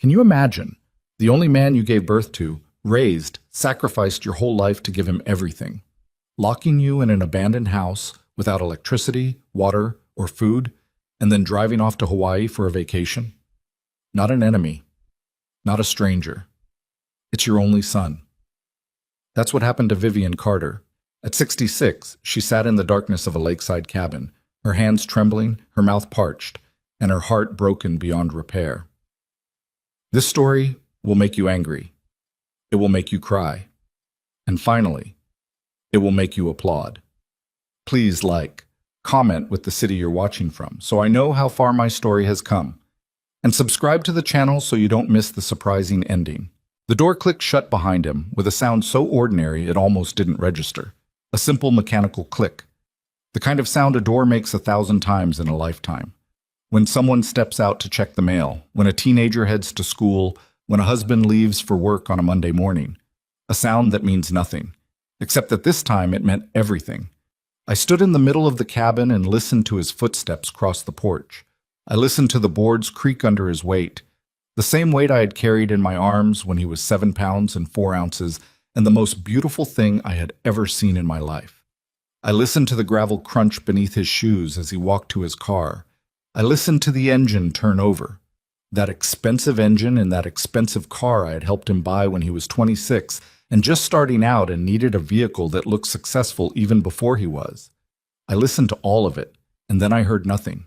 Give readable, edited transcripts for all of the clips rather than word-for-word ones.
Can you imagine? The only man you gave birth to, raised, sacrificed your whole life to give him everything, locking you in an abandoned house without electricity, water, or food, and then driving off to Hawaii for a vacation? Not an enemy, not a stranger. It's your only son. That's what happened to Vivian Carter. At 66, she sat in the darkness of a lakeside cabin, her hands trembling, her mouth parched, and her heart broken beyond repair. This story will make you angry. It will make you cry. And finally, it will make you applaud. Please comment with the city you're watching from so I know how far my story has come. And subscribe to the channel so you don't miss the surprising ending. The door clicked shut behind him with a sound so ordinary it almost didn't register. A simple mechanical click. The kind of sound a door makes 1,000 times in a lifetime. When someone steps out to check the mail, when a teenager heads to school, when a husband leaves for work on a Monday morning. A sound that means nothing, except that this time it meant everything. I stood in the middle of the cabin and listened to his footsteps cross the porch. I listened to the boards creak under his weight, the same weight I had carried in my arms when he was 7 pounds and 4 ounces, and the most beautiful thing I had ever seen in my life. I listened to the gravel crunch beneath his shoes as he walked to his car. I listened to the engine turn over. That expensive engine in that expensive car I had helped him buy when he was 26 and just starting out and needed a vehicle that looked successful even before he was. I listened to all of it, and then I heard nothing.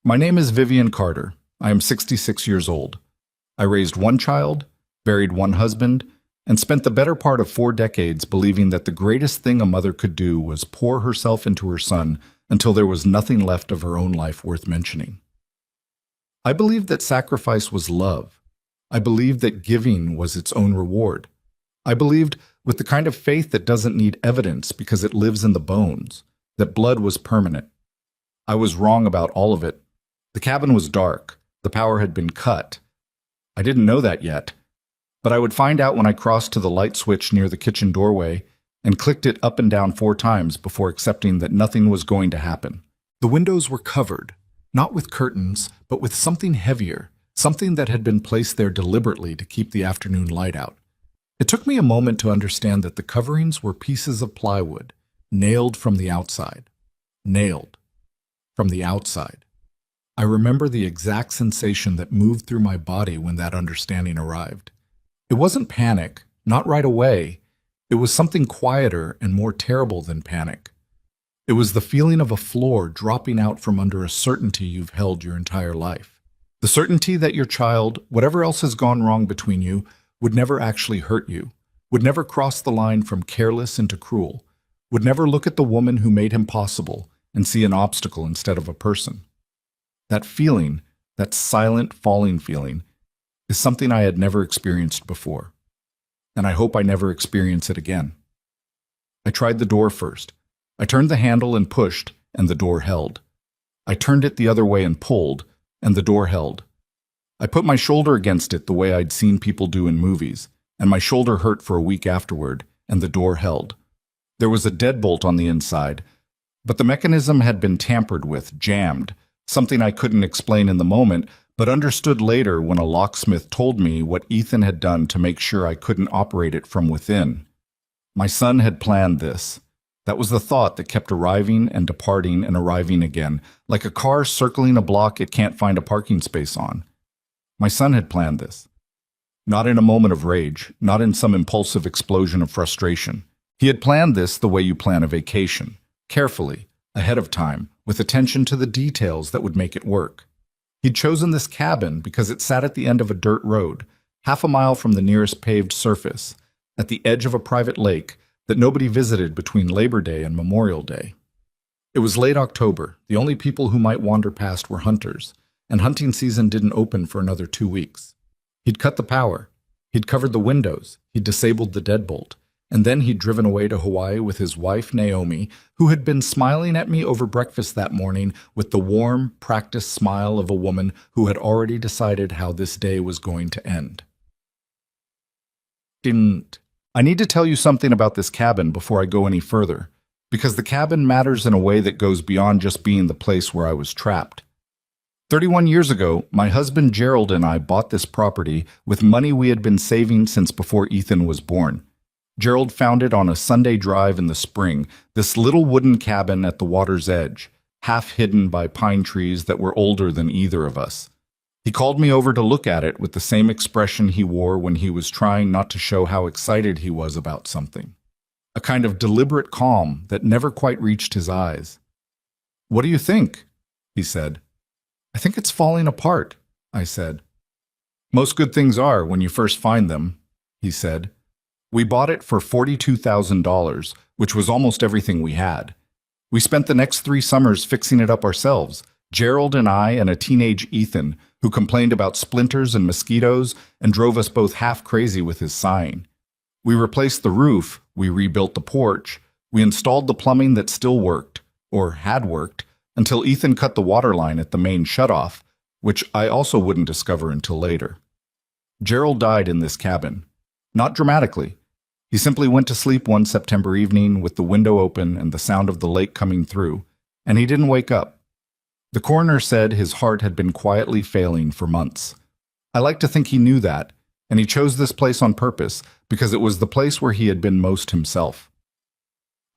My name is Vivian Carter. I am 66 years old. I raised 1 child, buried 1 husband, and spent the better part of 4 decades believing that the greatest thing a mother could do was pour herself into her son until there was nothing left of her own life worth mentioning. I believed that sacrifice was love. I believed that giving was its own reward. I believed, with the kind of faith that doesn't need evidence because it lives in the bones, that blood was permanent. I was wrong about all of it. The cabin was dark. The power had been cut. I didn't know that yet, but I would find out when I crossed to the light switch near the kitchen doorway and clicked it up and down 4 times before accepting that nothing was going to happen. The windows were covered, not with curtains, but with something heavier, something that had been placed there deliberately to keep the afternoon light out. It took me a moment to understand that the coverings were pieces of plywood, nailed from the outside. Nailed from the outside. I remember the exact sensation that moved through my body when that understanding arrived. It wasn't panic, not right away. It was something quieter and more terrible than panic. It was the feeling of a floor dropping out from under a certainty you've held your entire life. The certainty that your child, whatever else has gone wrong between you, would never actually hurt you, would never cross the line from careless into cruel, would never look at the woman who made him possible and see an obstacle instead of a person. That feeling, that silent falling feeling, is something I had never experienced before, and I hope I never experience it again. I tried the door first. I turned the handle and pushed, and the door held. I turned it the other way and pulled, and the door held. I put my shoulder against it the way I'd seen people do in movies, and my shoulder hurt for a week afterward, and the door held. There was a deadbolt on the inside, but the mechanism had been tampered with, jammed, something I couldn't explain in the moment, but understood later when a locksmith told me what Ethan had done to make sure I couldn't operate it from within. My son had planned this. That was the thought that kept arriving and departing and arriving again, like a car circling a block it can't find a parking space on. My son had planned this. Not in a moment of rage, not in some impulsive explosion of frustration. He had planned this the way you plan a vacation, carefully, ahead of time, with attention to the details that would make it work. He'd chosen this cabin because it sat at the end of a dirt road, half a mile from the nearest paved surface, at the edge of a private lake that nobody visited between Labor Day and Memorial Day. It was late October. The only people who might wander past were hunters, and hunting season didn't open for another 2 weeks. He'd cut the power. He'd covered the windows. He'd disabled the deadbolt. And then he'd driven away to Hawaii with his wife, Naomi, who had been smiling at me over breakfast that morning with the warm, practiced smile of a woman who had already decided how this day was going to end. I need to tell you something about this cabin before I go any further, because the cabin matters in a way that goes beyond just being the place where I was trapped. 31 years ago, my husband Gerald and I bought this property with money we had been saving since before Ethan was born. Gerald found it on a Sunday drive in the spring, this little wooden cabin at the water's edge, half hidden by pine trees that were older than either of us. He called me over to look at it with the same expression he wore when he was trying not to show how excited he was about something. A kind of deliberate calm that never quite reached his eyes. "What do you think?" he said. "I think it's falling apart," I said. "Most good things are when you first find them," he said. We bought it for $42,000, which was almost everything we had. We spent the next 3 summers fixing it up ourselves, Gerald and I and a teenage Ethan, who complained about splinters and mosquitoes and drove us both half crazy with his sighing. We replaced the roof, we rebuilt the porch, we installed the plumbing that still worked, or had worked, until Ethan cut the water line at the main shutoff, which I also wouldn't discover until later. Gerald died in this cabin. Not dramatically. He simply went to sleep one September evening with the window open and the sound of the lake coming through, and he didn't wake up. The coroner said his heart had been quietly failing for months. I like to think he knew that, and he chose this place on purpose because it was the place where he had been most himself.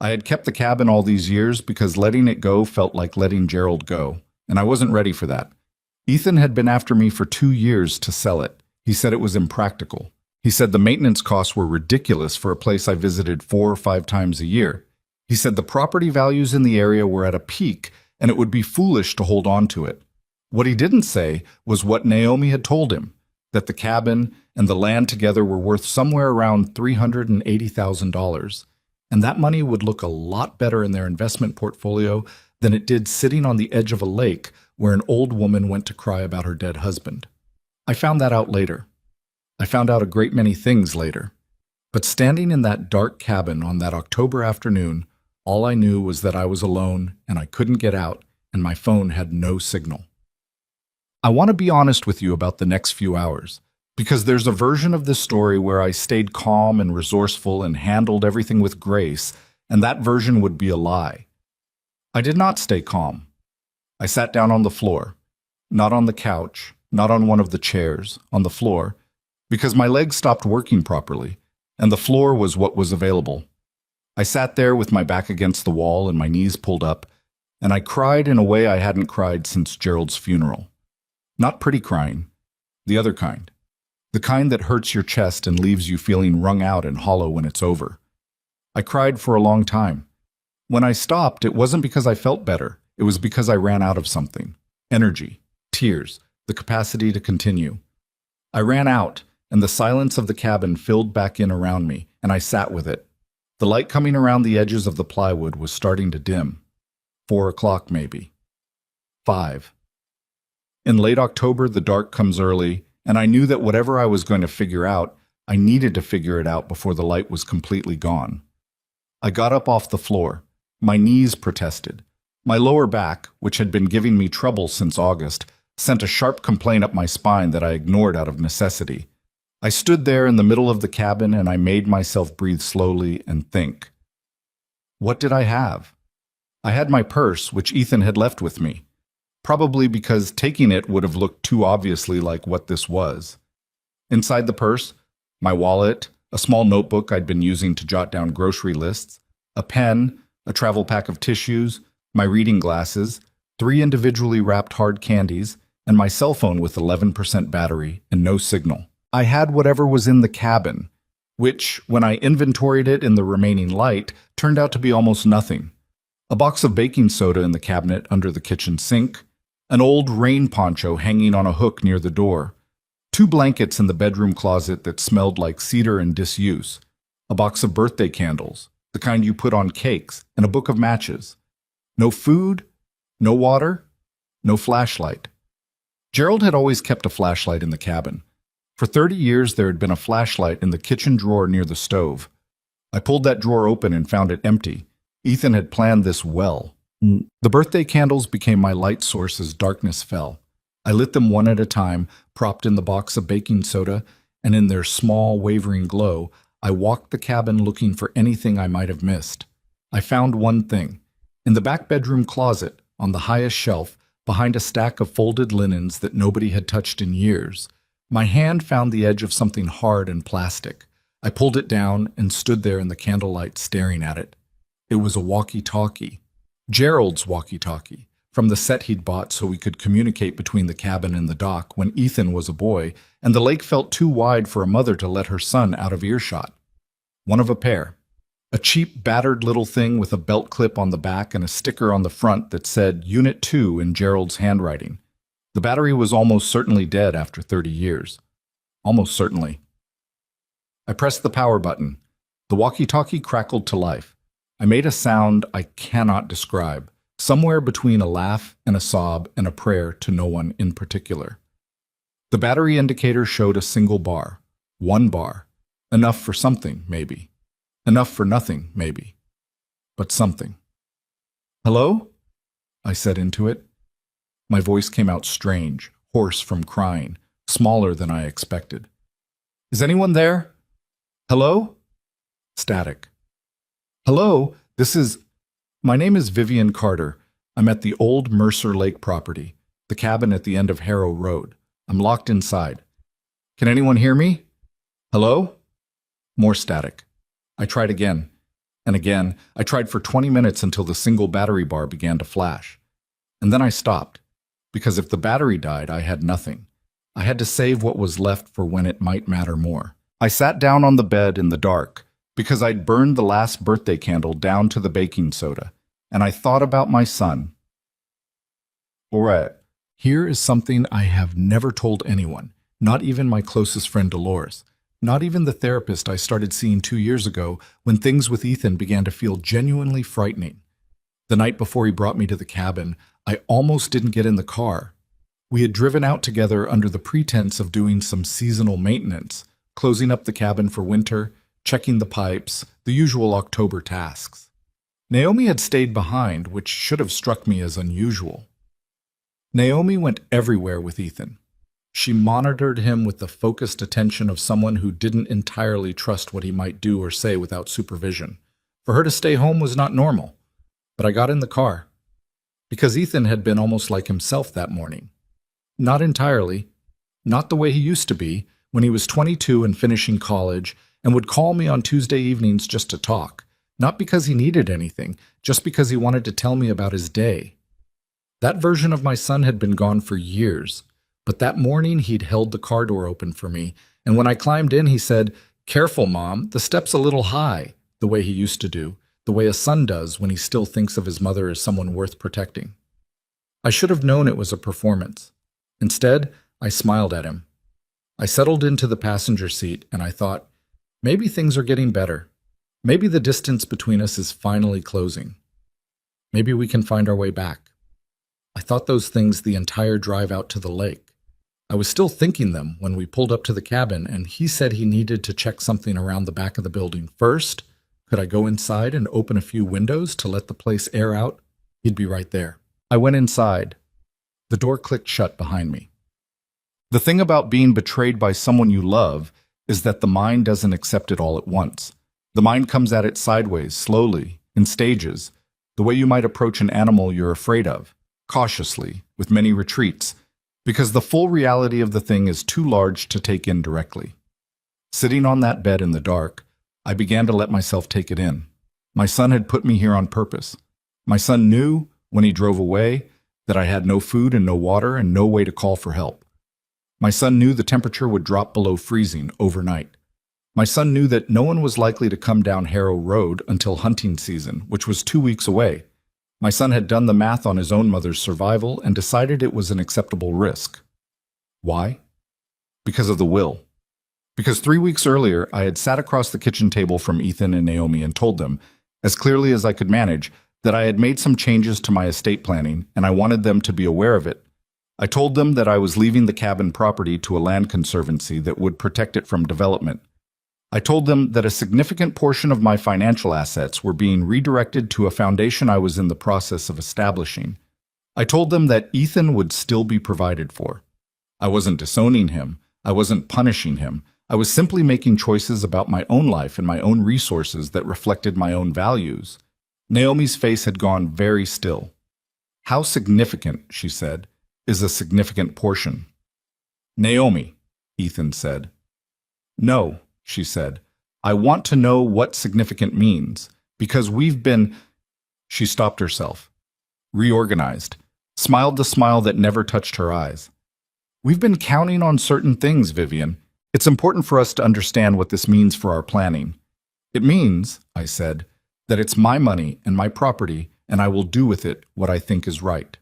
I had kept the cabin all these years because letting it go felt like letting Gerald go, and I wasn't ready for that. Ethan had been after me for 2 years to sell it. He said it was impractical. He said the maintenance costs were ridiculous for a place I visited 4 or 5 times a year. He said the property values in the area were at a peak and it would be foolish to hold on to it. What he didn't say was what Naomi had told him, that the cabin and the land together were worth somewhere around $380,000. And that money would look a lot better in their investment portfolio than it did sitting on the edge of a lake where an old woman went to cry about her dead husband. I found that out later. I found out a great many things later. But standing in that dark cabin on that October afternoon, all I knew was that I was alone and I couldn't get out and my phone had no signal. I want to be honest with you about the next few hours, because there's a version of this story where I stayed calm and resourceful and handled everything with grace, and that version would be a lie. I did not stay calm. I sat down on the floor, not on the couch, not on one of the chairs, on the floor, because my legs stopped working properly, and the floor was what was available. I sat there with my back against the wall and my knees pulled up, and I cried in a way I hadn't cried since Gerald's funeral. Not pretty crying, the other kind. The kind that hurts your chest and leaves you feeling wrung out and hollow when it's over. I cried for a long time. When I stopped, it wasn't because I felt better. It was because I ran out of something. Energy, tears, the capacity to continue. I ran out, and the silence of the cabin filled back in around me, and I sat with it. The light coming around the edges of the plywood was starting to dim. 4 o'clock maybe. 5. In late October, the dark comes early, and I knew that whatever I was going to figure out, I needed to figure it out before the light was completely gone. I got up off the floor. My knees protested. My lower back, which had been giving me trouble since August, sent a sharp complaint up my spine that I ignored out of necessity. I stood there in the middle of the cabin and I made myself breathe slowly and think. What did I have? I had my purse, which Ethan had left with me. Probably because taking it would have looked too obviously like what this was. Inside the purse, my wallet, a small notebook I'd been using to jot down grocery lists, a pen, a travel pack of tissues, my reading glasses, 3 individually wrapped hard candies, and my cell phone with 11% battery and no signal. I had whatever was in the cabin, which, when I inventoried it in the remaining light, turned out to be almost nothing. A box of baking soda in the cabinet under the kitchen sink, an old rain poncho hanging on a hook near the door, 2 blankets in the bedroom closet that smelled like cedar and disuse, a box of birthday candles, the kind you put on cakes, and a book of matches. No food, no water, no flashlight. Gerald had always kept a flashlight in the cabin. For 30 years there had been a flashlight in the kitchen drawer near the stove. I pulled that drawer open and found it empty. Ethan had planned this well. The birthday candles became my light source as darkness fell. I lit them one at a time, propped in the box of baking soda, and in their small, wavering glow, I walked the cabin looking for anything I might have missed. I found one thing. In the back bedroom closet, on the highest shelf, behind a stack of folded linens that nobody had touched in years. My hand found the edge of something hard and plastic. I pulled it down and stood there in the candlelight staring at it. It was a walkie-talkie. Gerald's walkie-talkie, from the set he'd bought so we could communicate between the cabin and the dock when Ethan was a boy, and the lake felt too wide for a mother to let her son out of earshot. One of a pair. A cheap, battered little thing with a belt clip on the back and a sticker on the front that said Unit 2 in Gerald's handwriting. The battery was almost certainly dead after 30 years. Almost certainly. I pressed the power button. The walkie-talkie crackled to life. I made a sound I cannot describe, somewhere between a laugh and a sob and a prayer to no one in particular. The battery indicator showed a single bar. One bar. Enough for something, maybe. Enough for nothing, maybe. But something. "Hello?" I said into it. My voice came out strange, hoarse from crying, smaller than I expected. "Is anyone there? Hello?" Static. "Hello, my name is Vivian Carter. I'm at the old Mercer Lake property, the cabin at the end of Harrow Road. I'm locked inside. Can anyone hear me? Hello?" More static. I tried again, and again. I tried for 20 minutes until the single battery bar began to flash. And then I stopped, because if the battery died, I had nothing. I had to save what was left for when it might matter more. I sat down on the bed in the dark, because I'd burned the last birthday candle down to the baking soda, and I thought about my son. All right, here is something I have never told anyone, not even my closest friend Dolores. Not even the therapist I started seeing 2 years ago when things with Ethan began to feel genuinely frightening. The night before he brought me to the cabin, I almost didn't get in the car. We had driven out together under the pretense of doing some seasonal maintenance, closing up the cabin for winter, checking the pipes, the usual October tasks. Naomi had stayed behind, which should have struck me as unusual. Naomi went everywhere with Ethan. She monitored him with the focused attention of someone who didn't entirely trust what he might do or say without supervision. For her to stay home was not normal. But I got in the car. Because Ethan had been almost like himself that morning. Not entirely. Not the way he used to be when he was 22 and finishing college and would call me on Tuesday evenings just to talk. Not because he needed anything, just because he wanted to tell me about his day. That version of my son had been gone for years. But that morning, he'd held the car door open for me, and when I climbed in, he said, "Careful, Mom, the step's a little high," the way he used to do, the way a son does when he still thinks of his mother as someone worth protecting. I should have known it was a performance. Instead, I smiled at him. I settled into the passenger seat, and I thought, maybe things are getting better. Maybe the distance between us is finally closing. Maybe we can find our way back. I thought those things the entire drive out to the lake. I was still thinking them when we pulled up to the cabin, and he said he needed to check something around the back of the building first. Could I go inside and open a few windows to let the place air out? He'd be right there. I went inside. The door clicked shut behind me. The thing about being betrayed by someone you love is that the mind doesn't accept it all at once. The mind comes at it sideways, slowly, in stages, the way you might approach an animal you're afraid of, cautiously, with many retreats, because the full reality of the thing is too large to take in directly. Sitting on that bed in the dark, I began to let myself take it in. My son had put me here on purpose. My son knew, when he drove away, that I had no food and no water and no way to call for help. My son knew the temperature would drop below freezing overnight. My son knew that no one was likely to come down Harrow Road until hunting season, which was 2 weeks away. My son had done the math on his own mother's survival and decided it was an acceptable risk. Why? Because of the will. Because 3 weeks earlier, I had sat across the kitchen table from Ethan and Naomi and told them, as clearly as I could manage, that I had made some changes to my estate planning and I wanted them to be aware of it. I told them that I was leaving the cabin property to a land conservancy that would protect it from development. I told them that a significant portion of my financial assets were being redirected to a foundation I was in the process of establishing. I told them that Ethan would still be provided for. I wasn't disowning him. I wasn't punishing him. I was simply making choices about my own life and my own resources that reflected my own values. Naomi's face had gone very still. How significant, she said, is a significant portion. Naomi, Ethan said. No, she said. I want to know what significant means, because we've been. She stopped herself, reorganized, smiled the smile that never touched her eyes. We've been counting on certain things, Vivian. It's important for us to understand what this means for our planning. It means, I said, that it's my money and my property, and I will do with it what I think is right.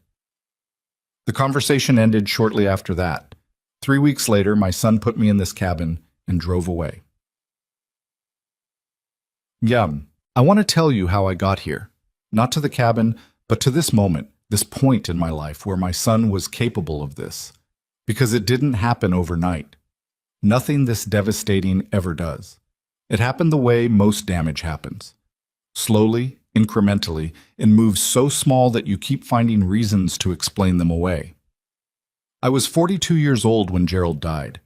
The conversation ended shortly after that. 3 weeks later, my son put me in this cabin and drove away. I want to tell you how I got here. Not to the cabin, but to this moment, this point in my life where my son was capable of this. Because it didn't happen overnight. Nothing this devastating ever does. It happened the way most damage happens. Slowly, incrementally, in moves so small that you keep finding reasons to explain them away. I was 42 years old when Gerald died.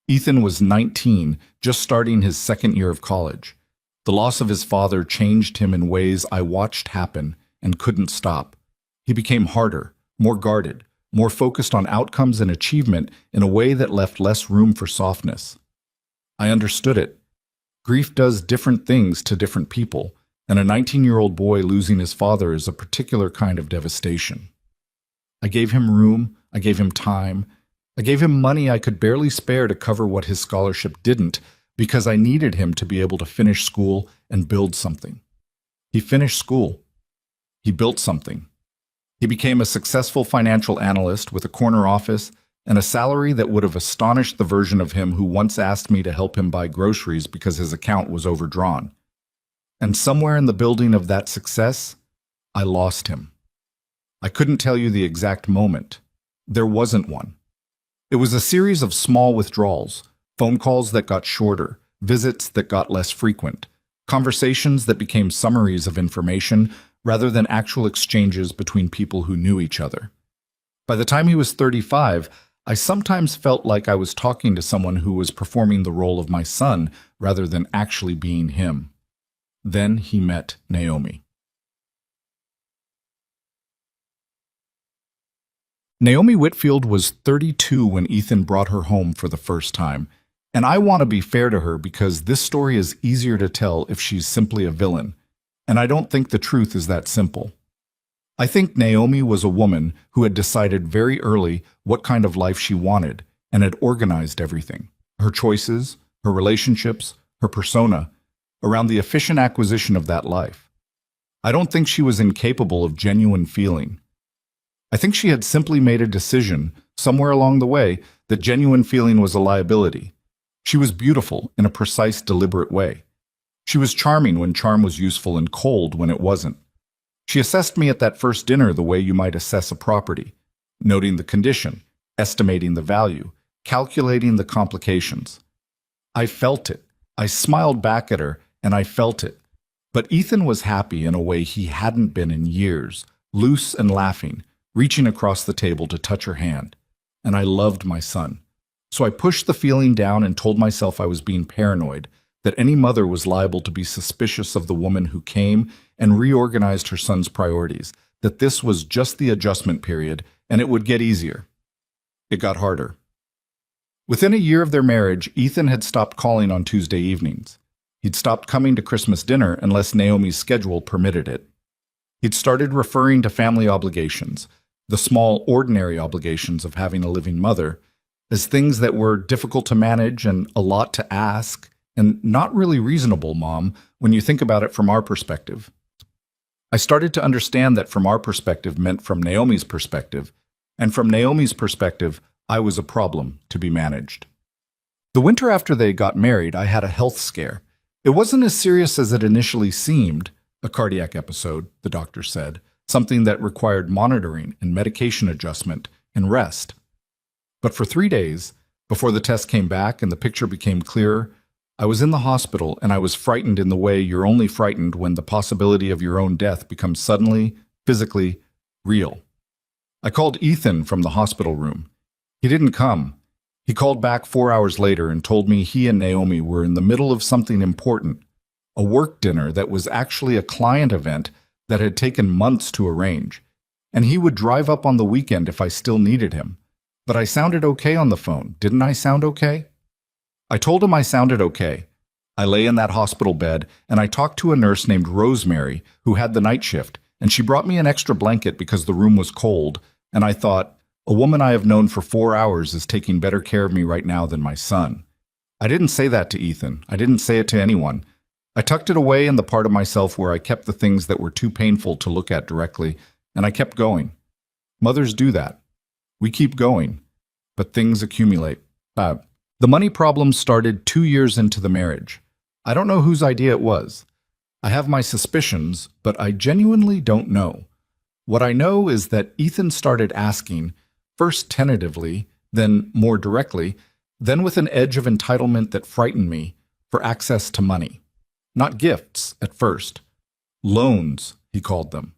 Ethan was 19, just starting his second year of college. The loss of his father changed him in ways I watched happen and couldn't stop. He became harder, more guarded, more focused on outcomes and achievement in a way that left less room for softness. I understood it. Grief does different things to different people, and a 19-year-old boy losing his father is a particular kind of devastation. I gave him room, I gave him time, I gave him money I could barely spare to cover what his scholarship didn't, because I needed him to be able to finish school and build something. He finished school. He built something. He became a successful financial analyst with a corner office and a salary that would have astonished the version of him who once asked me to help him buy groceries because his account was overdrawn. And somewhere in the building of that success, I lost him. I couldn't tell you the exact moment. There wasn't one. It was a series of small withdrawals, phone calls that got shorter, visits that got less frequent, conversations that became summaries of information rather than actual exchanges between people who knew each other. By the time he was 35, I sometimes felt like I was talking to someone who was performing the role of my son rather than actually being him. Then he met Naomi. Naomi Whitfield was 32 when Ethan brought her home for the first time, and I want to be fair to her because this story is easier to tell if she's simply a villain, and I don't think the truth is that simple. I think Naomi was a woman who had decided very early what kind of life she wanted and had organized everything, her choices, her relationships, her persona, around the efficient acquisition of that life. I don't think she was incapable of genuine feeling. I think she had simply made a decision, somewhere along the way, that genuine feeling was a liability. She was beautiful in a precise, deliberate way. She was charming when charm was useful and cold when it wasn't. She assessed me at that first dinner the way you might assess a property, noting the condition, estimating the value, calculating the complications. I felt it. I smiled back at her, and I felt it. But Ethan was happy in a way he hadn't been in years, loose and laughing, reaching across the table to touch her hand. And I loved my son. So I pushed the feeling down and told myself I was being paranoid, that any mother was liable to be suspicious of the woman who came and reorganized her son's priorities, that this was just the adjustment period and it would get easier. It got harder. Within a year of their marriage, Ethan had stopped calling on Tuesday evenings. He'd stopped coming to Christmas dinner unless Naomi's schedule permitted it. He'd started referring to family obligations, the small, ordinary obligations of having a living mother, as things that were difficult to manage and a lot to ask, and not really reasonable, Mom, when you think about it from our perspective. I started to understand that from our perspective meant from Naomi's perspective, and from Naomi's perspective, I was a problem to be managed. The winter after they got married, I had a health scare. It wasn't as serious as it initially seemed, a cardiac episode, the doctor said, something that required monitoring and medication adjustment and rest. But for 3 days, before the test came back and the picture became clearer, I was in the hospital and I was frightened in the way you're only frightened when the possibility of your own death becomes suddenly, physically, real. I called Ethan from the hospital room. He didn't come. He called back 4 hours later and told me he and Naomi were in the middle of something important, a work dinner that was actually a client event that had taken months to arrange. And he would drive up on the weekend if I still needed him. But I sounded okay on the phone. Didn't I sound okay? I told him I sounded okay. I lay in that hospital bed, and I talked to a nurse named Rosemary, who had the night shift, and she brought me an extra blanket because the room was cold, and I thought, a woman I have known for 4 hours is taking better care of me right now than my son. I didn't say that to Ethan. I didn't say it to anyone. I tucked it away in the part of myself where I kept the things that were too painful to look at directly, and I kept going. Mothers do that. We keep going, but things accumulate. The money problem started 2 years into the marriage. I don't know whose idea it was. I have my suspicions, but I genuinely don't know. What I know is that Ethan started asking, first tentatively, then more directly, then with an edge of entitlement that frightened me, for access to money. Not gifts, at first. Loans, he called them.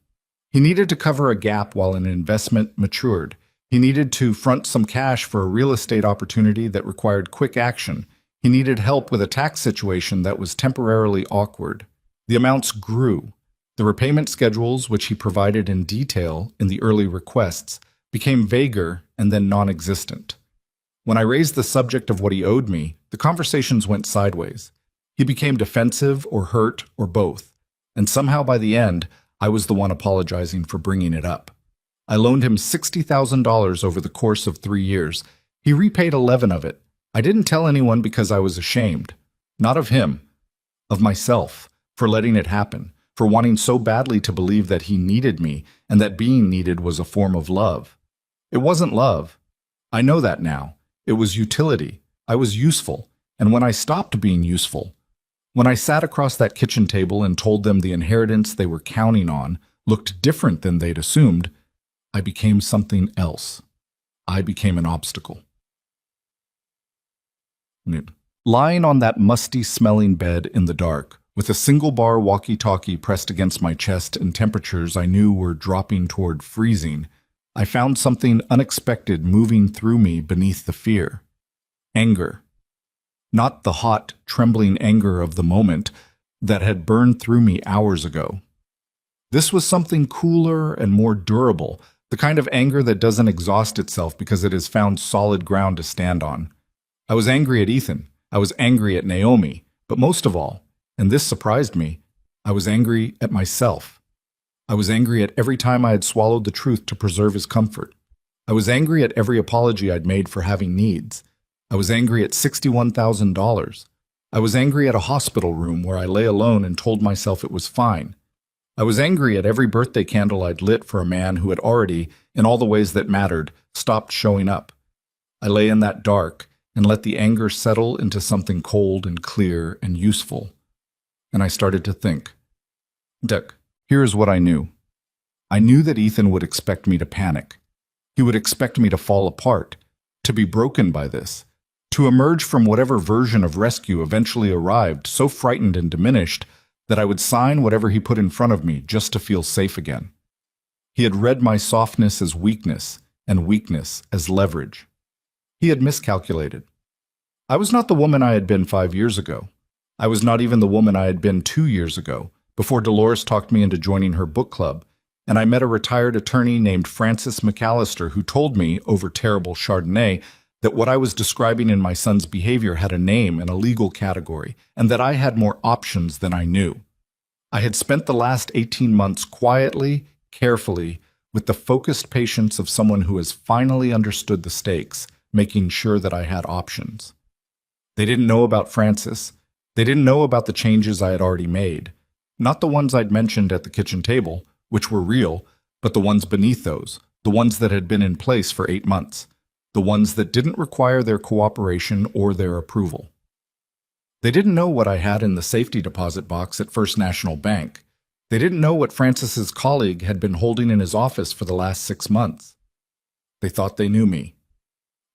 He needed to cover a gap while an investment matured. He needed to front some cash for a real estate opportunity that required quick action. He needed help with a tax situation that was temporarily awkward. The amounts grew. The repayment schedules, which he provided in detail in the early requests, became vaguer and then non-existent. When I raised the subject of what he owed me, the conversations went sideways. He became defensive or hurt or both, and somehow by the end, I was the one apologizing for bringing it up. I loaned him $60,000 over the course of 3 years. He repaid 11 of it. I didn't tell anyone because I was ashamed. Not of him, of myself, for letting it happen, for wanting so badly to believe that he needed me and that being needed was a form of love. It wasn't love. I know that now. It was utility. I was useful. And when I stopped being useful, when I sat across that kitchen table and told them the inheritance they were counting on looked different than they'd assumed, I became something else. I became an obstacle. Lying on that musty-smelling bed in the dark, with a single-bar walkie-talkie pressed against my chest and temperatures I knew were dropping toward freezing, I found something unexpected moving through me beneath the fear. Anger. Not the hot, trembling anger of the moment that had burned through me hours ago. This was something cooler and more durable, the kind of anger that doesn't exhaust itself because it has found solid ground to stand on. I was angry at Ethan. I was angry at Naomi. But most of all, and this surprised me, I was angry at myself. I was angry at every time I had swallowed the truth to preserve his comfort. I was angry at every apology I'd made for having needs. I was angry at $61,000. I was angry at a hospital room where I lay alone and told myself it was fine. I was angry at every birthday candle I'd lit for a man who had already, in all the ways that mattered, stopped showing up. I lay in that dark and let the anger settle into something cold and clear and useful. And I started to think. Dick, here is what I knew. I knew that Ethan would expect me to panic. He would expect me to fall apart, to be broken by this, to emerge from whatever version of rescue eventually arrived so frightened and diminished that I would sign whatever he put in front of me just to feel safe again. He had read my softness as weakness and weakness as leverage. He had miscalculated. I was not the woman I had been 5 years ago. I was not even the woman I had been 2 years ago, before Dolores talked me into joining her book club, and I met a retired attorney named Francis McAllister who told me, over terrible Chardonnay, that what I was describing in my son's behavior had a name and a legal category, and that I had more options than I knew. I had spent the last 18 months quietly, carefully, with the focused patience of someone who has finally understood the stakes, making sure that I had options. They didn't know about Francis. They didn't know about the changes I had already made. Not the ones I'd mentioned at the kitchen table, which were real, but the ones beneath those, the ones that had been in place for 8 months. The ones that didn't require their cooperation or their approval. They didn't know what I had in the safety deposit box at First National Bank. They didn't know what Francis's colleague had been holding in his office for the last 6 months. They thought they knew me.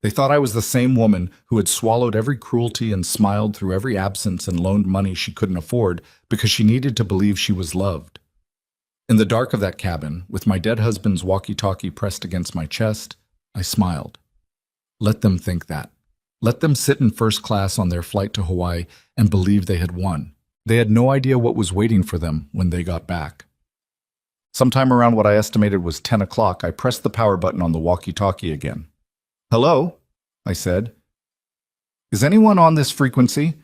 They thought I was the same woman who had swallowed every cruelty and smiled through every absence and loaned money she couldn't afford because she needed to believe she was loved. In the dark of that cabin, with my dead husband's walkie-talkie pressed against my chest, I smiled. Let them think that. Let them sit in first class on their flight to Hawaii and believe they had won. They had no idea what was waiting for them when they got back. Sometime around what I estimated was 10 o'clock, I pressed the power button on the walkie-talkie again. "Hello?" I said. "Is anyone on this frequency?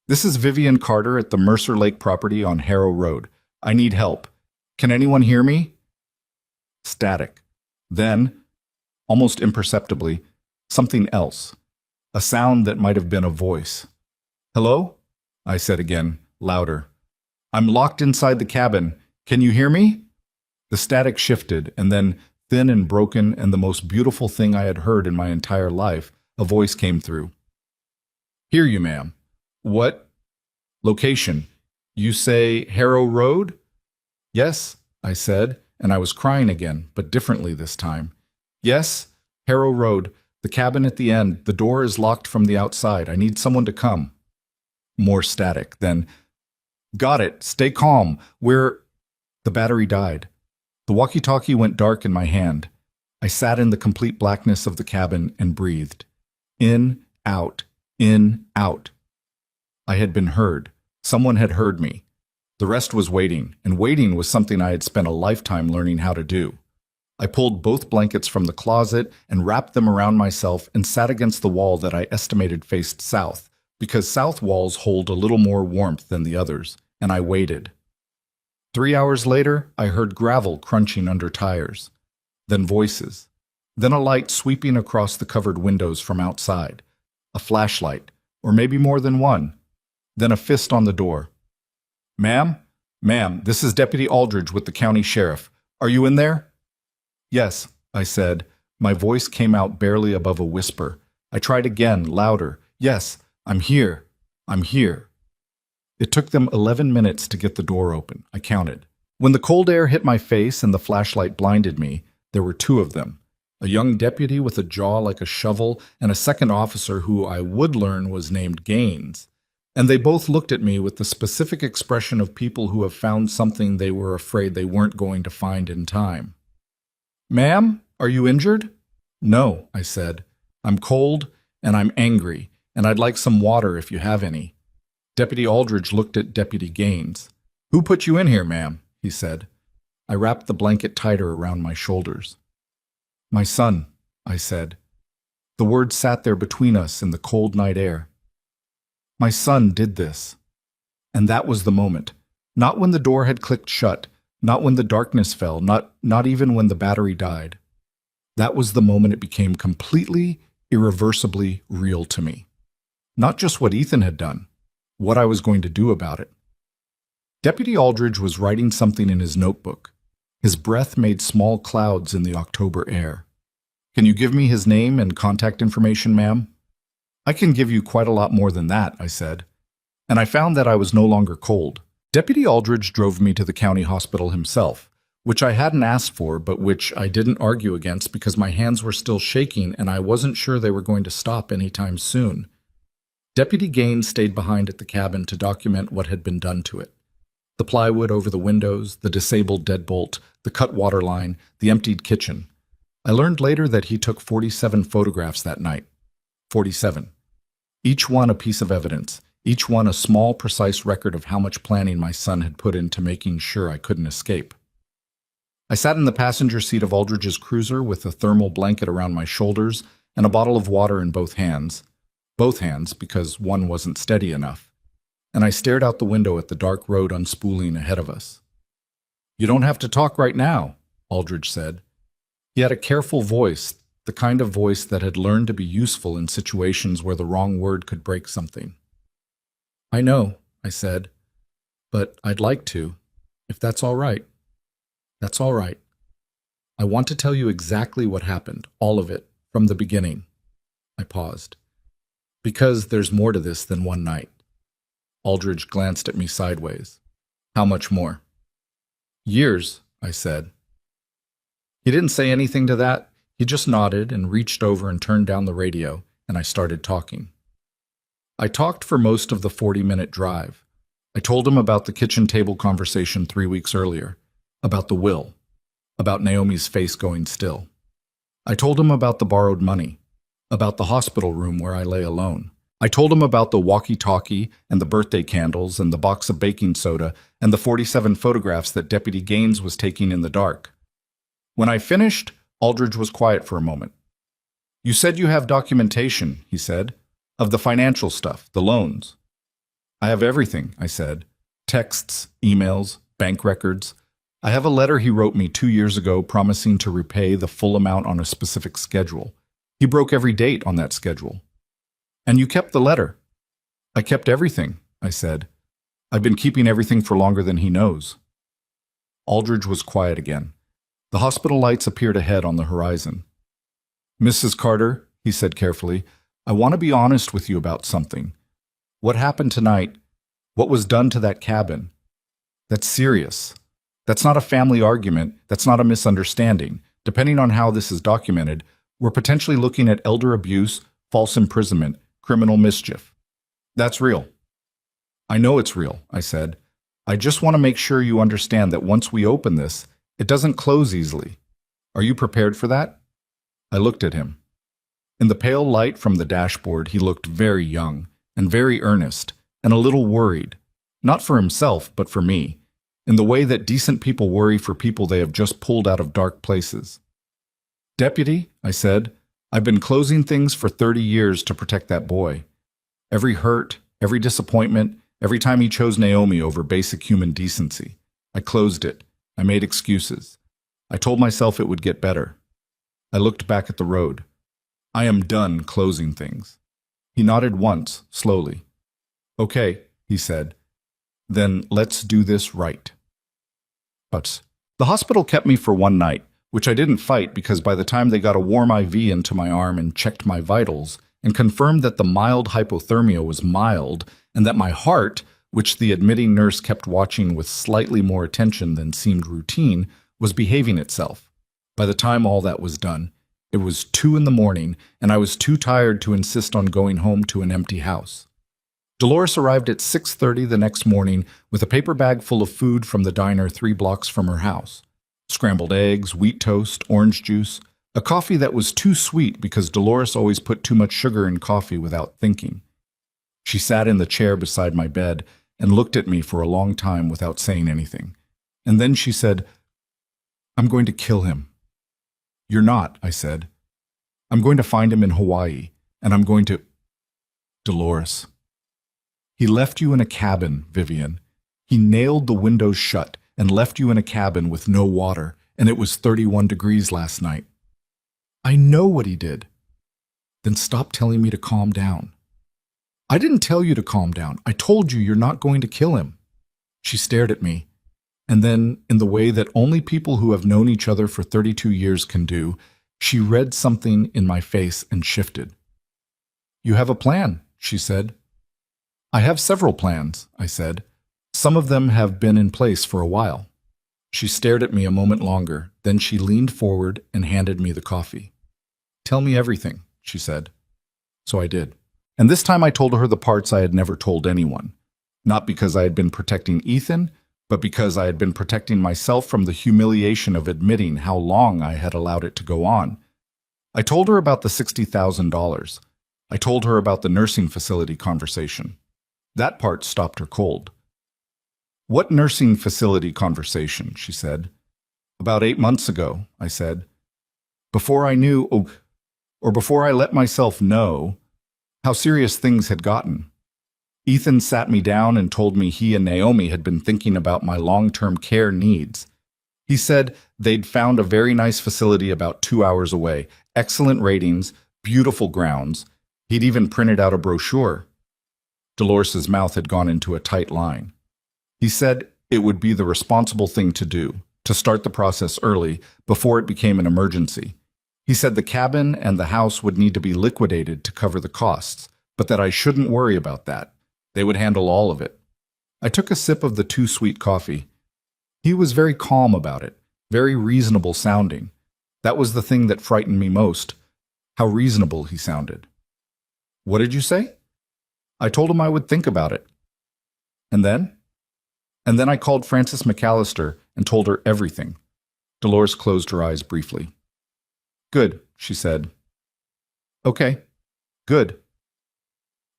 This is Vivian Carter at the Mercer Lake property on Harrow Road. I need help. Can anyone hear me?" Static. Then, almost imperceptibly, something else. A sound that might have been a voice. "Hello?" I said again, louder. "I'm locked inside the cabin. Can you hear me?" The static shifted, and then, thin and broken and the most beautiful thing I had heard in my entire life, a voice came through. "Hear you, ma'am. What? Location? You say Harrow Road?" "Yes," I said, and I was crying again, but differently this time. "Yes, Harrow Road. The cabin at the end. The door is locked from the outside. I need someone to come." More static. Then, "Got it. Stay calm. We're—" The battery died. The walkie-talkie went dark in my hand. I sat in the complete blackness of the cabin and breathed. In, out, in, out. I had been heard. Someone had heard me. The rest was waiting, and waiting was something I had spent a lifetime learning how to do. I pulled both blankets from the closet and wrapped them around myself and sat against the wall that I estimated faced south, because south walls hold a little more warmth than the others, and I waited. 3 hours later, I heard gravel crunching under tires. Then voices. Then a light sweeping across the covered windows from outside. A flashlight, or maybe more than one. Then a fist on the door. "Ma'am? Ma'am, this is Deputy Aldridge with the county sheriff. Are you in there?" "Yes," I said. My voice came out barely above a whisper. I tried again, louder. "Yes, I'm here. I'm here." It took them 11 minutes to get the door open. I counted. When the cold air hit my face and the flashlight blinded me, there were two of them. A young deputy with a jaw like a shovel and a second officer who I would learn was named Gaines. And they both looked at me with the specific expression of people who have found something they were afraid they weren't going to find in time. "Ma'am, are you injured?" "No," I said. "I'm cold and I'm angry, and I'd like some water if you have any." Deputy Aldridge looked at Deputy Gaines. "Who put you in here, ma'am?" he said. I wrapped the blanket tighter around my shoulders. "My son," I said. The words sat there between us in the cold night air. My son did this. And that was the moment. Not when the door had clicked shut, not when the darkness fell, not even when the battery died. That was the moment it became completely, irreversibly real to me. Not just what Ethan had done, what I was going to do about it. Deputy Aldridge was writing something in his notebook. His breath made small clouds in the October air. "Can you give me his name and contact information, ma'am?" "I can give you quite a lot more than that," I said. And I found that I was no longer cold. Deputy Aldridge drove me to the county hospital himself, which I hadn't asked for, but which I didn't argue against because my hands were still shaking and I wasn't sure they were going to stop anytime soon. Deputy Gaines stayed behind at the cabin to document what had been done to it. The plywood over the windows, the disabled deadbolt, the cut water line, the emptied kitchen. I learned later that he took 47 photographs that night. 47. Each one a piece of evidence, each one a small, precise record of how much planning my son had put into making sure I couldn't escape. I sat in the passenger seat of Aldridge's cruiser with a thermal blanket around my shoulders and a bottle of water in both hands because one wasn't steady enough, and I stared out the window at the dark road unspooling ahead of us. "You don't have to talk right now," Aldridge said. He had a careful voice, the kind of voice that had learned to be useful in situations where the wrong word could break something. "I know," I said, "but I'd like to, if that's all right." "That's all right. I want to tell you exactly what happened, all of it, from the beginning." I paused. "Because there's more to this than one night." Aldridge glanced at me sideways. "How much more?" "Years," I said. He didn't say anything to that. He just nodded and reached over and turned down the radio, and I started talking. I talked for most of the 40-minute drive. I told him about the kitchen table conversation 3 weeks earlier, about the will, about Naomi's face going still. I told him about the borrowed money, about the hospital room where I lay alone, I told him about the walkie-talkie and the birthday candles and the box of baking soda and the 47 photographs that Deputy Gaines was taking in the dark. When I finished, Aldridge was quiet for a moment. "You said you have documentation," he said, "of the financial stuff, the loans." "I have everything," I said. "Texts, emails, bank records. I have a letter he wrote me 2 years ago promising to repay the full amount on a specific schedule. He broke every date on that schedule." "And you kept the letter?" "I kept everything," I said. "I've been keeping everything for longer than he knows." Aldridge was quiet again. The hospital lights appeared ahead on the horizon. "Mrs. Carter," he said carefully, "I want to be honest with you about something. What happened tonight, what was done to that cabin, that's serious. That's not a family argument, that's not a misunderstanding. Depending on how this is documented, we're potentially looking at elder abuse, false imprisonment, criminal mischief. That's real." "I know it's real," I said. "I just want to make sure you understand that once we open this, it doesn't close easily. Are you prepared for that?" I looked at him. In the pale light from the dashboard, he looked very young and very earnest and a little worried, not for himself, but for me, in the way that decent people worry for people they have just pulled out of dark places. "Deputy," I said, "I've been closing things for 30 years to protect that boy. Every hurt, every disappointment, every time he chose Naomi over basic human decency. I closed it. I made excuses. I told myself it would get better." I looked back at the road. "I am done closing things." He nodded once, slowly. "Okay," he said. "Then let's do this right." But the hospital kept me for one night, which I didn't fight because by the time they got a warm IV into my arm and checked my vitals and confirmed that the mild hypothermia was mild and that my heart, which the admitting nurse kept watching with slightly more attention than seemed routine, was behaving itself. By the time all that was done, it was 2 a.m, and I was too tired to insist on going home to an empty house. Dolores arrived at 6:30 the next morning with a paper bag full of food from the diner 3 blocks from her house. Scrambled eggs, wheat toast, orange juice, a coffee that was too sweet because Dolores always put too much sugar in coffee without thinking. She sat in the chair beside my bed and looked at me for a long time without saying anything. And then she said, "I'm going to kill him." "You're not," I said. "I'm going to find him in Hawaii, and I'm going to—" "Dolores. He left you in a cabin, Vivian. He nailed the windows shut and left you in a cabin with no water, and it was 31 degrees last night." "I know what he did." "Then stop telling me to calm down." "I didn't tell you to calm down. I told you you're not going to kill him." She stared at me, and then, in the way that only people who have known each other for 32 years can do, she read something in my face and shifted. "You have a plan," she said. "I have several plans," I said. "Some of them have been in place for a while." She stared at me a moment longer, then she leaned forward and handed me the coffee. "Tell me everything," she said. So I did. And this time I told her the parts I had never told anyone. Not because I had been protecting Ethan, but because I had been protecting myself from the humiliation of admitting how long I had allowed it to go on. I told her about the $60,000. I told her about the nursing facility conversation. That part stopped her cold. "What nursing facility conversation?" she said. "About 8 months ago," I said. "Before I knew, or before I let myself know, how serious things had gotten. Ethan sat me down and told me he and Naomi had been thinking about my long-term care needs. He said they'd found a very nice facility about 2 hours away, excellent ratings, beautiful grounds. He'd even printed out a brochure." Dolores's mouth had gone into a tight line. "He said it would be the responsible thing to do, to start the process early, before it became an emergency. He said the cabin and the house would need to be liquidated to cover the costs, but that I shouldn't worry about that. They would handle all of it." I took a sip of the too sweet coffee. He was very calm about it, very reasonable sounding. That was the thing that frightened me most, how reasonable he sounded. "What did you say?" I told him I would think about it. "And then?" "And then I called Frances McAllister and told her everything." Dolores closed her eyes briefly. "Good," she said. "Okay, good."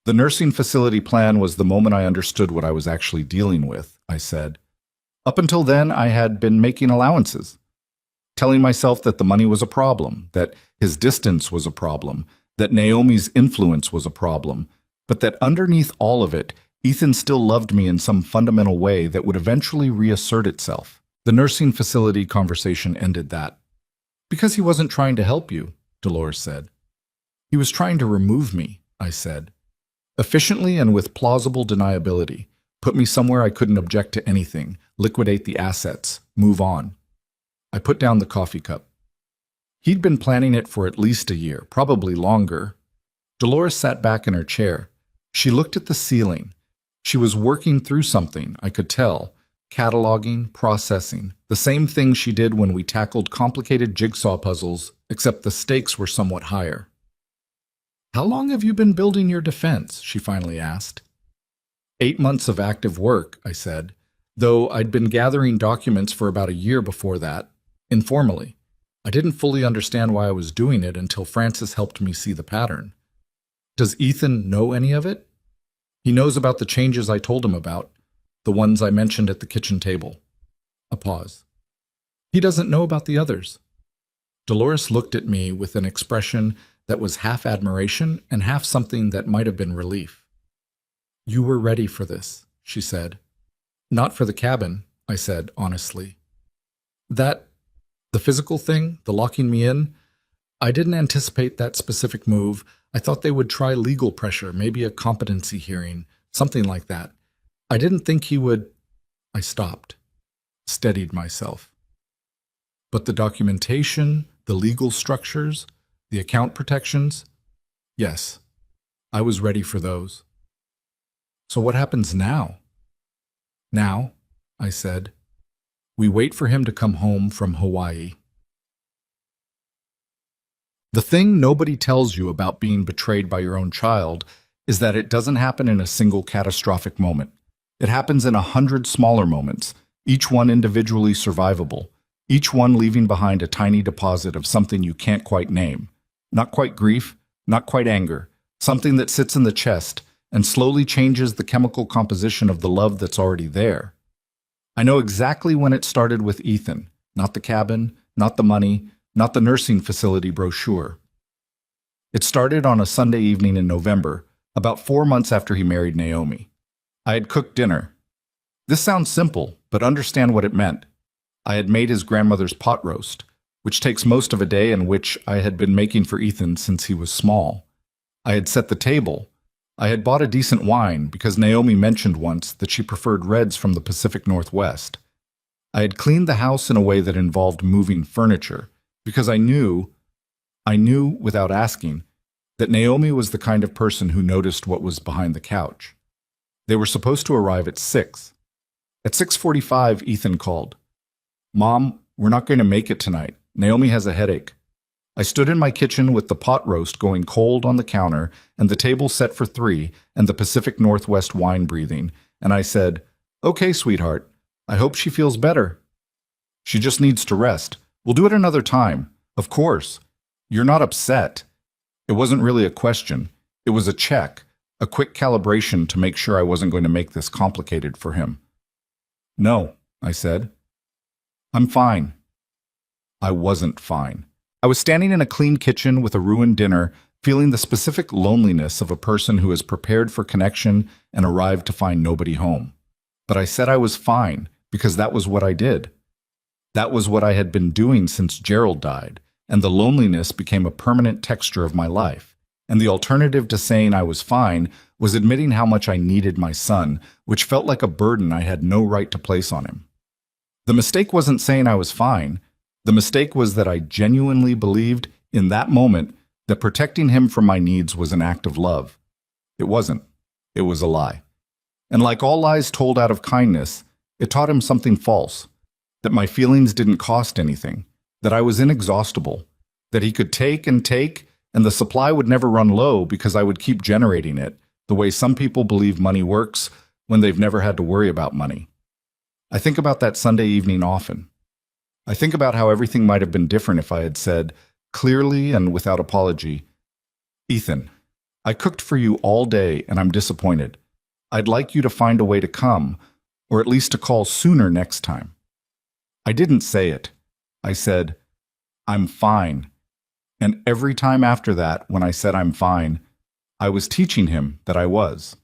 The nursing facility plan was the moment I understood what I was actually dealing with, I said. Up until then, I had been making allowances, telling myself that the money was a problem, that his distance was a problem, that Naomi's influence was a problem, but that underneath all of it, Ethan still loved me in some fundamental way that would eventually reassert itself. The nursing facility conversation ended that. Because he wasn't trying to help you, Dolores said. He was trying to remove me, I said. Efficiently and with plausible deniability. Put me somewhere I couldn't object to anything, liquidate the assets, move on. I put down the coffee cup. He'd been planning it for at least a year, probably longer. Dolores sat back in her chair. She looked at the ceiling. She was working through something, I could tell, cataloging, processing, the same thing she did when we tackled complicated jigsaw puzzles, except the stakes were somewhat higher. How long have you been building your defense? She finally asked. 8 months of active work, I said, though I'd been gathering documents for about a year before that, informally. I didn't fully understand why I was doing it until Francis helped me see the pattern. Does Ethan know any of it? He knows about the changes I told him about, the ones I mentioned at the kitchen table. A pause. He doesn't know about the others. Dolores looked at me with an expression that was half admiration and half something that might have been relief. You were ready for this, she said. Not for the cabin, I said honestly. The physical thing, the locking me in, I didn't anticipate that specific move. I thought they would try legal pressure, maybe a competency hearing, something like that. I didn't think he would. I stopped, steadied myself. But the documentation, the legal structures, the account protections, yes, I was ready for those. So what happens now? Now, I said, we wait for him to come home from Hawaii. The thing nobody tells you about being betrayed by your own child is that it doesn't happen in a single catastrophic moment. It happens in 100 smaller moments, each one individually survivable, each one leaving behind a tiny deposit of something you can't quite name. Not quite grief, not quite anger, something that sits in the chest and slowly changes the chemical composition of the love that's already there. I know exactly when it started with Ethan, not the cabin, not the money, not the nursing facility brochure. It started on a Sunday evening in November, about 4 months after he married Naomi. I had cooked dinner. This sounds simple, but understand what it meant. I had made his grandmother's pot roast, which takes most of a day and which I had been making for Ethan since he was small. I had set the table. I had bought a decent wine because Naomi mentioned once that she preferred reds from the Pacific Northwest. I had cleaned the house in a way that involved moving furniture because I knew without asking, that Naomi was the kind of person who noticed what was behind the couch. They were supposed to arrive at 6. At 6:45, Ethan called. Mom, we're not going to make it tonight. Naomi has a headache. I stood in my kitchen with the pot roast going cold on the counter and the table set for 3 and the Pacific Northwest wine breathing, and I said, Okay, sweetheart, I hope she feels better. She just needs to rest. We'll do it another time. Of course. You're not upset. It wasn't really a question. It was a check, a quick calibration to make sure I wasn't going to make this complicated for him. No, I said. I'm fine. I wasn't fine. I was standing in a clean kitchen with a ruined dinner, feeling the specific loneliness of a person who has prepared for connection and arrived to find nobody home. But I said I was fine because that was what I did. That was what I had been doing since Gerald died, and the loneliness became a permanent texture of my life. And the alternative to saying I was fine was admitting how much I needed my son, which felt like a burden I had no right to place on him. The mistake wasn't saying I was fine. The mistake was that I genuinely believed in that moment that protecting him from my needs was an act of love. It wasn't. It was a lie. And like all lies told out of kindness, it taught him something false, that my feelings didn't cost anything, that I was inexhaustible, that he could take, and the supply would never run low because I would keep generating it, the way some people believe money works when they've never had to worry about money. I think about that Sunday evening often. I think about how everything might have been different if I had said, clearly and without apology, Ethan, I cooked for you all day and I'm disappointed. I'd like you to find a way to come, or at least to call sooner next time. I didn't say it. I said, I'm fine. And every time after that, when I said I'm fine, I was teaching him that I was.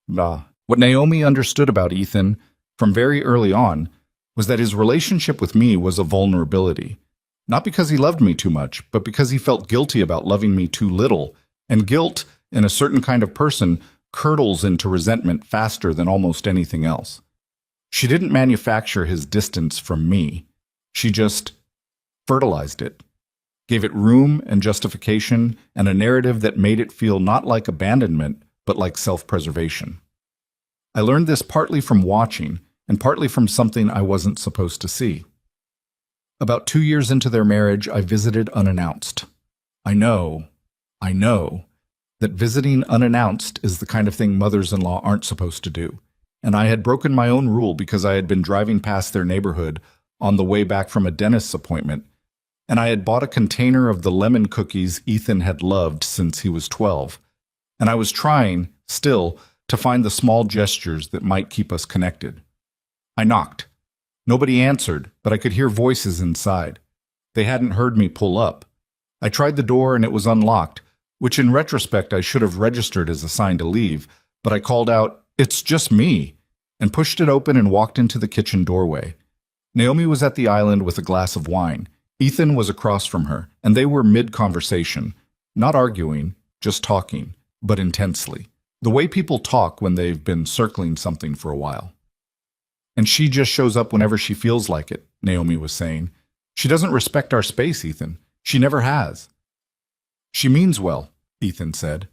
What Naomi understood about Ethan from very early on was that his relationship with me was a vulnerability. Not because he loved me too much, but because he felt guilty about loving me too little, and guilt, in a certain kind of person, curdles into resentment faster than almost anything else. She didn't manufacture his distance from me. She just fertilized it, gave it room and justification and a narrative that made it feel not like abandonment, but like self-preservation. I learned this partly from watching and partly from something I wasn't supposed to see. About 2 years into their marriage, I visited unannounced. I know that visiting unannounced is the kind of thing mothers-in-law aren't supposed to do. And I had broken my own rule because I had been driving past their neighborhood on the way back from a dentist's appointment, and I had bought a container of the lemon cookies Ethan had loved since he was 12. And I was trying, still, to find the small gestures that might keep us connected. I knocked. Nobody answered, but I could hear voices inside. They hadn't heard me pull up. I tried the door and it was unlocked, which in retrospect I should have registered as a sign to leave, but I called out, "It's just me," and pushed it open and walked into the kitchen doorway. Naomi was at the island with a glass of wine. Ethan was across from her, and they were mid-conversation, not arguing, just talking, but intensely. The way people talk when they've been circling something for a while. And she just shows up whenever she feels like it, Naomi was saying. She doesn't respect our space, Ethan. She never has. She means well, Ethan said.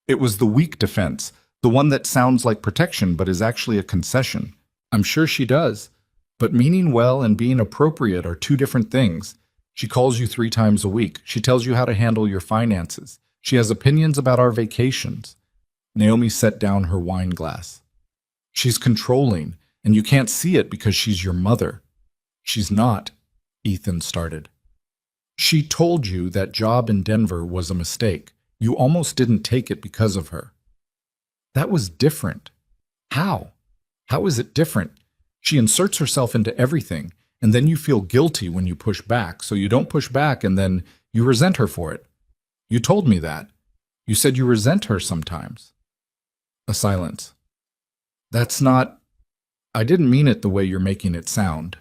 It was the weak defense, the one that sounds like protection but is actually a concession. I'm sure she does. But meaning well and being appropriate are two different things. She calls you 3 times a week. She tells you how to handle your finances. She has opinions about our vacations. Naomi set down her wine glass. She's controlling, and you can't see it because she's your mother. She's not, Ethan started. She told you that job in Denver was a mistake. You almost didn't take it because of her. That was different. How? How is it different? She inserts herself into everything, and then you feel guilty when you push back, so you don't push back and then you resent her for it. You told me that. You said you resent her sometimes. A silence. That's not... I didn't mean it the way you're making it sound.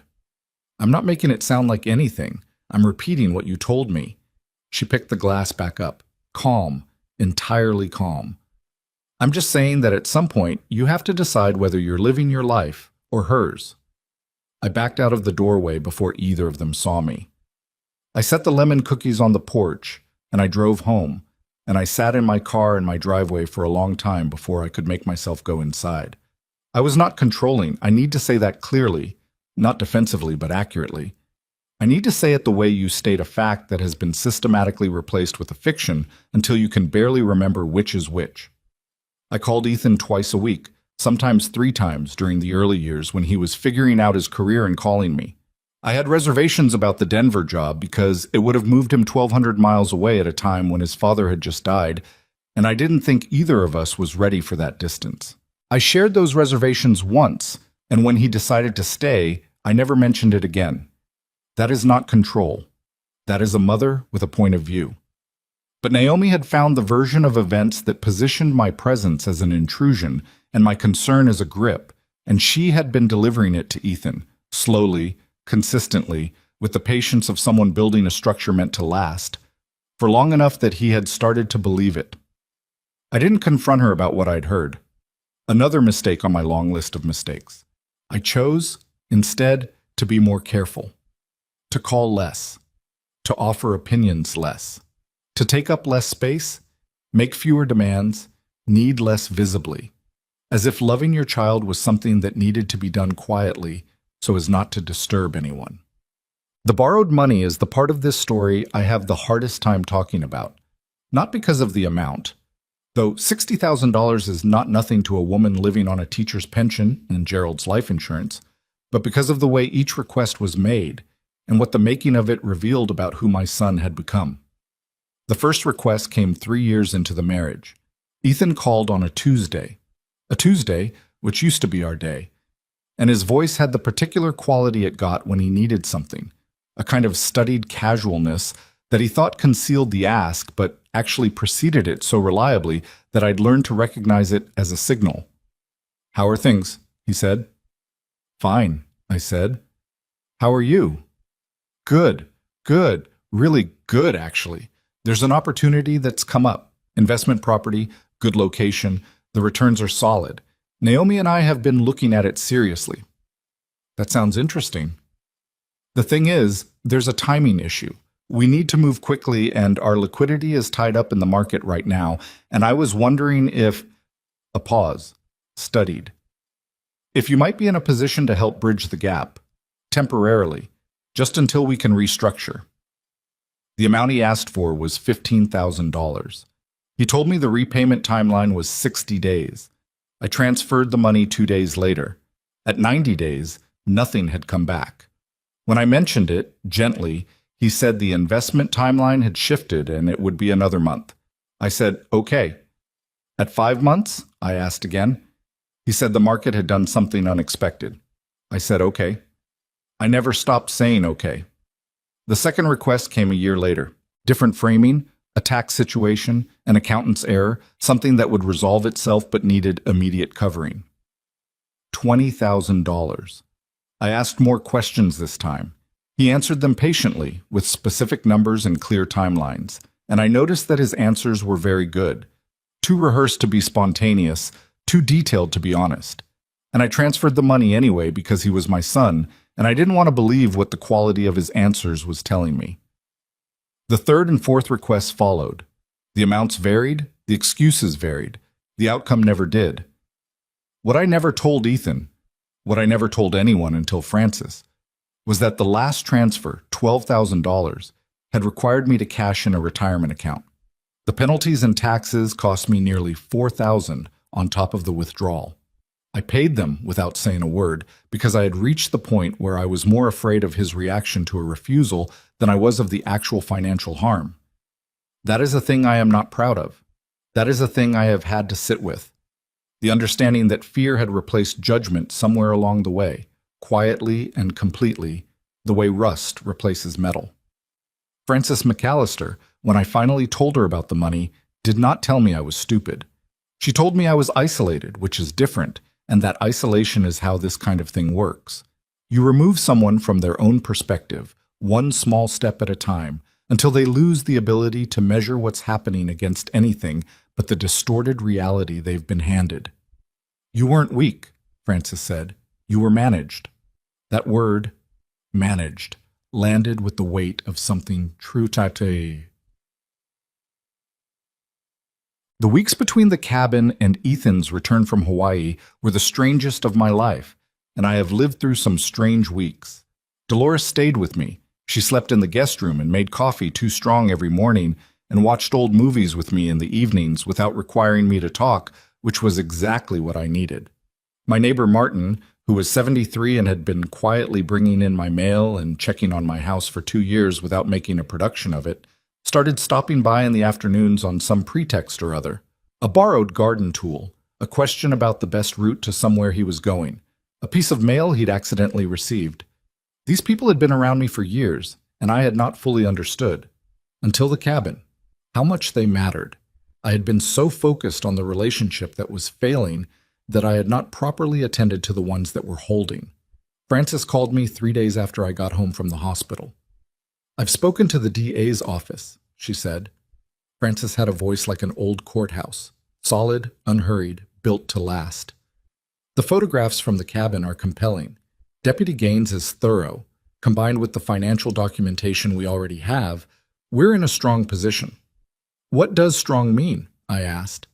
I'm not making it sound like anything. I'm repeating what you told me. She picked the glass back up. Calm. Entirely calm. I'm just saying that at some point, you have to decide whether you're living your life or hers. I backed out of the doorway before either of them saw me. I set the lemon cookies on the porch, and I drove home, and I sat in my car in my driveway for a long time before I could make myself go inside. I was not controlling. I need to say that clearly, not defensively but accurately. I need to say it the way you state a fact that has been systematically replaced with a fiction until you can barely remember which is which. I called Ethan twice a week, sometimes 3 times during the early years when he was figuring out his career and calling me. I had reservations about the Denver job because it would have moved him 1,200 miles away at a time when his father had just died, and I didn't think either of us was ready for that distance. I shared those reservations once, and when he decided to stay, I never mentioned it again. That is not control. That is a mother with a point of view. But Naomi had found the version of events that positioned my presence as an intrusion and my concern as a grip, and she had been delivering it to Ethan, slowly, consistently, with the patience of someone building a structure meant to last, for long enough that he had started to believe it. I didn't confront her about what I'd heard. Another mistake on my long list of mistakes. I chose, instead, to be more careful, to call less, to offer opinions less, to take up less space, make fewer demands, need less visibly, as if loving your child was something that needed to be done quietly so as not to disturb anyone. The borrowed money is the part of this story I have the hardest time talking about, not because of the amount, though $60,000 is not nothing to a woman living on a teacher's pension and Gerald's life insurance, but because of the way each request was made and what the making of it revealed about who my son had become. The first request came 3 years into the marriage. Ethan called on a Tuesday, which used to be our day, and his voice had the particular quality it got when he needed something, a kind of studied casualness that he thought concealed the ask, but actually preceded it so reliably that I'd learned to recognize it as a signal. "How are things?" he said. "Fine," I said. "How are you?" "Good, good, really good, actually. There's an opportunity that's come up. Investment property, good location, the returns are solid. Naomi and I have been looking at it seriously." "That sounds interesting." "The thing is, there's a timing issue. We need to move quickly, and our liquidity is tied up in the market right now, and I was wondering if—" A pause. Studied. "If you might be in a position to help bridge the gap. Temporarily. Just until we can restructure." The amount he asked for was $15,000. He told me the repayment timeline was 60 days. I transferred the money 2 days later. At 90 days, nothing had come back. When I mentioned it, gently, he said the investment timeline had shifted and it would be another month. I said, "Okay." "At 5 months?" I asked again. He said the market had done something unexpected. I said, "Okay." I never stopped saying okay. The second request came a year later. Different framing, a tax situation, an accountant's error, something that would resolve itself but needed immediate covering. $20,000. I asked more questions this time. He answered them patiently, with specific numbers and clear timelines, and I noticed that his answers were very good. Too rehearsed to be spontaneous, too detailed to be honest. And I transferred the money anyway because he was my son, and I didn't want to believe what the quality of his answers was telling me. The third and fourth requests followed. The amounts varied, the excuses varied, the outcome never did. What I never told Ethan, what I never told anyone until Francis, was that the last transfer, $12,000, had required me to cash in a retirement account. The penalties and taxes cost me nearly $4,000 on top of the withdrawal. I paid them without saying a word because I had reached the point where I was more afraid of his reaction to a refusal than I was of the actual financial harm. That is a thing I am not proud of. That is a thing I have had to sit with. The understanding that fear had replaced judgment somewhere along the way, quietly and completely, the way rust replaces metal. Frances McAllister, when I finally told her about the money, did not tell me I was stupid. She told me I was isolated, which is different, and that isolation is how this kind of thing works. You remove someone from their own perspective, one small step at a time, until they lose the ability to measure what's happening against anything but the distorted reality they've been handed. "You weren't weak," Frances said. "You were managed." That word, managed, landed with the weight of something true tate. The weeks between the cabin and Ethan's return from Hawaii were the strangest of my life, and I have lived through some strange weeks. Dolores stayed with me. She slept in the guest room and made coffee too strong every morning and watched old movies with me in the evenings without requiring me to talk, which was exactly what I needed. My neighbor Martin, who was 73 and had been quietly bringing in my mail and checking on my house for 2 years without making a production of it, started stopping by in the afternoons on some pretext or other. A borrowed garden tool, a question about the best route to somewhere he was going, a piece of mail he'd accidentally received. These people had been around me for years, and I had not fully understood. Until the cabin. How much they mattered. I had been so focused on the relationship that was failing that I had not properly attended to the ones that were holding. Frances called me 3 days after I got home from the hospital. "I've spoken to the DA's office," she said. Frances had a voice like an old courthouse, solid, unhurried, built to last. "The photographs from the cabin are compelling. Deputy Gaines is thorough. Combined with the financial documentation we already have, we're in a strong position." "What does strong mean?" I asked.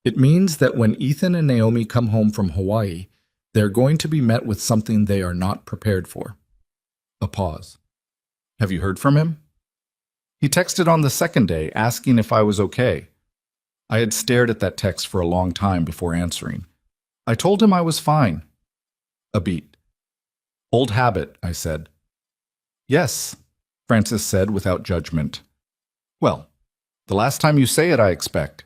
"It means that when Ethan and Naomi come home from Hawaii, they're going to be met with something they are not prepared for." A pause. "Have you heard from him?" "He texted on the second day, asking if I was okay." I had stared at that text for a long time before answering. I told him I was fine. A beat. "Old habit," I said. "Yes," Frances said without judgment. "Well, The last time you say it, I expect.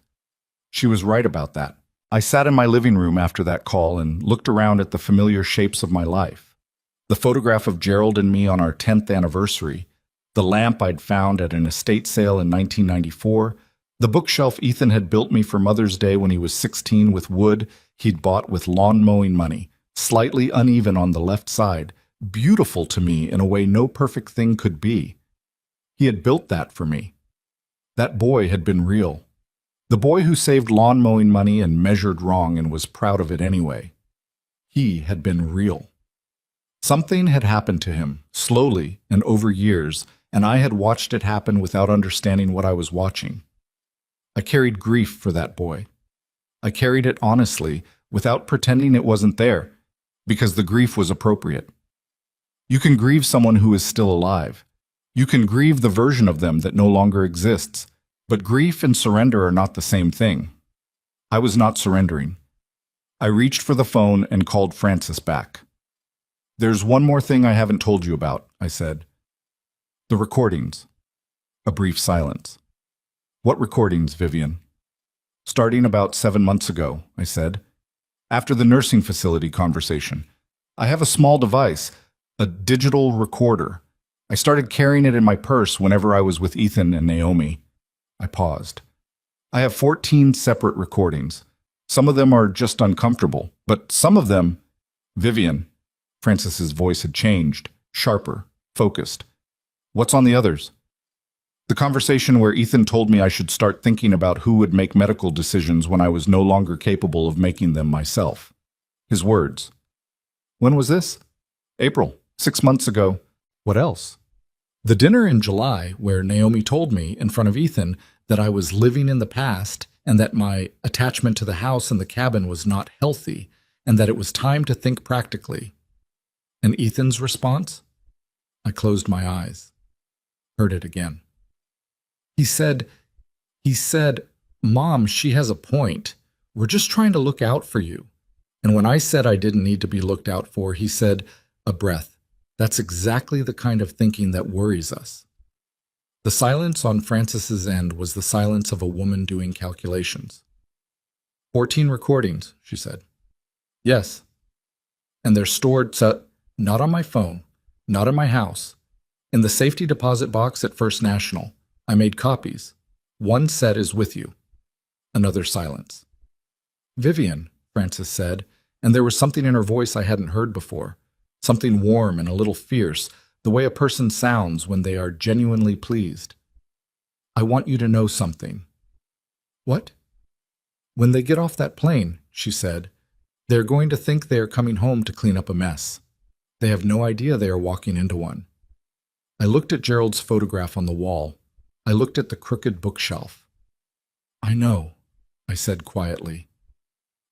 She was right about that. I sat in my living room after that call and looked around at the familiar shapes of my life. The photograph of Gerald and me on our 10th anniversary, the lamp I'd found at an estate sale in 1994, the bookshelf Ethan had built me for Mother's Day when he was 16 with wood he'd bought with lawn mowing money, slightly uneven on the left side, beautiful to me in a way no perfect thing could be. He had built that for me. That boy had been real. The boy who saved lawn mowing money and measured wrong and was proud of it anyway. He had been real. Something had happened to him, slowly and over years, and I had watched it happen without understanding what I was watching. I carried grief for that boy. I carried it honestly, without pretending it wasn't there, because the grief was appropriate. You can grieve someone who is still alive. You can grieve the version of them that no longer exists. But grief and surrender are not the same thing. I was not surrendering. I reached for the phone and called Frances back. "There's one more thing I haven't told you about," I said. "The recordings." A brief silence. "What recordings, Vivian?" "Starting about 7 months ago," I said. "After the nursing facility conversation. I have a small device, a digital recorder. I started carrying it in my purse whenever I was with Ethan and Naomi." I paused. "I have 14 separate recordings. Some of them are just uncomfortable, but some of them—" "Vivian." Frances's voice had changed, sharper, focused. "What's on the others?" "The conversation where Ethan told me I should start thinking about who would make medical decisions when I was no longer capable of making them myself." His words. "When was this?" "April, 6 months ago." "What else?" "The dinner in July where Naomi told me, in front of Ethan, that I was living in the past and that my attachment to the house and the cabin was not healthy and that it was time to think practically." "And Ethan's response?" I closed my eyes. Heard it again. He said, "Mom, she has a point. We're just trying to look out for you." And when I said I didn't need to be looked out for, he said, "A breath. That's exactly the kind of thinking that worries us." The silence on Frances's end was the silence of a woman doing calculations. 14 recordings, she said. "Yes. And they're stored not on my phone, not in my house. In the safety deposit box at First National. I made copies. One set is with you." Another silence. "Vivian," Frances said, and there was something in her voice I hadn't heard before. Something warm and a little fierce, the way a person sounds when they are genuinely pleased. "I want you to know something." "What?" "When they get off that plane," she said, "they're going to think they are coming home to clean up a mess. They have no idea they are walking into one." I looked at Gerald's photograph on the wall. I looked at the crooked bookshelf. "I know," I said quietly.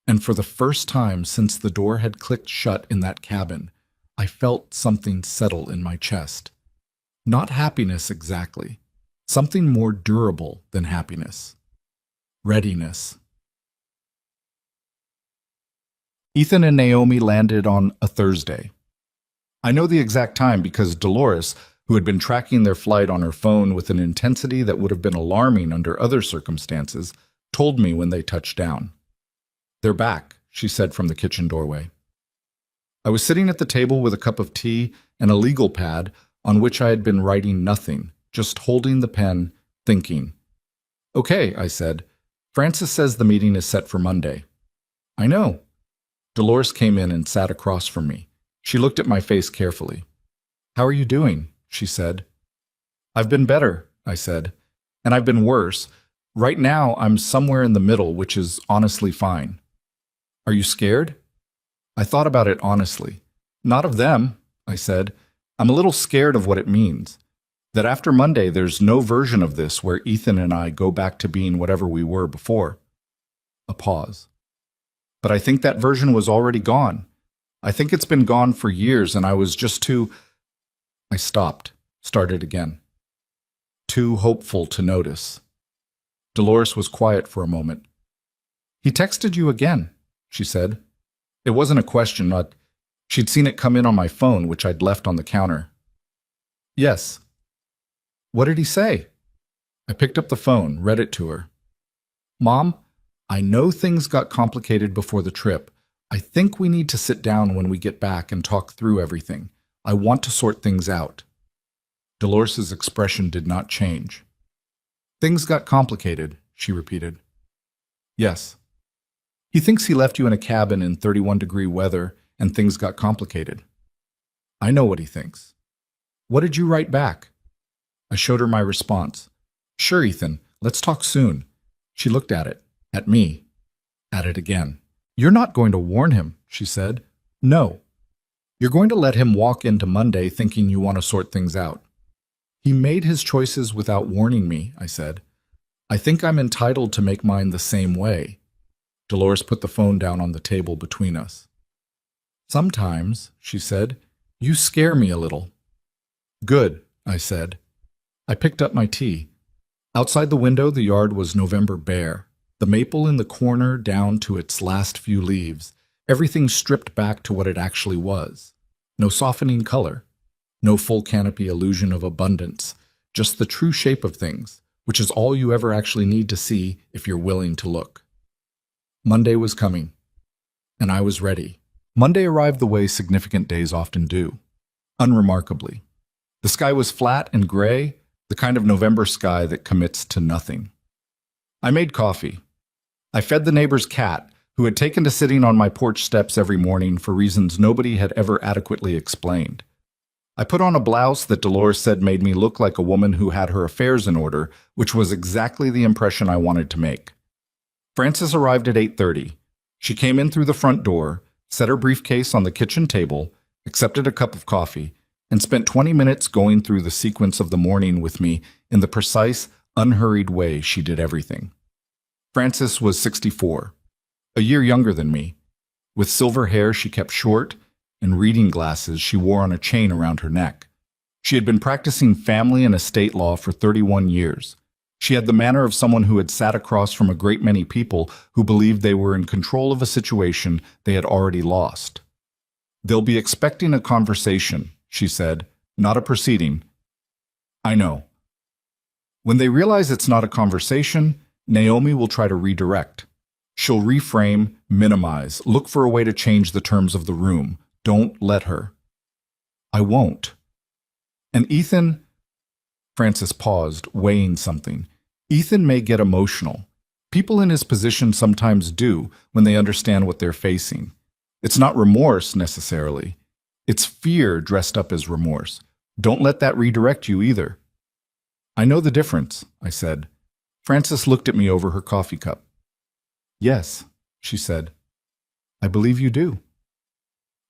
And for the first time since the door had clicked shut in that cabin, I felt something settle in my chest. Not happiness exactly. Something more durable than happiness. Readiness. Ethan and Naomi landed on a Thursday. I know the exact time because Dolores, who had been tracking their flight on her phone with an intensity that would have been alarming under other circumstances, told me when they touched down. "They're back," she said from the kitchen doorway. I was sitting at the table with a cup of tea and a legal pad on which I had been writing nothing, just holding the pen, thinking. "Okay," I said. "Frances says the meeting is set for Monday." "I know." Dolores came in and sat across from me. She looked at my face carefully. "How are you doing?" she said. "I've been better," I said. "And I've been worse. Right now, I'm somewhere in the middle, which is honestly fine." "Are you scared?" I thought about it honestly. "Not of them," I said. "I'm a little scared of what it means. That after Monday, there's no version of this where Ethan and I go back to being whatever we were before." A pause. "But I think that version was already gone. I think it's been gone for years, and I was just too—" I stopped, started again. "Too hopeful to notice." Dolores was quiet for a moment. "He texted you again," she said. It wasn't a question, she'd seen it come in on my phone, which I'd left on the counter. "Yes." "What did he say?" I picked up the phone, read it to her. Mom, I know things got complicated before the trip. I think we need to sit down when we get back and talk through everything. I want to sort things out. Dolores's expression did not change. Things got complicated, she repeated. Yes. He thinks he left you in a cabin in 31-degree weather and things got complicated. I know what he thinks. What did you write back? I showed her my response. Sure, Ethan, let's talk soon. She looked at it, at me, at it again. You're not going to warn him, she said. No. You're going to let him walk into Monday thinking you want to sort things out. He made his choices without warning me, I said. I think I'm entitled to make mine the same way. Dolores put the phone down on the table between us. Sometimes, she said, you scare me a little. Good, I said. I picked up my tea. Outside the window, the yard was November bare. The maple in the corner down to its last few leaves, everything stripped back to what it actually was. No softening color, no full canopy illusion of abundance, just the true shape of things, which is all you ever actually need to see if you're willing to look. Monday was coming, and I was ready. Monday arrived the way significant days often do, unremarkably. The sky was flat and gray, the kind of November sky that commits to nothing. I made coffee. I fed the neighbor's cat, who had taken to sitting on my porch steps every morning for reasons nobody had ever adequately explained. I put on a blouse that Dolores said made me look like a woman who had her affairs in order, which was exactly the impression I wanted to make. Frances arrived at 8:30. She came in through the front door, set her briefcase on the kitchen table, accepted a cup of coffee, and spent 20 minutes going through the sequence of the morning with me in the precise, unhurried way she did everything. Frances was 64, a year younger than me. With silver hair she kept short, and reading glasses she wore on a chain around her neck. She had been practicing family and estate law for 31 years. She had the manner of someone who had sat across from a great many people who believed they were in control of a situation they had already lost. They'll be expecting a conversation, she said, not a proceeding. I know. When they realize it's not a conversation, Naomi will try to redirect. She'll reframe, minimize, look for a way to change the terms of the room. Don't let her. I won't. And Ethan... Frances paused, weighing something. Ethan may get emotional. People in his position sometimes do when they understand what they're facing. It's not remorse, necessarily. It's fear dressed up as remorse. Don't let that redirect you either. I know the difference, I said. Frances looked at me over her coffee cup. Yes, she said. I believe you do.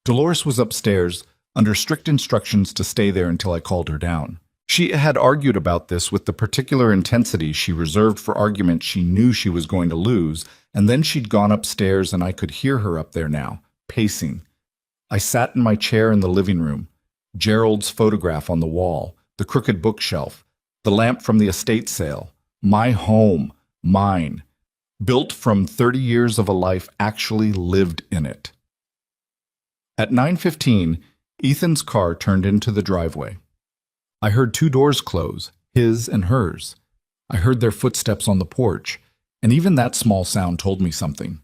Dolores was upstairs, under strict instructions to stay there until I called her down. She had argued about this with the particular intensity she reserved for arguments she knew she was going to lose, and then she'd gone upstairs and I could hear her up there now, pacing. I sat in my chair in the living room, Gerald's photograph on the wall, the crooked bookshelf, the lamp from the estate sale, my home, mine, built from 30 years of a life actually lived in it. At 9:15, Ethan's car turned into the driveway. I heard two doors close, his and hers. I heard their footsteps on the porch, and even that small sound told me something.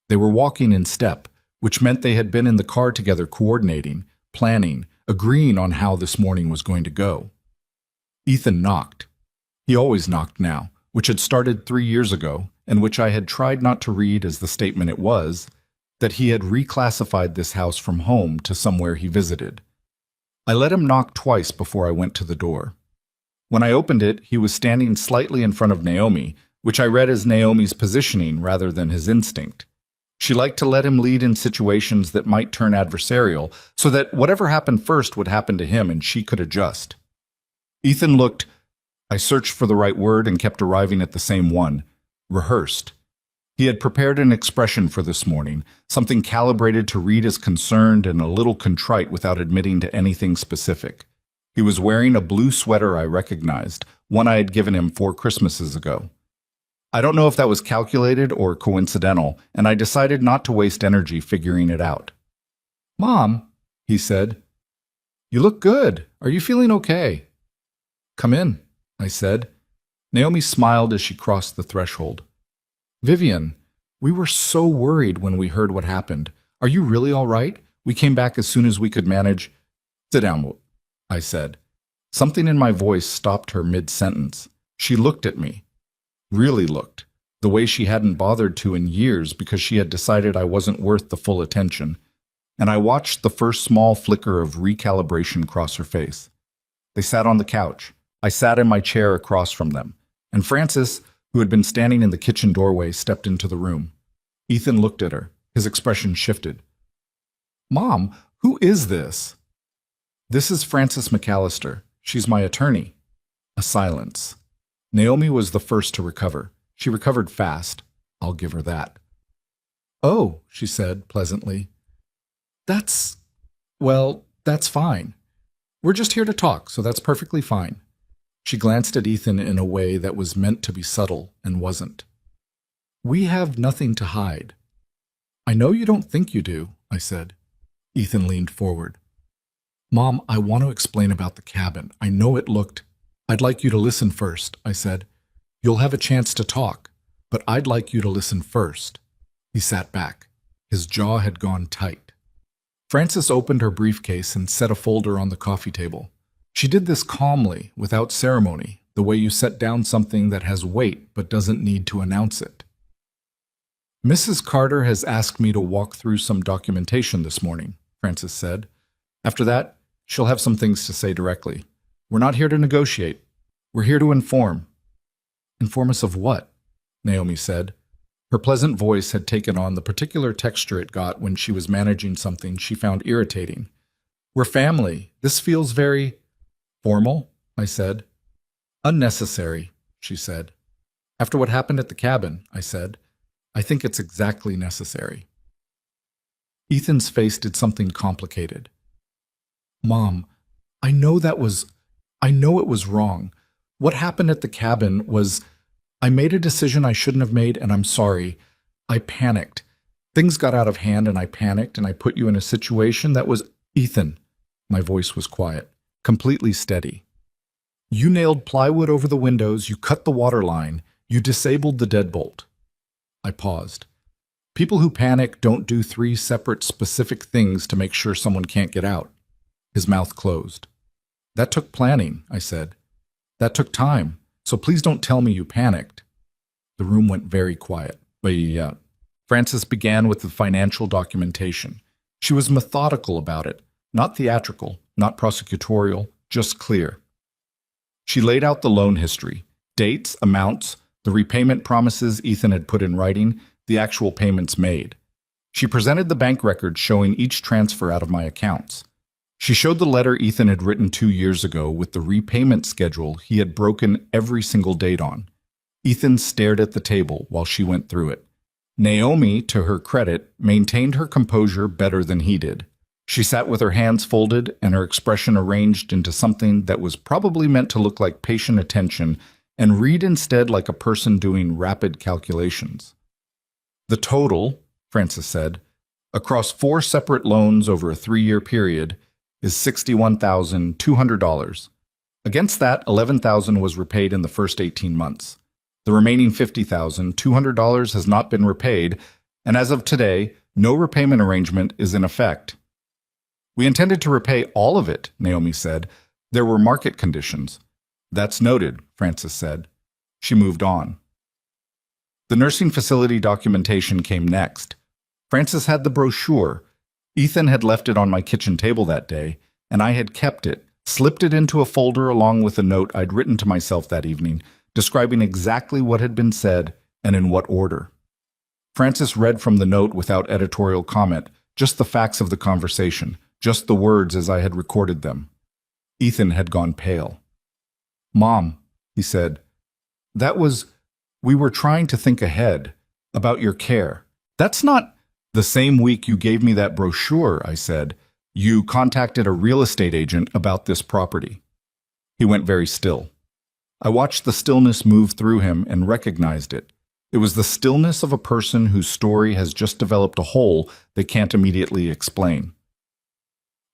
They were walking in step, which meant they had been in the car together coordinating, planning, agreeing on how this morning was going to go. Ethan knocked. He always knocked now, which had started 3 years ago, and which I had tried not to read as the statement it was, that he had reclassified this house from home to somewhere he visited. I let him knock twice before I went to the door. When I opened it, he was standing slightly in front of Naomi, which I read as Naomi's positioning rather than his instinct. She liked to let him lead in situations that might turn adversarial, so that whatever happened first would happen to him and she could adjust. Ethan looked, I searched for the right word and kept arriving at the same one, rehearsed. He had prepared an expression for this morning, something calibrated to read as concerned and a little contrite without admitting to anything specific. He was wearing a blue sweater I recognized, one I had given him 4 Christmases ago. I don't know if that was calculated or coincidental, and I decided not to waste energy figuring it out. Mom, he said, you look good. Are you feeling okay? Come in, I said. Naomi smiled as she crossed the threshold. Vivian, we were so worried when we heard what happened. Are you really all right? We came back as soon as we could manage. Sit down, I said. Something in my voice stopped her mid-sentence. She looked at me. Really looked. The way she hadn't bothered to in years because she had decided I wasn't worth the full attention. And I watched the first small flicker of recalibration cross her face. They sat on the couch. I sat in my chair across from them. And Francis, who had been standing in the kitchen doorway, stepped into the room. Ethan looked at her. His expression shifted. Mom, who is this? This is Frances McAllister. She's my attorney. A silence. Naomi was the first to recover. She recovered fast. I'll give her that. Oh, she said pleasantly. That's fine. We're just here to talk, so that's perfectly fine. She glanced at Ethan in a way that was meant to be subtle and wasn't. We have nothing to hide. I know you don't think you do, I said. Ethan leaned forward. Mom, I want to explain about the cabin. I know it looked... I'd like you to listen first, I said. You'll have a chance to talk, but I'd like you to listen first. He sat back. His jaw had gone tight. Frances opened her briefcase and set a folder on the coffee table. She did this calmly, without ceremony, the way you set down something that has weight but doesn't need to announce it. Mrs. Carter has asked me to walk through some documentation this morning, Frances said. After that, she'll have some things to say directly. We're not here to negotiate. We're here to inform. Inform us of what? Naomi said. Her pleasant voice had taken on the particular texture it got when she was managing something she found irritating. We're family. This feels very... Formal, I said. Unnecessary, she said. After what happened at the cabin, I said, I think it's exactly necessary. Ethan's face did something complicated. Mom, I know it was wrong. What happened at the cabin was, I made a decision I shouldn't have made, and I'm sorry. I panicked. Things got out of hand, and I panicked, and I put you in a situation that was... Ethan, my voice was quiet, completely steady. You nailed plywood over the windows, you cut the water line, you disabled the deadbolt. I paused. People who panic don't do 3 separate specific things to make sure someone can't get out. His mouth closed. That took planning, I said. That took time, so please don't tell me you panicked. The room went very quiet. Frances began with the financial documentation. She was methodical about it, not theatrical, not prosecutorial, just clear. She laid out the loan history, dates, amounts, the repayment promises Ethan had put in writing, the actual payments made. She presented the bank records showing each transfer out of my accounts. She showed the letter Ethan had written 2 years ago with the repayment schedule he had broken every single date on. Ethan stared at the table while she went through it. Naomi, to her credit, maintained her composure better than he did. She sat with her hands folded and her expression arranged into something that was probably meant to look like patient attention and read instead like a person doing rapid calculations. The total, Frances said, across 4 separate loans over a 3-year period is $61,200. Against that, $11,000 was repaid in the first 18 months. The remaining $50,200 has not been repaid, and as of today, no repayment arrangement is in effect. We intended to repay all of it, Naomi said. There were market conditions. That's noted, Frances said. She moved on. The nursing facility documentation came next. Frances had the brochure. Ethan had left it on my kitchen table that day, and I had kept it, slipped it into a folder along with a note I'd written to myself that evening, describing exactly what had been said and in what order. Frances read from the note without editorial comment, just the facts of the conversation, just the words as I had recorded them. Ethan had gone pale. Mom, he said, we were trying to think ahead, about your care. That's not the same week you gave me that brochure, I said. You contacted a real estate agent about this property. He went very still. I watched the stillness move through him and recognized it. It was the stillness of a person whose story has just developed a hole they can't immediately explain.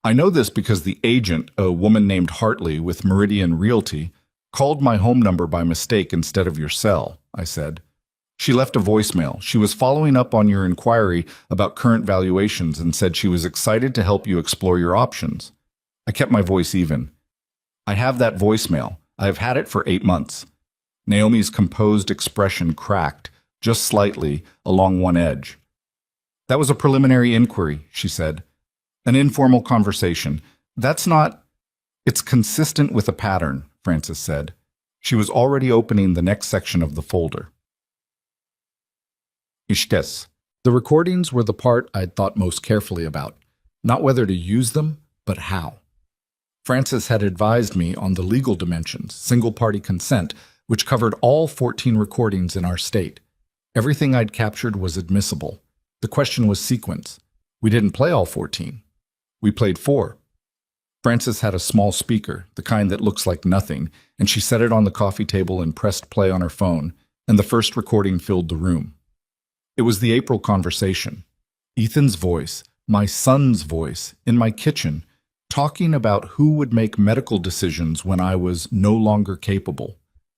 I know this because the agent, a woman named Hartley with Meridian Realty, Called my home number by mistake instead of your cell, I said. She left a voicemail. She was following up on your inquiry about current valuations and said she was excited to help you explore your options. I kept my voice even. I have that voicemail. I have had it for 8 months. Naomi's composed expression cracked, just slightly, along one edge. That was a preliminary inquiry, she said. An informal conversation. That's not... It's consistent with a pattern, Frances said. She was already opening the next section of the folder. Ishtes. The recordings were the part I'd thought most carefully about. Not whether to use them, but how. Frances had advised me on the legal dimensions, single-party consent, which covered all 14 recordings in our state. Everything I'd captured was admissible. The question was sequence. We didn't play all 14. We played 4. Frances had a small speaker, the kind that looks like nothing, and she set it on the coffee table and pressed play on her phone, and the first recording filled the room. It was the April conversation. Ethan's voice, my son's voice, in my kitchen, talking about who would make medical decisions when I was no longer capable.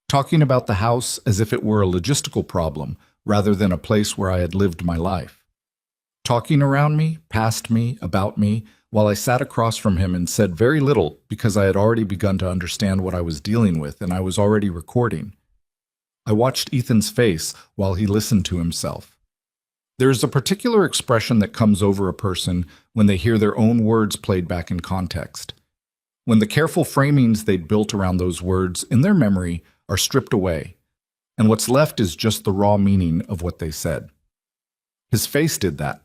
Talking about the house as if it were a logistical problem rather than a place where I had lived my life. Talking around me, past me, about me, while I sat across from him and said very little because I had already begun to understand what I was dealing with and I was already recording. I watched Ethan's face while he listened to himself. There is a particular expression that comes over a person when they hear their own words played back in context. When the careful framings they'd built around those words in their memory are stripped away, and what's left is just the raw meaning of what they said. His face did that.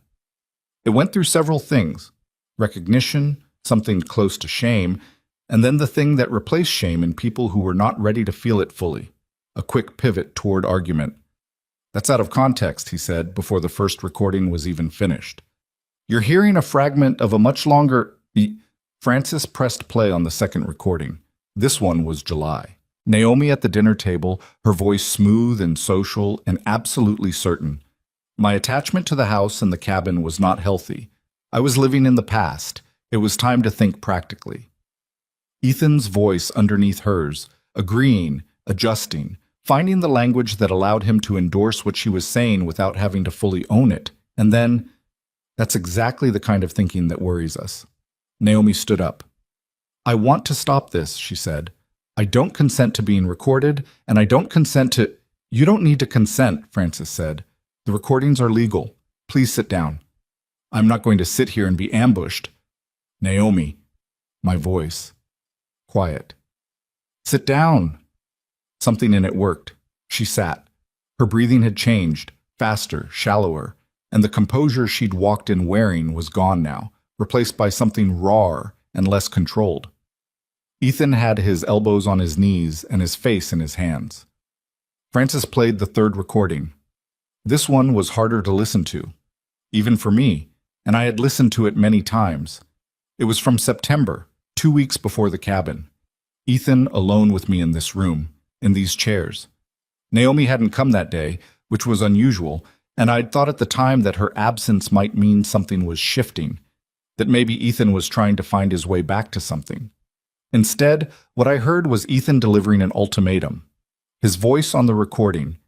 It went through several things: recognition, something close to shame, and then the thing that replaced shame in people who were not ready to feel it fully, a quick pivot toward argument. That's out of context, he said, before the first recording was even finished. You're hearing a fragment of a much longer... Frances pressed play on the second recording. This one was July. Naomi at the dinner table, her voice smooth and social and absolutely certain. My attachment to the house and the cabin was not healthy. I was living in the past. It was time to think practically. Ethan's voice underneath hers, agreeing, adjusting, finding the language that allowed him to endorse what she was saying without having to fully own it. And then, that's exactly the kind of thinking that worries us. Naomi stood up. I want to stop this, she said. I don't consent to being recorded, and I don't consent to... You don't need to consent, Frances said. The recordings are legal. Please sit down. I'm not going to sit here and be ambushed. Naomi. My voice. Quiet. Sit down. Something in it worked. She sat. Her breathing had changed, faster, shallower, and the composure she'd walked in wearing was gone now, replaced by something rawer and less controlled. Ethan had his elbows on his knees and his face in his hands. Frances played the third recording. This one was harder to listen to, even for me, and I had listened to it many times. It was from September, 2 weeks before the cabin. Ethan alone with me in this room, in these chairs. Naomi hadn't come that day, which was unusual, and I'd thought at the time that her absence might mean something was shifting, that maybe Ethan was trying to find his way back to something. Instead, what I heard was Ethan delivering an ultimatum. His voice on the recording.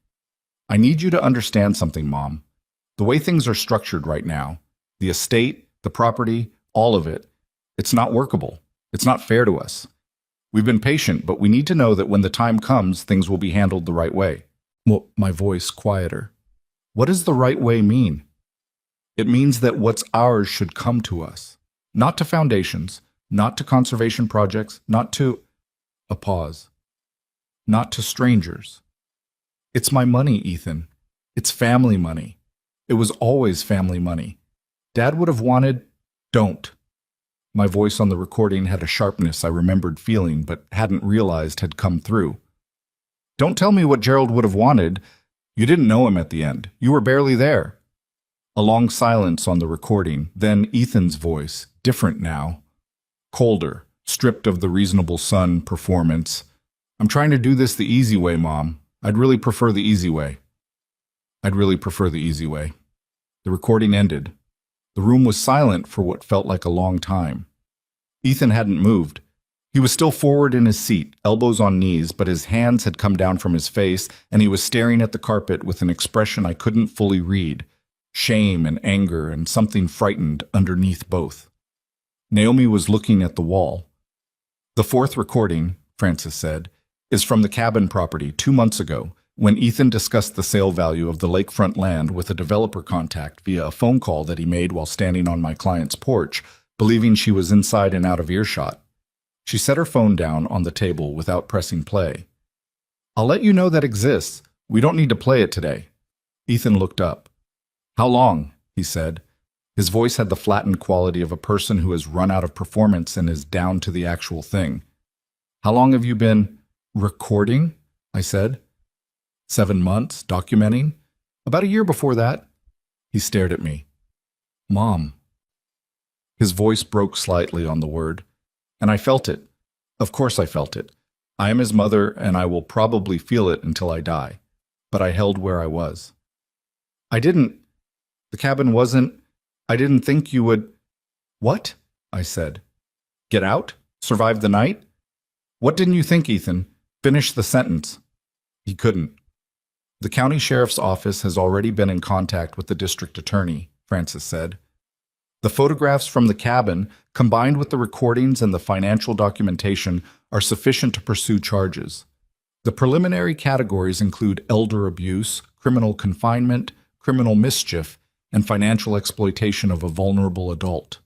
I need you to understand something, Mom. The way things are structured right now, the estate, the property, all of it, it's not workable. It's not fair to us. We've been patient, but we need to know that when the time comes, things will be handled the right way. Well, my voice quieter. What does the right way mean? It means that what's ours should come to us, not to foundations, not to conservation projects, not to... A pause. Not to strangers. It's my money, Ethan. It's family money. It was always family money. Dad would have wanted... Don't. My voice on the recording had a sharpness I remembered feeling but hadn't realized had come through. Don't tell me what Gerald would have wanted. You didn't know him at the end. You were barely there. A long silence on the recording, then Ethan's voice, different now. Colder, stripped of the reasonable son performance. I'm trying to do this the easy way, Mom. I'd really prefer the easy way. I'd really prefer the easy way. The recording ended. The room was silent for what felt like a long time. Ethan hadn't moved. He was still forward in his seat, elbows on knees, but his hands had come down from his face, and he was staring at the carpet with an expression I couldn't fully read, shame and anger and something frightened underneath both. Naomi was looking at the wall. "The fourth recording," Francis said, "is from the cabin property 2 months ago, when Ethan discussed the sale value of the lakefront land with a developer contact via a phone call that he made while standing on my client's porch, believing she was inside and out of earshot." She set her phone down on the table without pressing play. "I'll let you know that exists. We don't need to play it today." Ethan looked up. "How long?" he said. His voice had the flattened quality of a person who has run out of performance and is down to the actual thing. "How long have you been recording?" I said. 7 months, documenting. About a year before that." He stared at me. "Mom." His voice broke slightly on the word. And I felt it. Of course I felt it. I am his mother, and I will probably feel it until I die. But I held where I was. "The cabin wasn't, I didn't think you would." "What?" I said. "Get out? Survive the night?" "What didn't you think, Ethan? Finish the sentence." He couldn't. "The county sheriff's office has already been in contact with the district attorney," Francis said. "The photographs from the cabin, combined with the recordings and the financial documentation, are sufficient to pursue charges. The preliminary categories include elder abuse, criminal confinement, criminal mischief, and financial exploitation of a vulnerable adult."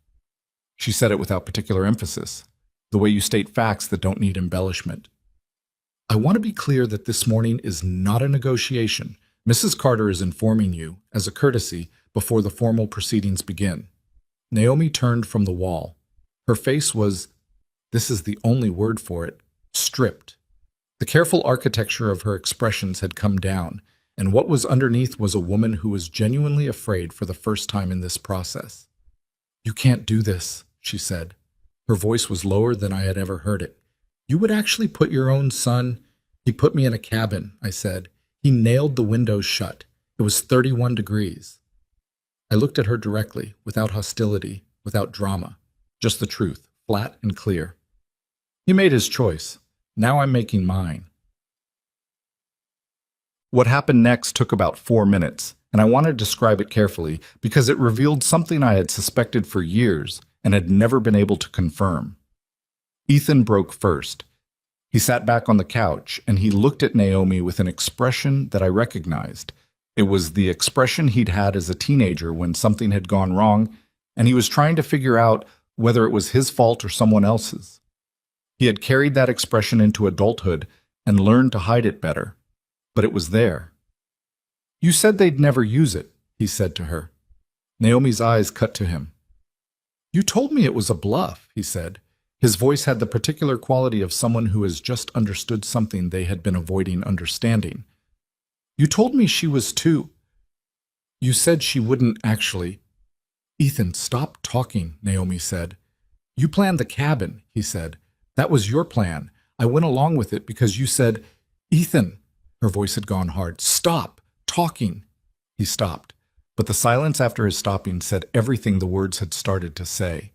She said it without particular emphasis, the way you state facts that don't need embellishment. "I want to be clear that this morning is not a negotiation. Mrs. Carter is informing you, as a courtesy, before the formal proceedings begin." Naomi turned from the wall. Her face was, this is the only word for it, stripped. The careful architecture of her expressions had come down, and what was underneath was a woman who was genuinely afraid for the first time in this process. "You can't do this," she said. Her voice was lower than I had ever heard it. "You would actually put your own son—" "He put me in a cabin," I said. "He nailed the windows shut. It was 31 degrees. I looked at her directly, without hostility, without drama. Just the truth, flat and clear. "He made his choice. Now I'm making mine." What happened next took about 4 minutes, and I want to describe it carefully because it revealed something I had suspected for years and had never been able to confirm. Ethan broke first. He sat back on the couch, and he looked at Naomi with an expression that I recognized. It was the expression he'd had as a teenager when something had gone wrong, and he was trying to figure out whether it was his fault or someone else's. He had carried that expression into adulthood and learned to hide it better, but it was there. "You said they'd never use it," he said to her. Naomi's eyes cut to him. "You told me it was a bluff," he said. His voice had the particular quality of someone who has just understood something they had been avoiding understanding. "You told me she was too. You said she wouldn't actually." "Ethan, stop talking," Naomi said. "You planned the cabin," he said. "That was your plan. I went along with it because you said—" "Ethan," her voice had gone hard, "stop talking." He stopped, but the silence after his stopping said everything the words had started to say.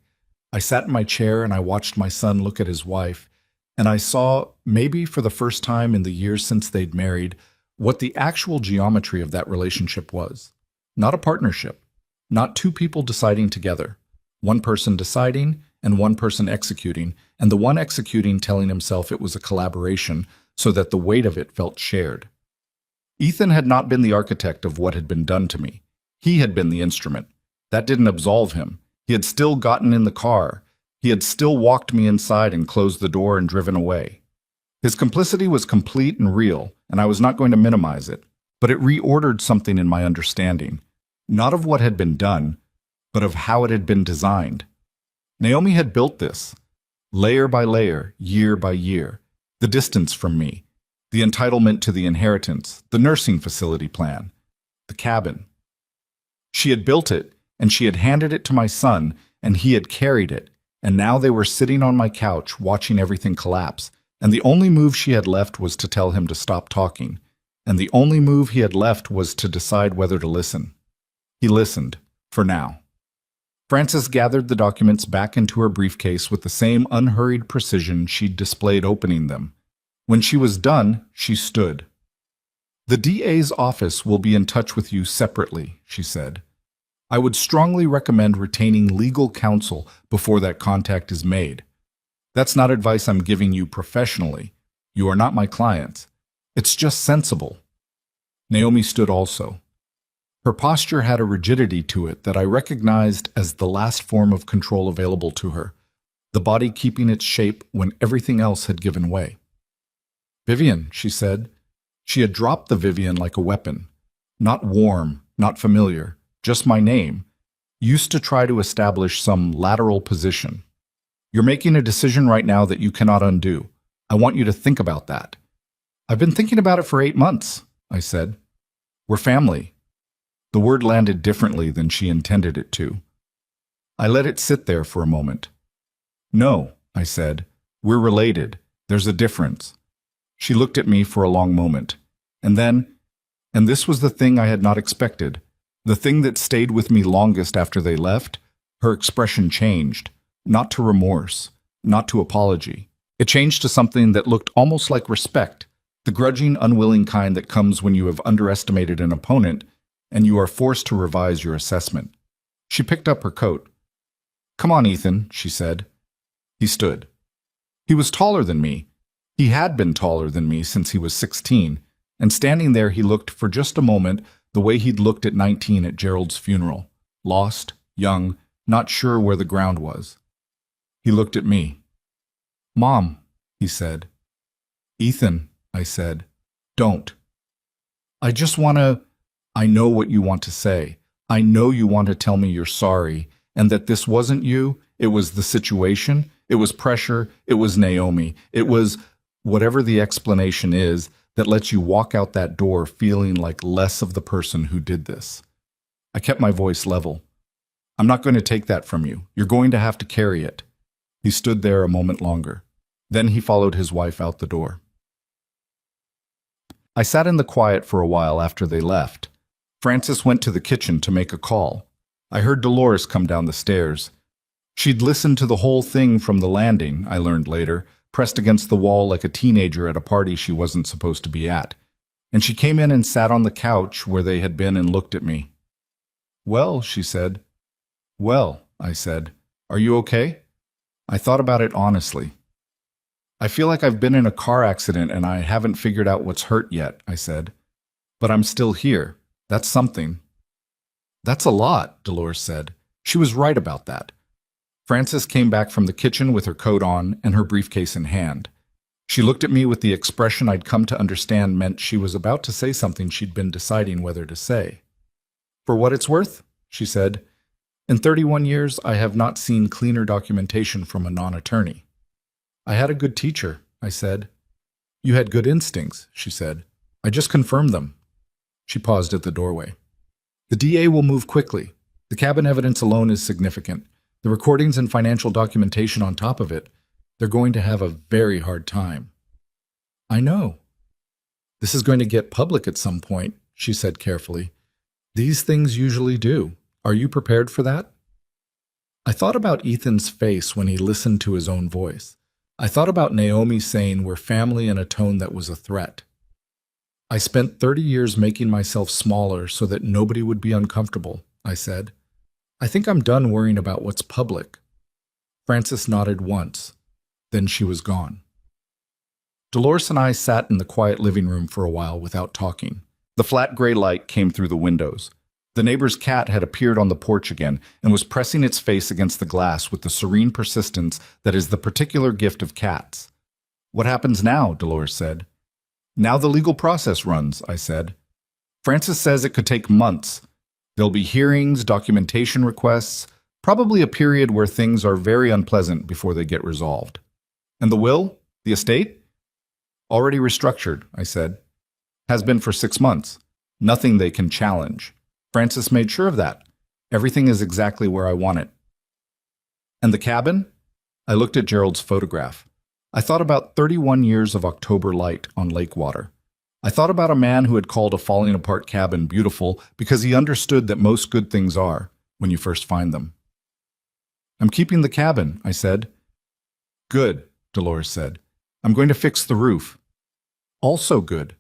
I sat in my chair and I watched my son look at his wife, and I saw, maybe for the first time in the years since they'd married, what the actual geometry of that relationship was. Not a partnership, not two people deciding together. One person deciding and one person executing, and the one executing telling himself it was a collaboration so that the weight of it felt shared. Ethan had not been the architect of what had been done to me. He had been the instrument. That didn't absolve him. He had still gotten in the car. He had still walked me inside and closed the door and driven away. His complicity was complete and real, and I was not going to minimize it, but it reordered something in my understanding, not of what had been done, but of how it had been designed. Naomi had built this, layer by layer, year by year, the distance from me, the entitlement to the inheritance, the nursing facility plan, the cabin. She had built it, and she had handed it to my son, and he had carried it, and now they were sitting on my couch watching everything collapse, and the only move she had left was to tell him to stop talking, and the only move he had left was to decide whether to listen. He listened, for now. Frances gathered the documents back into her briefcase with the same unhurried precision she'd displayed opening them. When she was done, she stood. "The DA's office will be in touch with you separately," she said. "I would strongly recommend retaining legal counsel before that contact is made. That's not advice I'm giving you professionally. You are not my clients. It's just sensible." Naomi stood also. Her posture had a rigidity to it that I recognized as the last form of control available to her, the body keeping its shape when everything else had given way. "Vivian," she said. She had dropped the Vivian like a weapon. Not warm, not familiar, just my name, used to try to establish some lateral position. "You're making a decision right now that you cannot undo. I want you to think about that." "I've been thinking about it for 8 months," I said. "We're family." The word landed differently than she intended it to. I let it sit there for a moment. "No," I said. "We're related. There's a difference." She looked at me for a long moment. And then, and this was the thing I had not expected, the thing that stayed with me longest after they left, her expression changed, not to remorse, not to apology. It changed to something that looked almost like respect, the grudging, unwilling kind that comes when you have underestimated an opponent and you are forced to revise your assessment. She picked up her coat. "Come on, Ethan," she said. He stood. He was taller than me. He had been taller than me since he was 16, and standing there he looked for just a moment the way he'd looked at 19 at Gerald's funeral, lost, young, not sure where the ground was. He looked at me. "Mom," he said. "Ethan," I said, "don't. I just want to... I know what you want to say. I know you want to tell me you're sorry, and that this wasn't you, it was the situation, it was pressure, it was Naomi, it was whatever the explanation is that lets you walk out that door feeling like less of the person who did this." I kept my voice level. "I'm not going to take that from you. You're going to have to carry it." He stood there a moment longer. Then he followed his wife out the door. I sat in the quiet for a while after they left. Frances went to the kitchen to make a call. I heard Dolores come down the stairs. She'd listened to the whole thing from the landing, I learned later, pressed against the wall like a teenager at a party she wasn't supposed to be at. And she came in and sat on the couch where they had been and looked at me. "Well," she said. "Well," I said. "Are you okay?" I thought about it honestly. "I feel like I've been in a car accident and I haven't figured out what's hurt yet," I said. "But I'm still here. That's something." "That's a lot," Dolores said. She was right about that. Frances came back from the kitchen with her coat on and her briefcase in hand. She looked at me with the expression I'd come to understand meant she was about to say something she'd been deciding whether to say. "For what it's worth," she said, "in 31 years I have not seen cleaner documentation from a non-attorney." "I had a good teacher," I said. "You had good instincts," she said. "I just confirmed them." She paused at the doorway. "The DA will move quickly. The cabin evidence alone is significant. The recordings and financial documentation on top of it, they're going to have a very hard time." "I know." "This is going to get public at some point," she said carefully. "These things usually do. Are you prepared for that?" I thought about Ethan's face when he listened to his own voice. I thought about Naomi saying we're family in a tone that was a threat. "I spent 30 years making myself smaller so that nobody would be uncomfortable," I said. "I think I'm done worrying about what's public." Frances nodded once. Then she was gone. Dolores and I sat in the quiet living room for a while without talking. The flat gray light came through the windows. The neighbor's cat had appeared on the porch again and was pressing its face against the glass with the serene persistence that is the particular gift of cats. "What happens now?" Dolores said. "Now the legal process runs," I said. "Frances says it could take months. There'll be hearings, documentation requests, probably a period where things are very unpleasant before they get resolved." "And the will? The estate?" "Already restructured," I said. "Has been for 6 months. Nothing they can challenge. Frances made sure of that. Everything is exactly where I want it." "And the cabin?" I looked at Gerald's photograph. I thought about 31 years of October light on lake water. I thought about a man who had called a falling apart cabin beautiful because he understood that most good things are, when you first find them. I'm keeping the cabin, I said. Good, Dolores said. I'm going to fix the roof. Also good.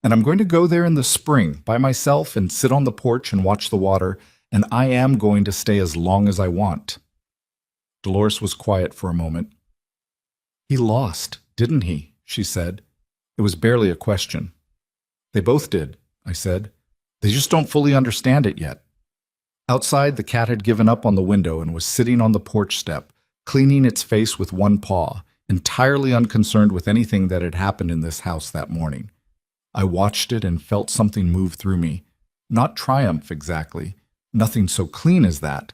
And I'm going to go there in the spring by myself and sit on the porch and watch the water, and I am going to stay as long as I want. Dolores was quiet for a moment. He lost, didn't he? She said. It was barely a question. They both did, I said. They just don't fully understand it yet. Outside, the cat had given up on the window and was sitting on the porch step, cleaning its face with one paw, entirely unconcerned with anything that had happened in this house that morning. I watched it and felt something move through me. Not triumph exactly, nothing so clean as that,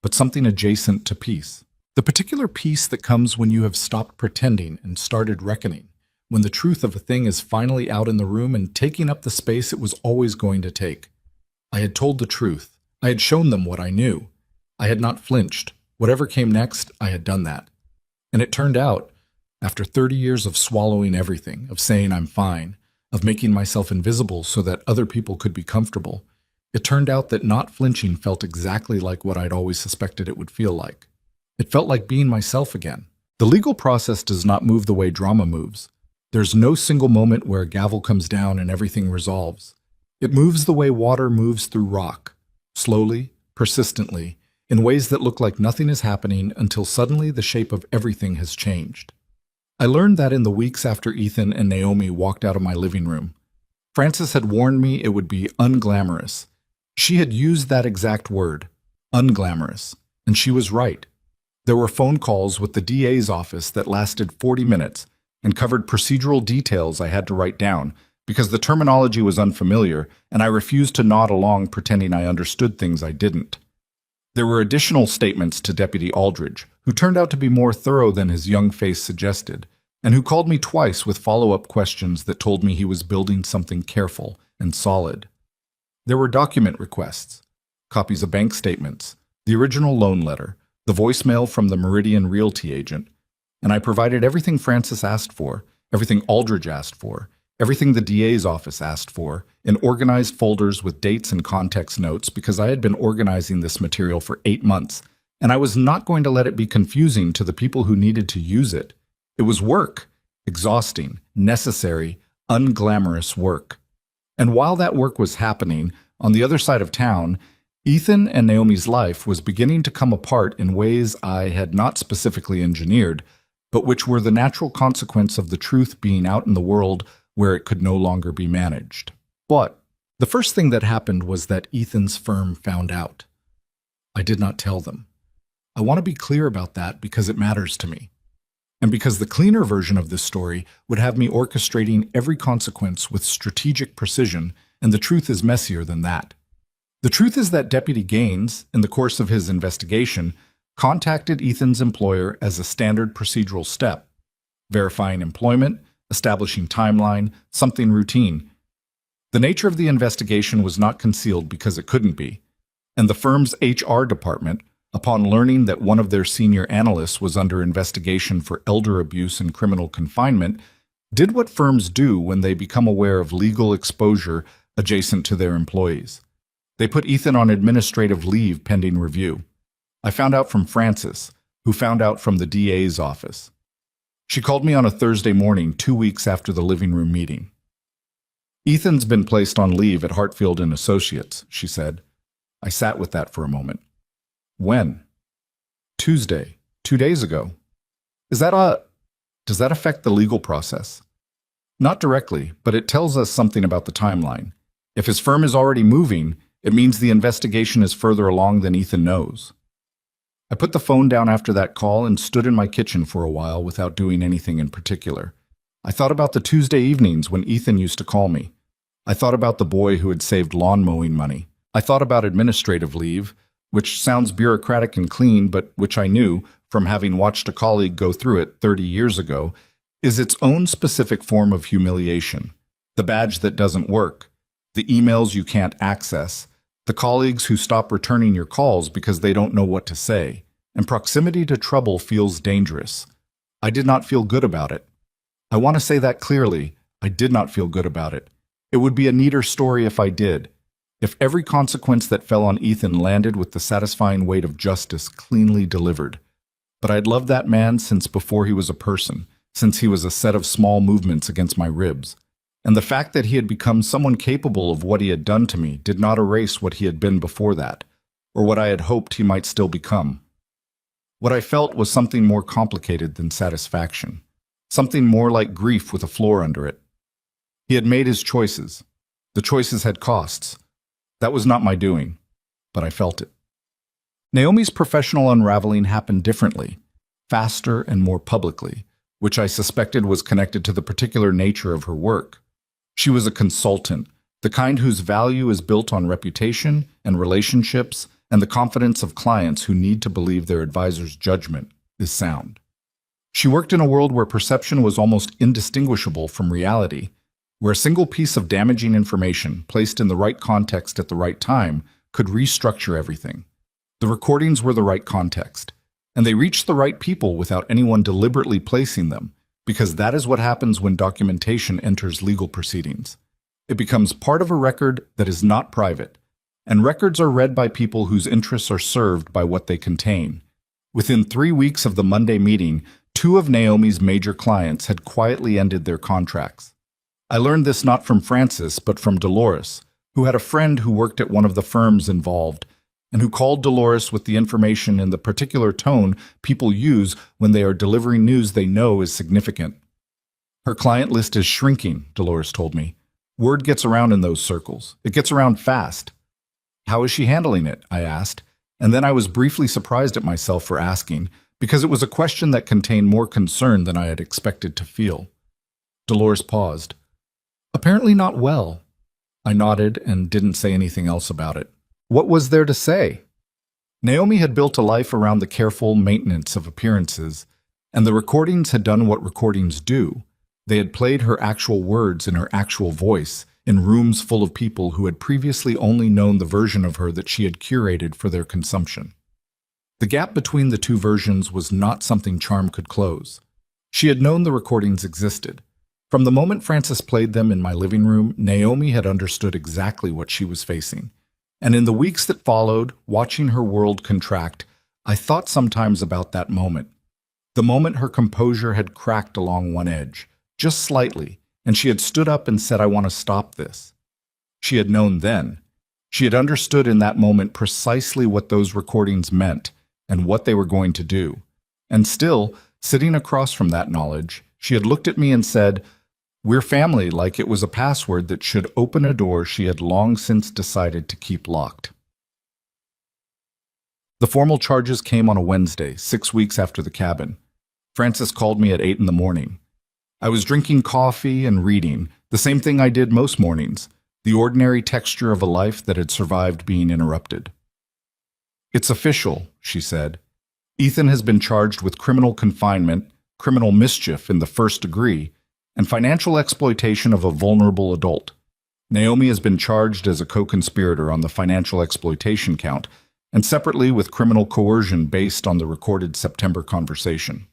but something adjacent to peace. The particular peace that comes when you have stopped pretending and started reckoning, when the truth of a thing is finally out in the room and taking up the space it was always going to take. I had told the truth. I had shown them what I knew. I had not flinched. Whatever came next, I had done that. And it turned out, after 30 years of swallowing everything, of saying I'm fine, of making myself invisible so that other people could be comfortable, it turned out that not flinching felt exactly like what I'd always suspected it would feel like. It felt like being myself again. The legal process does not move the way drama moves. There's no single moment where a gavel comes down and everything resolves. It moves the way water moves through rock, slowly, persistently, in ways that look like nothing is happening until suddenly the shape of everything has changed. I learned that in the weeks after Ethan and Naomi walked out of my living room. Frances had warned me it would be unglamorous. She had used that exact word, unglamorous, and she was right. There were phone calls with the DA's office that lasted 40 minutes and covered procedural details I had to write down because the terminology was unfamiliar and I refused to nod along pretending I understood things I didn't. There were additional statements to Deputy Aldridge, who turned out to be more thorough than his young face suggested, and who called me twice with follow-up questions that told me he was building something careful and solid. There were document requests, copies of bank statements, the original loan letter, the voicemail from the Meridian Realty agent, and I provided everything Frances asked for, everything Aldridge asked for, everything the DA's office asked for, in organized folders with dates and context notes because I had been organizing this material for 8 months, and I was not going to let it be confusing to the people who needed to use it. It was work, exhausting, necessary, unglamorous work. And while that work was happening, on the other side of town, Ethan and Naomi's life was beginning to come apart in ways I had not specifically engineered, but which were the natural consequence of the truth being out in the world where it could no longer be managed. But the first thing that happened was that Ethan's firm found out. I did not tell them. I want to be clear about that because it matters to me. And because the cleaner version of this story would have me orchestrating every consequence with strategic precision, and the truth is messier than that. The truth is that Deputy Gaines, in the course of his investigation, contacted Ethan's employer as a standard procedural step, verifying employment, establishing timeline, something routine. The nature of the investigation was not concealed because it couldn't be, and the firm's HR department, upon learning that one of their senior analysts was under investigation for elder abuse and criminal confinement, did what firms do when they become aware of legal exposure adjacent to their employees. They put Ethan on administrative leave pending review. I found out from Frances, who found out from the DA's office. She called me on a Thursday morning 2 weeks after the living room meeting. Ethan's been placed on leave at Hartfield and Associates, she said. I sat with that for a moment. When? Tuesday, 2 days ago. Does that affect the legal process? Not directly, but it tells us something about the timeline. If his firm is already moving, it means the investigation is further along than Ethan knows. I put the phone down after that call and stood in my kitchen for a while without doing anything in particular. I thought about the Tuesday evenings when Ethan used to call me. I thought about the boy who had saved lawn mowing money. I thought about administrative leave, which sounds bureaucratic and clean, but which I knew, from having watched a colleague go through it 30 years ago, is its own specific form of humiliation. The badge that doesn't work, the emails you can't access, the colleagues who stop returning your calls because they don't know what to say, and proximity to trouble feels dangerous. I did not feel good about it. I want to say that clearly. I did not feel good about it. It would be a neater story if I did. If every consequence that fell on Ethan landed with the satisfying weight of justice cleanly delivered. But I'd loved that man since before he was a person, since he was a set of small movements against my ribs. And the fact that he had become someone capable of what he had done to me did not erase what he had been before that, or what I had hoped he might still become. What I felt was something more complicated than satisfaction, something more like grief with a floor under it. He had made his choices. The choices had costs. That was not my doing, but I felt it. Naomi's professional unraveling happened differently, faster and more publicly, which I suspected was connected to the particular nature of her work. She was a consultant, the kind whose value is built on reputation and relationships and the confidence of clients who need to believe their advisor's judgment is sound. She worked in a world where perception was almost indistinguishable from reality, where a single piece of damaging information placed in the right context at the right time could restructure everything. The recordings were the right context, and they reached the right people without anyone deliberately placing them, because that is what happens when documentation enters legal proceedings. It becomes part of a record that is not private, and records are read by people whose interests are served by what they contain. Within 3 weeks of the Monday meeting, 2 of Naomi's major clients had quietly ended their contracts. I learned this not from Francis, but from Dolores, who had a friend who worked at one of the firms involved, and who called Dolores with the information in the particular tone people use when they are delivering news they know is significant. Her client list is shrinking, Dolores told me. Word gets around in those circles. It gets around fast. How is she handling it? I asked, and then I was briefly surprised at myself for asking, because it was a question that contained more concern than I had expected to feel. Dolores paused. Apparently not well. I nodded and didn't say anything else about it. What was there to say? Naomi had built a life around the careful maintenance of appearances, and the recordings had done what recordings do. They had played her actual words in her actual voice, in rooms full of people who had previously only known the version of her that she had curated for their consumption. The gap between the 2 versions was not something charm could close. She had known the recordings existed. From the moment Francis played them in my living room, Naomi had understood exactly what she was facing. And in the weeks that followed, watching her world contract, I thought sometimes about that moment. The moment her composure had cracked along one edge, just slightly, and she had stood up and said, I want to stop this. She had known then. She had understood in that moment precisely what those recordings meant and what they were going to do. And still, sitting across from that knowledge, she had looked at me and said, We're family, like it was a password that should open a door she had long since decided to keep locked. The formal charges came on a Wednesday, 6 weeks after the cabin. Francis called me at 8 in the morning. I was drinking coffee and reading, the same thing I did most mornings, the ordinary texture of a life that had survived being interrupted. It's official, she said. Ethan has been charged with criminal confinement, criminal mischief in the 1st degree, and financial exploitation of a vulnerable adult. Naomi has been charged as a co-conspirator on the financial exploitation count, and separately with criminal coercion based on the recorded September conversation.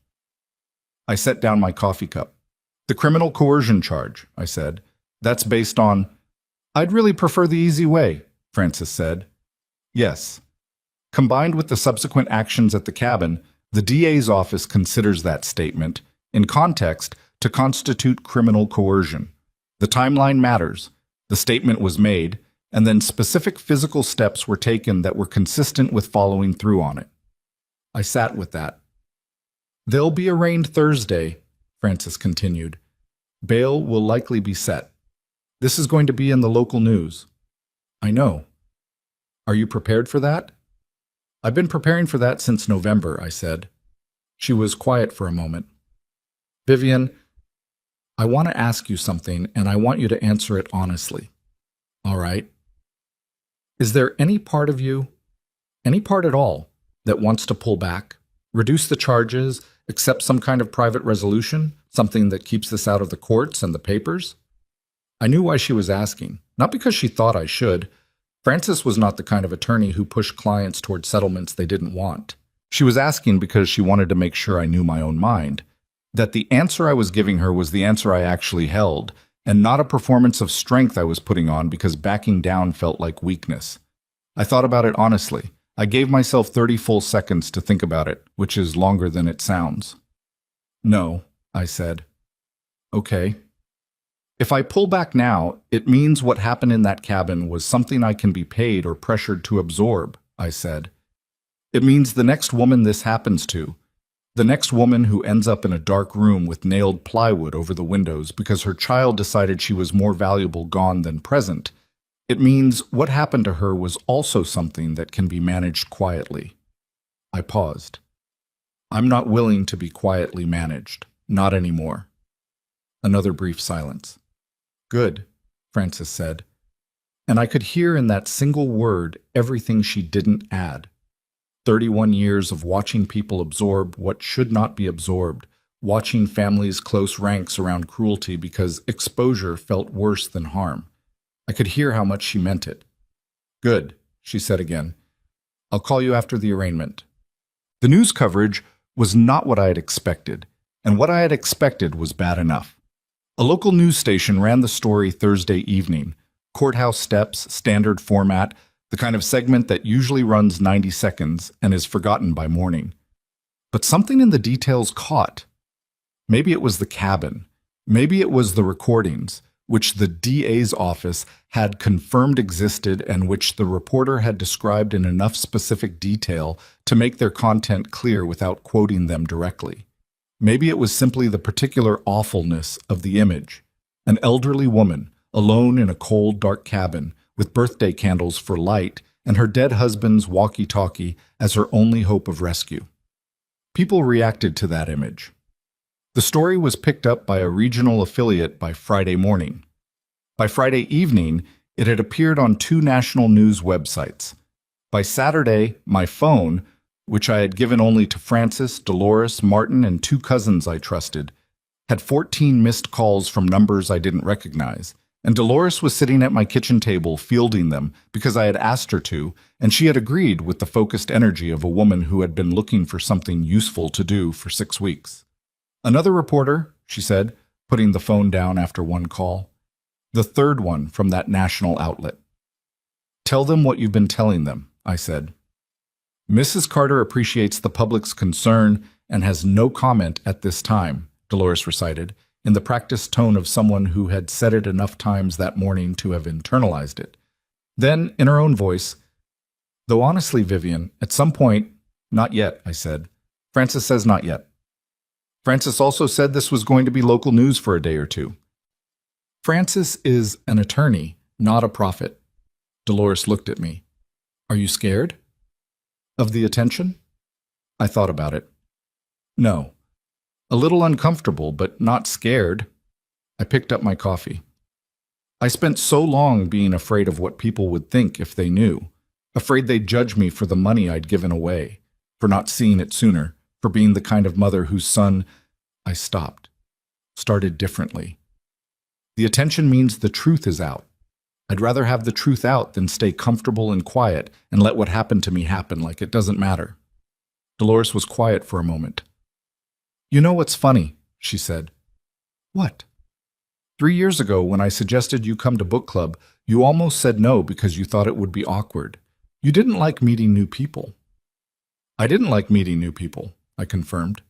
I set down my coffee cup. The criminal coercion charge, I said. That's based on... I'd really prefer the easy way, Francis said. Yes. Combined with the subsequent actions at the cabin, the DA's office considers that statement, in context, to constitute criminal coercion. The timeline matters. The statement was made, and then specific physical steps were taken that were consistent with following through on it. I sat with that. They'll be arraigned Thursday, Francis continued. Bail will likely be set. This is going to be in the local news. I know. Are you prepared for that? I've been preparing for that since November, I said. She was quiet for a moment. Vivian, I want to ask you something, and I want you to answer it honestly. All right? Is there any part of you, any part at all, that wants to pull back, reduce the charges, accept some kind of private resolution, something that keeps this out of the courts and the papers? I knew why she was asking, not because she thought I should. Francis was not the kind of attorney who pushed clients toward settlements they didn't want. She was asking because she wanted to make sure I knew my own mind, that the answer I was giving her was the answer I actually held, and not a performance of strength I was putting on because backing down felt like weakness. I thought about it honestly. I gave myself 30 full seconds to think about it, which is longer than it sounds. No, I said. Okay. If I pull back now, it means what happened in that cabin was something I can be paid or pressured to absorb, I said. It means the next woman this happens to, the next woman who ends up in a dark room with nailed plywood over the windows because her child decided she was more valuable gone than present. It means what happened to her was also something that can be managed quietly. I paused. I'm not willing to be quietly managed. Not anymore. Another brief silence. Good, Frances said. And I could hear in that single word everything she didn't add. 31 years of watching people absorb what should not be absorbed, watching families' close ranks around cruelty because exposure felt worse than harm. I could hear how much she meant it. Good, she said again. I'll call you after the arraignment. The news coverage was not what I had expected, and what I had expected was bad enough. A local news station ran the story Thursday evening. Courthouse steps, standard format, the kind of segment that usually runs 90 seconds and is forgotten by morning. But something in the details caught. Maybe it was the cabin. Maybe it was the recordings, which the DA's office had confirmed existed and which the reporter had described in enough specific detail to make their content clear without quoting them directly. Maybe it was simply the particular awfulness of the image. An elderly woman, alone in a cold, dark cabin, with birthday candles for light and her dead husband's walkie-talkie as her only hope of rescue. People reacted to that image. The story was picked up by a regional affiliate by Friday morning. By Friday evening, it had appeared on 2 national news websites. By Saturday, my phone, which I had given only to Frances, Dolores, Martin, and 2 cousins I trusted, had 14 missed calls from numbers I didn't recognize, and Dolores was sitting at my kitchen table fielding them because I had asked her to, and she had agreed with the focused energy of a woman who had been looking for something useful to do for 6 weeks. Another reporter, she said, putting the phone down after one call. The 3rd one from that national outlet. Tell them what you've been telling them, I said. Mrs. Carter appreciates the public's concern and has no comment at this time, Dolores recited, in the practiced tone of someone who had said it enough times that morning to have internalized it. Then, in her own voice, though honestly, Vivian, at some point, not yet, I said. Frances says not yet. Frances also said this was going to be local news for a day or 2. Frances is an attorney, not a prophet. Dolores looked at me. Are you scared? Of the attention? I thought about it. No. A little uncomfortable, but not scared. I picked up my coffee. I spent so long being afraid of what people would think if they knew, afraid they'd judge me for the money I'd given away, for not seeing it sooner, for being the kind of mother whose son... I stopped. Started differently. The attention means the truth is out. I'd rather have the truth out than stay comfortable and quiet and let what happened to me happen like it doesn't matter. Dolores was quiet for a moment. You know what's funny, she said. What? 3 years ago, when I suggested you come to book club, you almost said no because you thought it would be awkward. You didn't like meeting new people. I didn't like meeting new people, I confirmed.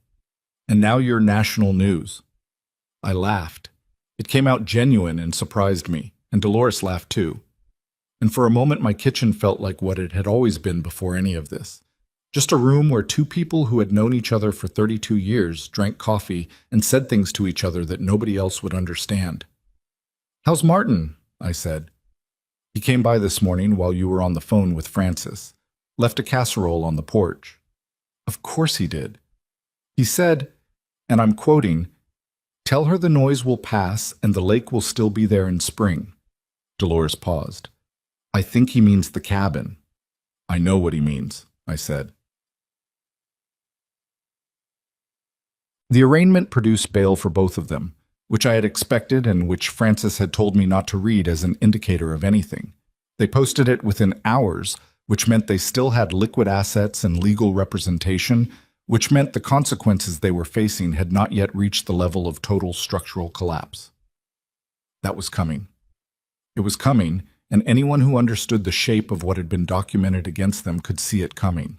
And now you're national news. I laughed. It came out genuine and surprised me, and Dolores laughed too. And for a moment my kitchen felt like what it had always been before any of this. Just a room where 2 people who had known each other for 32 years drank coffee and said things to each other that nobody else would understand. How's Martin? I said. He came by this morning while you were on the phone with Frances. Left a casserole on the porch. Of course he did. He said, and I'm quoting, "Tell her the noise will pass and the lake will still be there in spring." Dolores paused. I think he means the cabin. I know what he means, I said. The arraignment produced bail for both of them, which I had expected and which Frances had told me not to read as an indicator of anything. They posted it within hours, which meant they still had liquid assets and legal representation, which meant the consequences they were facing had not yet reached the level of total structural collapse. That was coming. It was coming, and anyone who understood the shape of what had been documented against them could see it coming.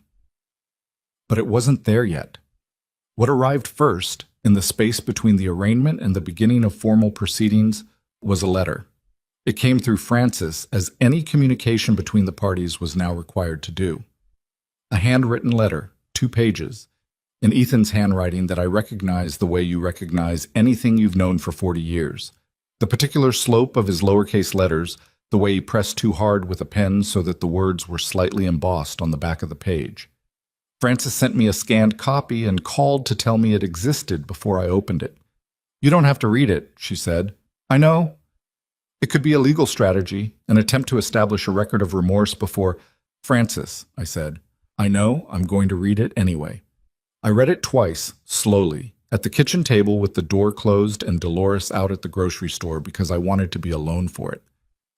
But it wasn't there yet. What arrived first, in the space between the arraignment and the beginning of formal proceedings, was a letter. It came through Francis, as any communication between the parties was now required to do. A handwritten letter, 2 pages, in Ethan's handwriting that I recognized the way you recognize anything you've known for 40 years. The particular slope of his lowercase letters, the way he pressed too hard with a pen so that the words were slightly embossed on the back of the page. Francis sent me a scanned copy and called to tell me it existed before I opened it. "You don't have to read it," she said. "I know. It could be a legal strategy, an attempt to establish a record of remorse before—" "Francis," I said, "I know. I'm going to read it anyway." I read it twice, slowly, at the kitchen table with the door closed and Dolores out at the grocery store because I wanted to be alone for it.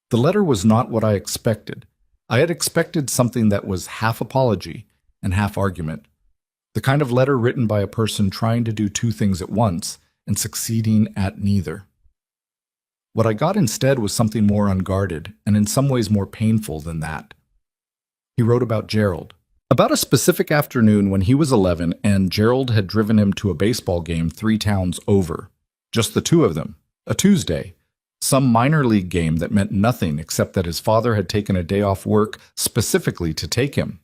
The letter was not what I expected. I had expected something that was half apology and half argument. The kind of letter written by a person trying to do 2 things at once and succeeding at neither. What I got instead was something more unguarded and in some ways more painful than that. He wrote about Gerald. About a specific afternoon when he was 11 and Gerald had driven him to a baseball game 3 towns over. Just the 2 of them. A Tuesday. Some minor league game that meant nothing except that his father had taken a day off work specifically to take him.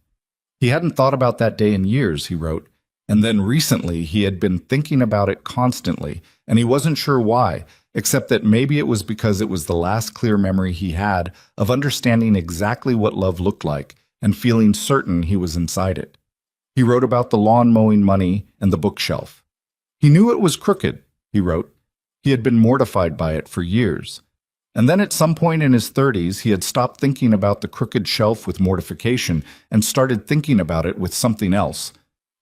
He hadn't thought about that day in years, he wrote, and then recently he had been thinking about it constantly, and he wasn't sure why, except that maybe it was because it was the last clear memory he had of understanding exactly what love looked like and feeling certain he was inside it. He wrote about the lawn mowing money and the bookshelf. He knew it was crooked, he wrote. He had been mortified by it for years. And then at some point in his 30s, he had stopped thinking about the crooked shelf with mortification and started thinking about it with something else,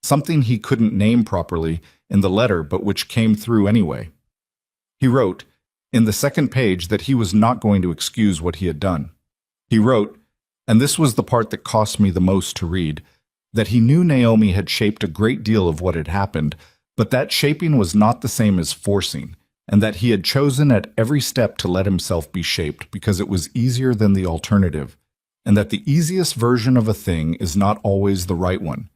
something he couldn't name properly in the letter but which came through anyway. He wrote, in the second page, that he was not going to excuse what he had done. He wrote, and this was the part that cost me the most to read, that he knew Naomi had shaped a great deal of what had happened, but that shaping was not the same as forcing, and that he had chosen at every step to let himself be shaped because it was easier than the alternative, and that the easiest version of a thing is not always the right one,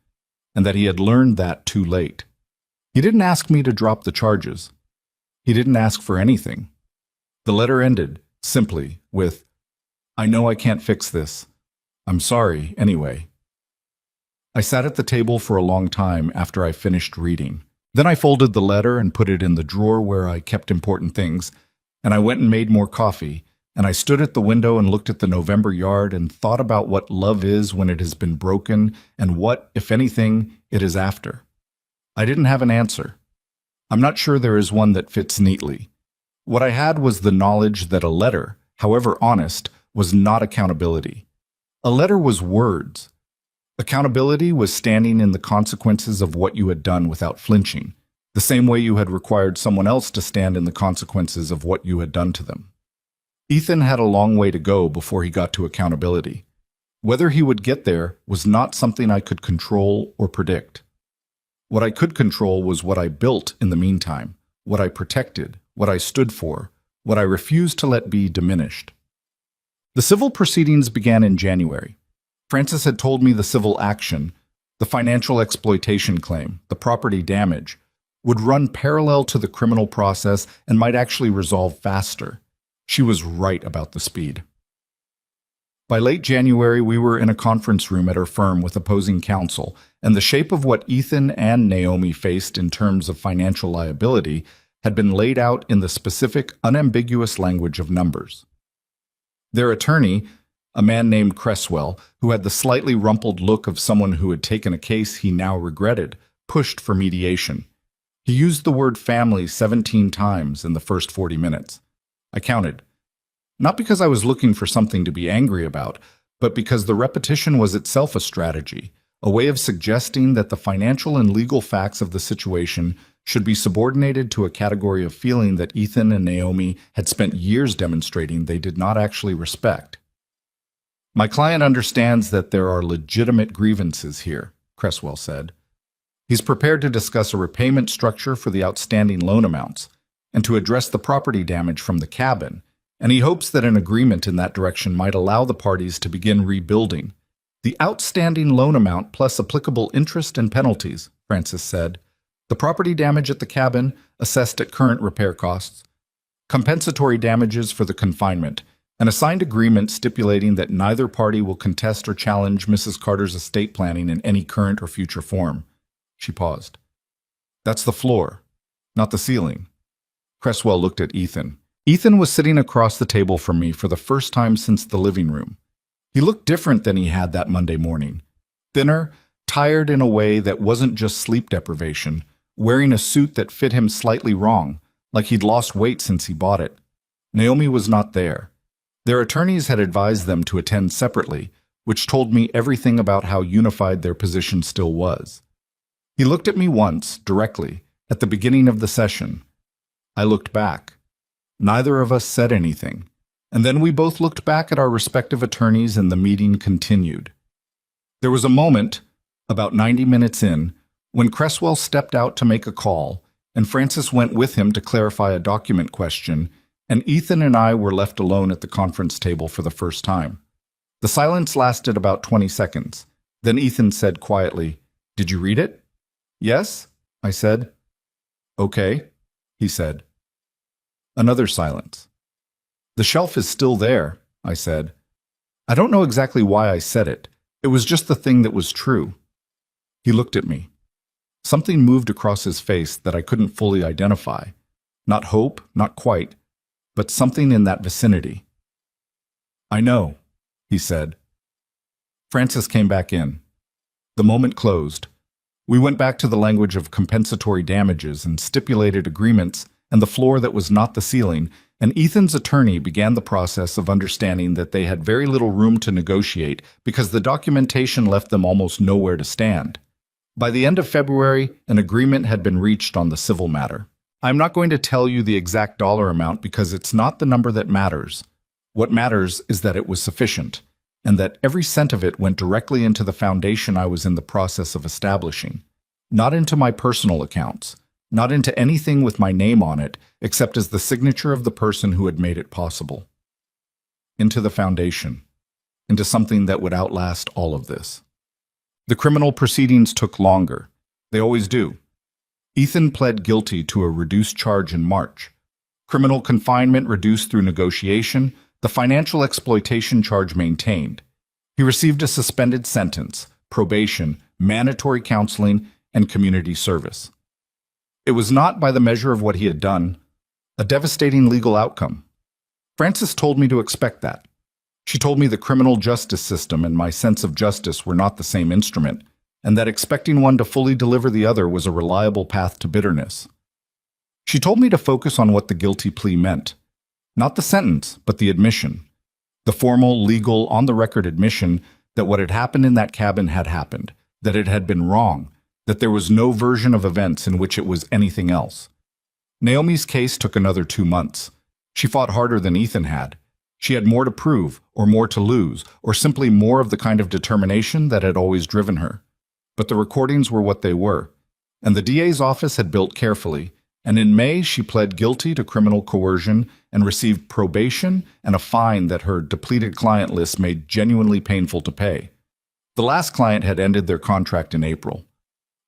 and that he had learned that too late. He didn't ask me to drop the charges. He didn't ask for anything. The letter ended, simply, with, "I know I can't fix this. I'm sorry, anyway." I sat at the table for a long time after I finished reading. Then I folded the letter and put it in the drawer where I kept important things, and I went and made more coffee, and I stood at the window and looked at the November yard and thought about what love is when it has been broken and what, if anything, it is after. I didn't have an answer. I'm not sure there is one that fits neatly. What I had was the knowledge that a letter, however honest, was not accountability. A letter was words. Accountability was standing in the consequences of what you had done without flinching, the same way you had required someone else to stand in the consequences of what you had done to them. Ethan had a long way to go before he got to accountability. Whether he would get there was not something I could control or predict. What I could control was what I built in the meantime, what I protected, what I stood for, what I refused to let be diminished. The civil proceedings began in January. Francis had told me the civil action, the financial exploitation claim, the property damage, would run parallel to the criminal process and might actually resolve faster. She was right about the speed. By late January, we were in a conference room at her firm with opposing counsel, and the shape of what Ethan and Naomi faced in terms of financial liability had been laid out in the specific, unambiguous language of numbers. Their attorney, a man named Cresswell, who had the slightly rumpled look of someone who had taken a case he now regretted, pushed for mediation. He used the word family 17 times in the first 40 minutes. I counted. Not because I was looking for something to be angry about, but because the repetition was itself a strategy, a way of suggesting that the financial and legal facts of the situation should be subordinated to a category of feeling that Ethan and Naomi had spent years demonstrating they did not actually respect. "My client understands that there are legitimate grievances here," Cresswell said. "He's prepared to discuss a repayment structure for the outstanding loan amounts and to address the property damage from the cabin and he hopes that an agreement in that direction might allow the parties to begin rebuilding. The outstanding loan amount plus applicable interest and penalties, Francis said. The property damage at the cabin, assessed at current repair costs. Compensatory damages for the confinement. An assigned agreement stipulating that neither party will contest or challenge Mrs. Carter's estate planning in any current or future form. She paused. That's the floor, not the ceiling. Cresswell looked at Ethan. Ethan was sitting across the table from me for the first time since the living room. He looked different than he had that Monday morning. Thinner, tired in a way that wasn't just sleep deprivation, wearing a suit that fit him slightly wrong, like he'd lost weight since he bought it. Naomi was not there. Their attorneys had advised them to attend separately, which told me everything about how unified their position still was. He looked at me once, directly, at the beginning of the session. I looked back. Neither of us said anything, and then we both looked back at our respective attorneys and the meeting continued. There was a moment, about 90 minutes in, when Cresswell stepped out to make a call, and Francis went with him to clarify a document question, and Ethan and I were left alone at the conference table for the first time. The silence lasted about 20 seconds. Then Ethan said quietly, "Did you read it?" "Yes," I said. "Okay," he said. Another silence. "The shelf is still there," I said. I don't know exactly why I said it. It was just the thing that was true. He looked at me. Something moved across his face that I couldn't fully identify. Not hope, not quite, but something in that vicinity. "I know," he said. Francis came back in. The moment closed. We went back to the language of compensatory damages and stipulated agreements and the floor that was not the ceiling, and Ethan's attorney began the process of understanding that they had very little room to negotiate because the documentation left them almost nowhere to stand. By the end of February, an agreement had been reached on the civil matter. I'm not going to tell you the exact dollar amount because it's not the number that matters. What matters is that it was sufficient, and that every cent of it went directly into the foundation I was in the process of establishing, not into my personal accounts, not into anything with my name on it, except as the signature of the person who had made it possible. Into the foundation, into something that would outlast all of this. The criminal proceedings took longer. They always do. Ethan pled guilty to a reduced charge in March. Criminal confinement reduced through negotiation, the financial exploitation charge maintained. He received a suspended sentence, probation, mandatory counseling, and community service. It was not by the measure of what he had done, a devastating legal outcome. Francis told me to expect that. She told me the criminal justice system and my sense of justice were not the same instrument, and that expecting one to fully deliver the other was a reliable path to bitterness. She told me to focus on what the guilty plea meant. Not the sentence, but the admission. The formal, legal, on-the-record admission that what had happened in that cabin had happened, that it had been wrong, that there was no version of events in which it was anything else. Naomi's case took another 2 months. She fought harder than Ethan had. She had more to prove, or more to lose, or simply more of the kind of determination that had always driven her. But the recordings were what they were, and the DA's office had built carefully, and in May she pled guilty to criminal coercion and received probation and a fine that her depleted client list made genuinely painful to pay. The last client had ended their contract in April.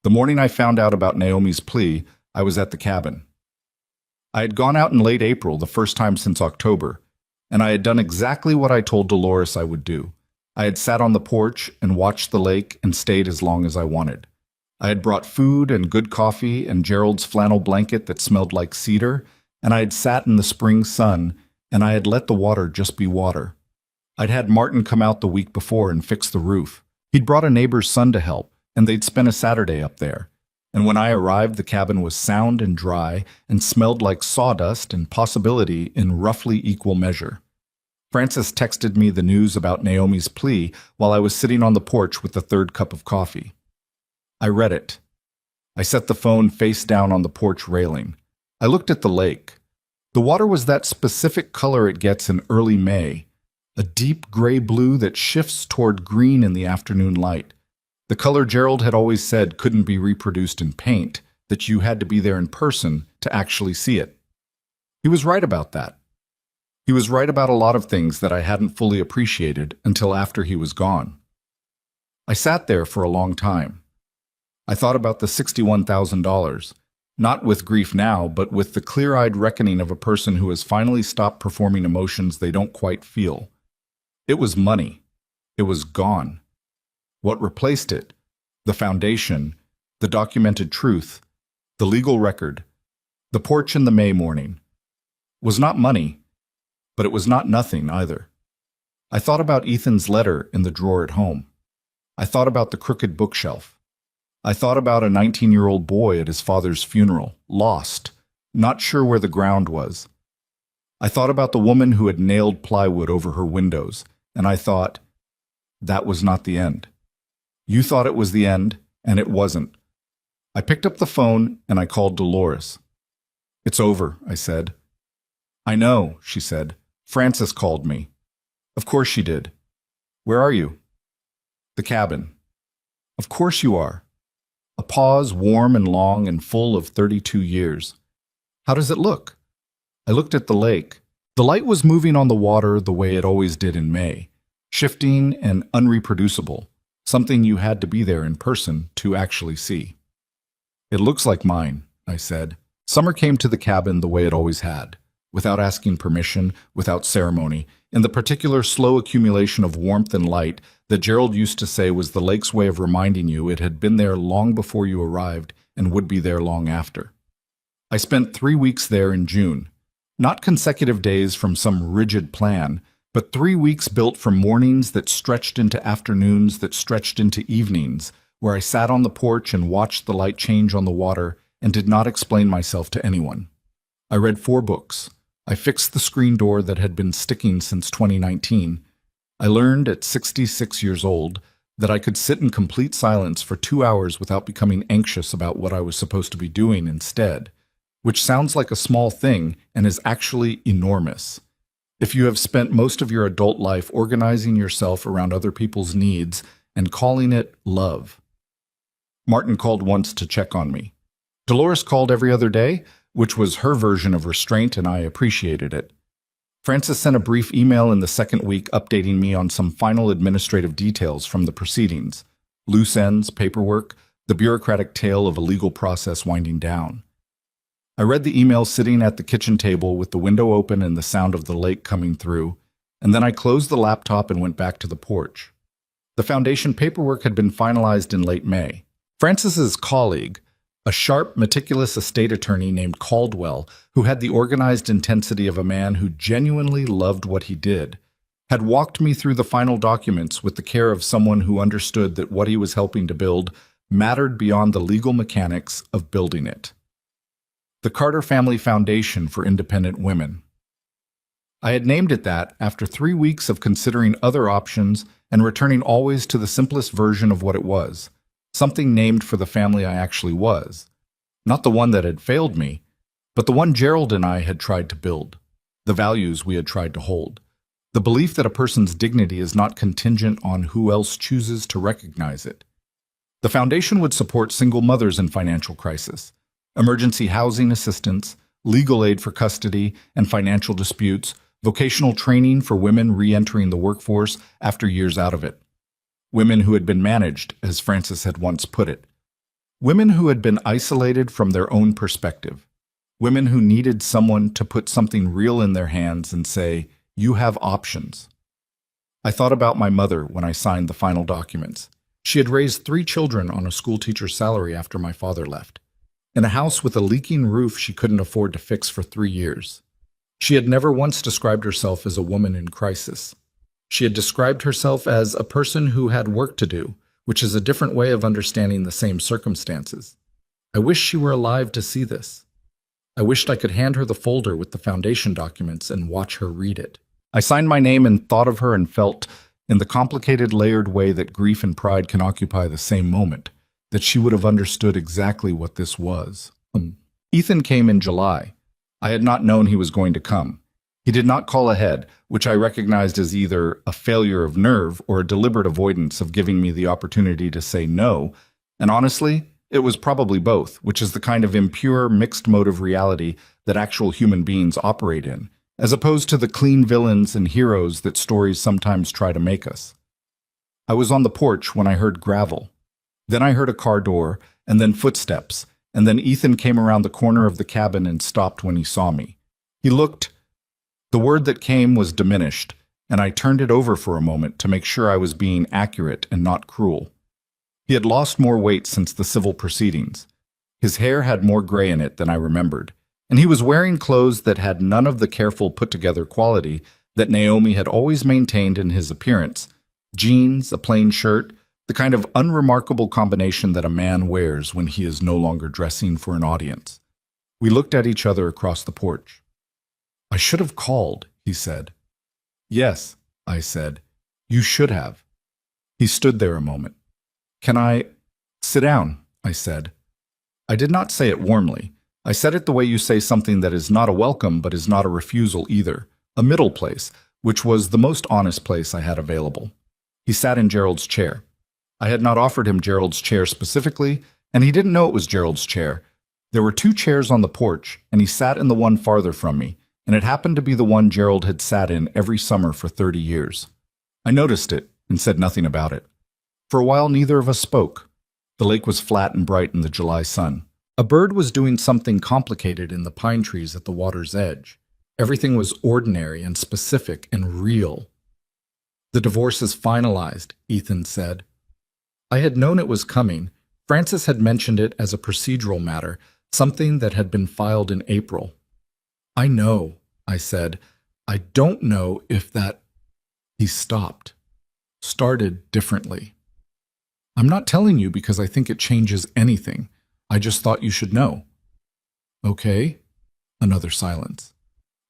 The morning I found out about Naomi's plea, I was at the cabin. I had gone out in late April, the first time since October, and I had done exactly what I told Dolores I would do. I had sat on the porch and watched the lake and stayed as long as I wanted. I had brought food and good coffee and Gerald's flannel blanket that smelled like cedar, and I had sat in the spring sun, and I had let the water just be water. I'd had Martin come out the week before and fix the roof. He'd brought a neighbor's son to help, and they'd spent a Saturday up there. And when I arrived, the cabin was sound and dry and smelled like sawdust and possibility in roughly equal measure. Francis texted me the news about Naomi's plea while I was sitting on the porch with the third cup of coffee. I read it. I set the phone face down on the porch railing. I looked at the lake. The water was that specific color it gets in early May, a deep gray blue that shifts toward green in the afternoon light. The color Gerald had always said couldn't be reproduced in paint, that you had to be there in person to actually see it. He was right about that. He was right about a lot of things that I hadn't fully appreciated until after he was gone. I sat there for a long time. I thought about the $61,000, not with grief now, but with the clear-eyed reckoning of a person who has finally stopped performing emotions they don't quite feel. It was money. It was gone. What replaced it? The foundation, the documented truth, the legal record, the porch in the May morning, was not money, but it was not nothing either. I thought about Ethan's letter in the drawer at home. I thought about the crooked bookshelf. I thought about a 19-year-old boy at his father's funeral, lost, not sure where the ground was. I thought about the woman who had nailed plywood over her windows, and I thought, that was not the end. You thought it was the end, and it wasn't. I picked up the phone and I called Dolores. It's over, I said. I know, she said. Frances called me. Of course she did. Where are you? The cabin. Of course you are. A pause, warm and long and full of 32 years. How does it look? I looked at the lake. The light was moving on the water the way it always did in May, shifting and unreproducible, something you had to be there in person to actually see. It looks like mine, I said. Summer came to the cabin the way it always had, without asking permission, without ceremony, in the particular slow accumulation of warmth and light that Gerald used to say was the lake's way of reminding you it had been there long before you arrived and would be there long after. I spent 3 weeks there in June, not consecutive days from some rigid plan, but 3 weeks built from mornings that stretched into afternoons that stretched into evenings, where I sat on the porch and watched the light change on the water and did not explain myself to anyone. I read 4 books. I fixed the screen door that had been sticking since 2019. I learned at 66 years old that I could sit in complete silence for 2 hours without becoming anxious about what I was supposed to be doing instead, which sounds like a small thing and is actually enormous. If you have spent most of your adult life organizing yourself around other people's needs and calling it love. Martin called once to check on me. Dolores called every other day, which was her version of restraint, and I appreciated it. Frances sent a brief email in the second week updating me on some final administrative details from the proceedings, loose ends, paperwork, the bureaucratic tale of a legal process winding down. I read the email sitting at the kitchen table with the window open and the sound of the lake coming through, and then I closed the laptop and went back to the porch. The foundation paperwork had been finalized in late May. Frances's colleague, a sharp, meticulous estate attorney named Caldwell, who had the organized intensity of a man who genuinely loved what he did, had walked me through the final documents with the care of someone who understood that what he was helping to build mattered beyond the legal mechanics of building it. The Carter Family Foundation for Independent Women. I had named it that after 3 weeks of considering other options and returning always to the simplest version of what it was. Something named for the family I actually was. Not the one that had failed me, but the one Gerald and I had tried to build. The values we had tried to hold. The belief that a person's dignity is not contingent on who else chooses to recognize it. The foundation would support single mothers in financial crisis, emergency housing assistance, legal aid for custody and financial disputes, vocational training for women re-entering the workforce after years out of it. Women who had been managed, as Frances had once put it. Women who had been isolated from their own perspective. Women who needed someone to put something real in their hands and say, you have options. I thought about my mother when I signed the final documents. She had raised 3 children on a schoolteacher's salary after my father left, in a house with a leaking roof she couldn't afford to fix for 3 years. She had never once described herself as a woman in crisis. She had described herself as a person who had work to do, which is a different way of understanding the same circumstances. I wish she were alive to see this. I wished I could hand her the folder with the foundation documents and watch her read it. I signed my name and thought of her and felt, in the complicated, layered way that grief and pride can occupy the same moment, that she would have understood exactly what this was. Ethan came in July. I had not known he was going to come. He did not call ahead, which I recognized as either a failure of nerve or a deliberate avoidance of giving me the opportunity to say no, and honestly, it was probably both, which is the kind of impure, mixed motive reality that actual human beings operate in, as opposed to the clean villains and heroes that stories sometimes try to make us. I was on the porch when I heard gravel. Then I heard a car door, and then footsteps, and then Ethan came around the corner of the cabin and stopped when he saw me. He looked. The word that came was diminished, and I turned it over for a moment to make sure I was being accurate and not cruel. He had lost more weight since the civil proceedings. His hair had more gray in it than I remembered, and he was wearing clothes that had none of the careful put-together quality that Naomi had always maintained in his appearance. Jeans, a plain shirt, the kind of unremarkable combination that a man wears when he is no longer dressing for an audience. We looked at each other across the porch. "I should have called," he said. "Yes," I said. "You should have." He stood there a moment. "Can I sit down?" I said. I did not say it warmly. I said it the way you say something that is not a welcome but is not a refusal either, a middle place, which was the most honest place I had available. He sat in Gerald's chair. I had not offered him Gerald's chair specifically, and he didn't know it was Gerald's chair. There were 2 chairs on the porch, and he sat in the one farther from me, and it happened to be the one Gerald had sat in every summer for 30 years. I noticed it and said nothing about it. For a while, neither of us spoke. The lake was flat and bright in the July sun. A bird was doing something complicated in the pine trees at the water's edge. Everything was ordinary and specific and real. "The divorce is finalized," Ethan said. I had known it was coming. Francis had mentioned it as a procedural matter, something that had been filed in April. "I know," I said. "I don't know if that—" He stopped. Started differently. "I'm not telling you because I think it changes anything. I just thought you should know." "Okay." Another silence.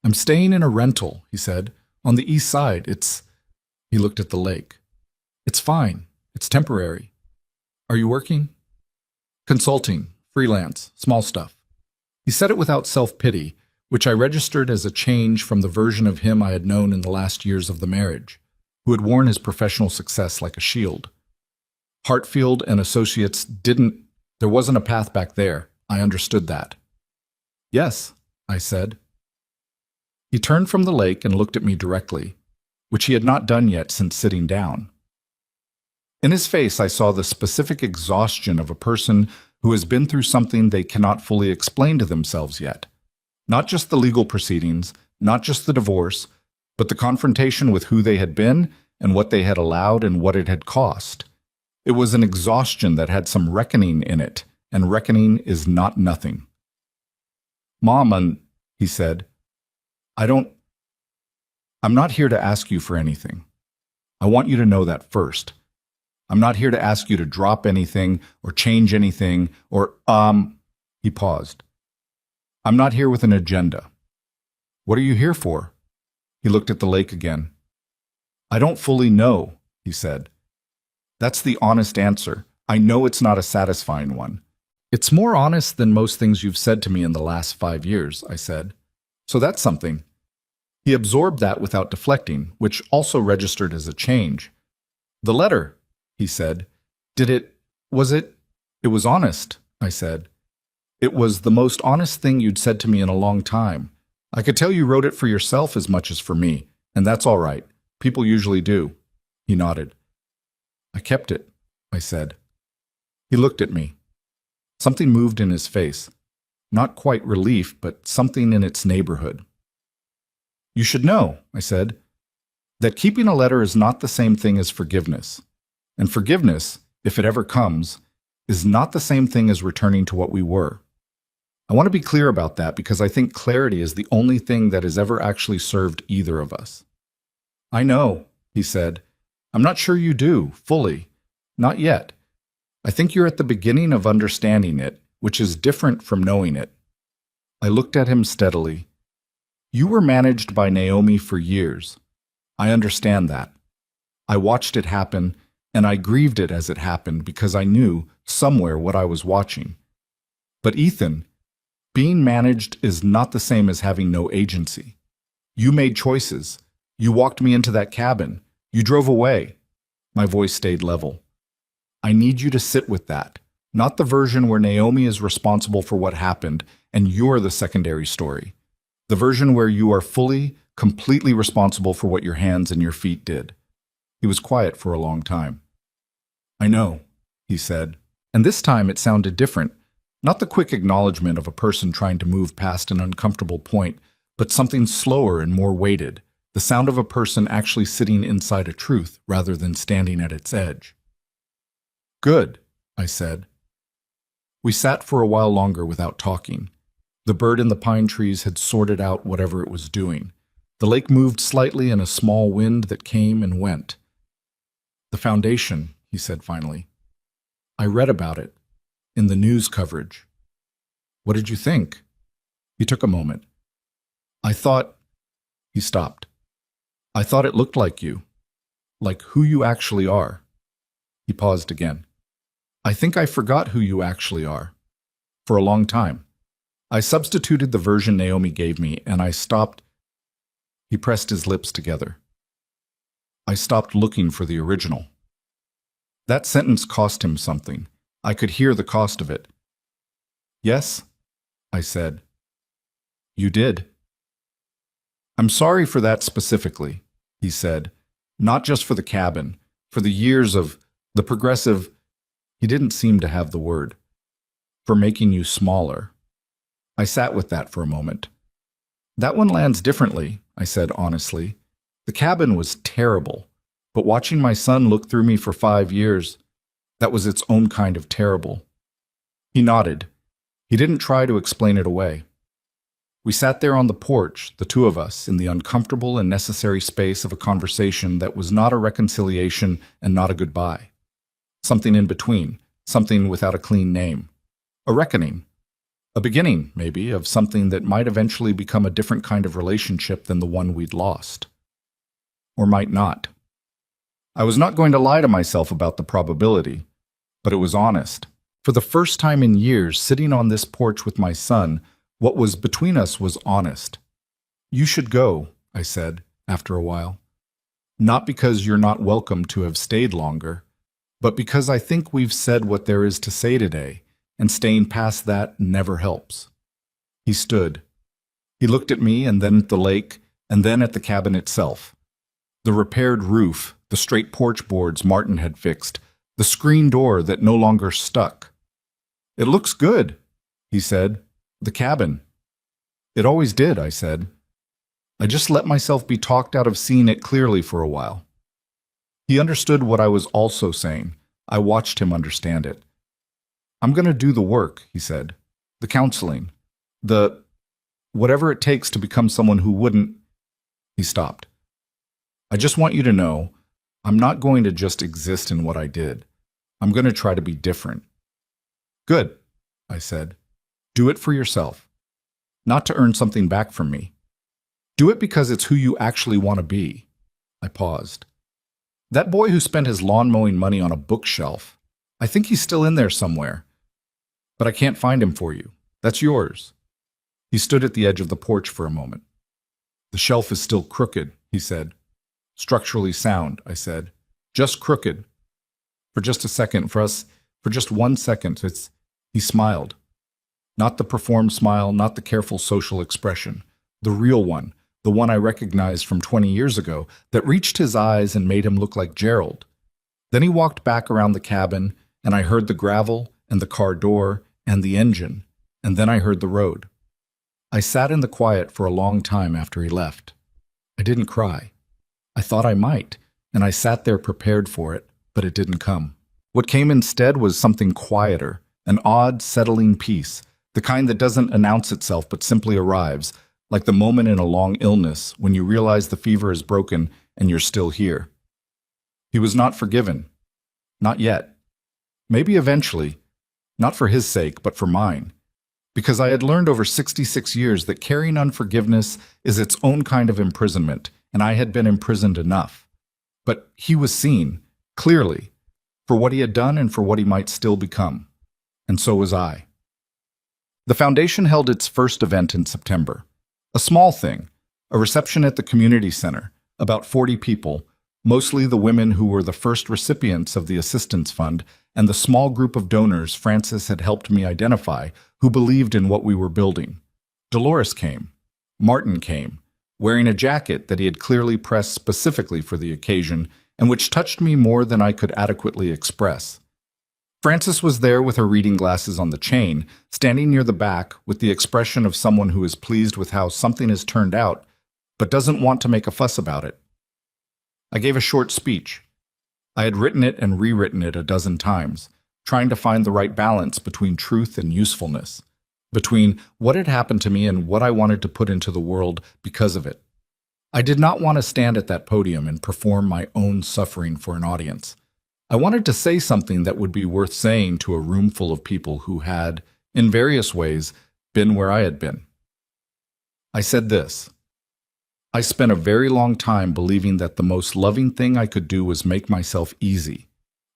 "I'm staying in a rental," he said, "on the east side. He looked at the lake. "It's fine. It's temporary." "Are you working?" "Consulting, freelance, small stuff." He said it without self-pity, which I registered as a change from the version of him I had known in the last years of the marriage, who had worn his professional success like a shield. Hartfield and Associates didn't. There wasn't a path back there. I understood that. "Yes," I said. He turned from the lake and looked at me directly, which he had not done yet since sitting down. In his face, I saw the specific exhaustion of a person who has been through something they cannot fully explain to themselves yet. Not just the legal proceedings, not just the divorce, but the confrontation with who they had been and what they had allowed and what it had cost. It was an exhaustion that had some reckoning in it, and reckoning is not nothing. "Mom," he said, I'm not here to ask you for anything. I want you to know that first. I'm not here to ask you to drop anything or change anything or, he paused. I'm not here with an agenda. What are you here for? He looked at the lake again. I don't fully know, he said. That's the honest answer. I know it's not a satisfying one. It's more honest than most things you've said to me in the last 5 years, I said. So that's something. He absorbed that without deflecting, which also registered as a change. The letter, he said. Was it? It was honest, I said. It was the most honest thing you'd said to me in a long time. I could tell you wrote it for yourself as much as for me, and that's all right. People usually do. He nodded. I kept it, I said. He looked at me. Something moved in his face. Not quite relief, but something in its neighborhood. You should know, I said, that keeping a letter is not the same thing as forgiveness. And forgiveness, if it ever comes, is not the same thing as returning to what we were. I want to be clear about that because I think clarity is the only thing that has ever actually served either of us. I know, he said. I'm not sure you do, fully. Not yet. I think you're at the beginning of understanding it, which is different from knowing it. I looked at him steadily. You were managed by Naomi for years. I understand that. I watched it happen, and I grieved it as it happened because I knew somewhere what I was watching. But Ethan, being managed is not the same as having no agency. You made choices. You walked me into that cabin. You drove away. My voice stayed level. I need you to sit with that, not the version where Naomi is responsible for what happened and you're the secondary story. The version where you are fully, completely responsible for what your hands and your feet did. He was quiet for a long time. I know, he said, and this time it sounded different. Not the quick acknowledgement of a person trying to move past an uncomfortable point, but something slower and more weighted, the sound of a person actually sitting inside a truth rather than standing at its edge. Good, I said. We sat for a while longer without talking. The bird in the pine trees had sorted out whatever it was doing. The lake moved slightly in a small wind that came and went. The foundation, he said finally. I read about it, in the news coverage. What did you think? He took a moment. I thought, he stopped. I thought it looked like you, like who you actually are. He paused again. I think I forgot who you actually are. For a long time. I substituted the version Naomi gave me, and I stopped. He pressed his lips together. I stopped looking for the original. That sentence cost him something. I could hear the cost of it. Yes, I said. You did. I'm sorry for that specifically, he said. Not just for the cabin, for the years of the progressive. He didn't seem to have the word. For making you smaller. I sat with that for a moment. That one lands differently, I said honestly. The cabin was terrible, but watching my son look through me for 5 years, that was its own kind of terrible. He nodded. He didn't try to explain it away. We sat there on the porch, the two of us, in the uncomfortable and necessary space of a conversation that was not a reconciliation and not a goodbye. Something in between, something without a clean name. A reckoning. A beginning, maybe, of something that might eventually become a different kind of relationship than the one we'd lost. Or might not. I was not going to lie to myself about the probability, but it was honest. For the first time in years, sitting on this porch with my son, what was between us was honest. You should go, I said, after a while. Not because you're not welcome to have stayed longer, but because I think we've said what there is to say today, and staying past that never helps. He stood. He looked at me and then at the lake, and then at the cabin itself. The repaired roof, the straight porch boards Martin had fixed, the screen door that no longer stuck. It looks good, he said. The cabin. It always did, I said. I just let myself be talked out of seeing it clearly for a while. He understood what I was also saying. I watched him understand it. I'm going to do the work, he said. The counseling. Whatever it takes to become someone who wouldn't. He stopped. I just want you to know, I'm not going to just exist in what I did. I'm going to try to be different. Good, I said. Do it for yourself. Not to earn something back from me. Do it because it's who you actually want to be. I paused. That boy who spent his lawn mowing money on a bookshelf, I think he's still in there somewhere. But I can't find him for you. That's yours. He stood at the edge of the porch for a moment. The shelf is still crooked, he said. Structurally sound, I said. Just crooked. For just a second, for just 1 second, he smiled. Not the performed smile, not the careful social expression. The real one, the one I recognized from 20 years ago, that reached his eyes and made him look like Gerald. Then he walked back around the cabin, and I heard the gravel, and the car door, and the engine, and then I heard the road. I sat in the quiet for a long time after he left. I didn't cry. I thought I might, and I sat there prepared for it, but it didn't come. What came instead was something quieter, an odd, settling peace, the kind that doesn't announce itself but simply arrives, like the moment in a long illness when you realize the fever is broken and you're still here. He was not forgiven. Not yet. Maybe eventually, not for his sake, but for mine. Because I had learned over 66 years that carrying unforgiveness is its own kind of imprisonment, and I had been imprisoned enough. But he was seen, clearly, for what he had done and for what he might still become. And so was I. The foundation held its first event in September. A small thing, a reception at the community center, about 40 people, mostly the women who were the first recipients of the assistance fund, and the small group of donors Francis had helped me identify who believed in what we were building. Dolores came. Martin came, wearing a jacket that he had clearly pressed specifically for the occasion and which touched me more than I could adequately express. Frances was there with her reading glasses on the chain, standing near the back with the expression of someone who is pleased with how something has turned out, but doesn't want to make a fuss about it. I gave a short speech. I had written it and rewritten it a dozen times, trying to find the right balance between truth and usefulness, between what had happened to me and what I wanted to put into the world because of it. I did not want to stand at that podium and perform my own suffering for an audience. I wanted to say something that would be worth saying to a room full of people who had, in various ways, been where I had been. I said this: I spent a very long time believing that the most loving thing I could do was make myself easy.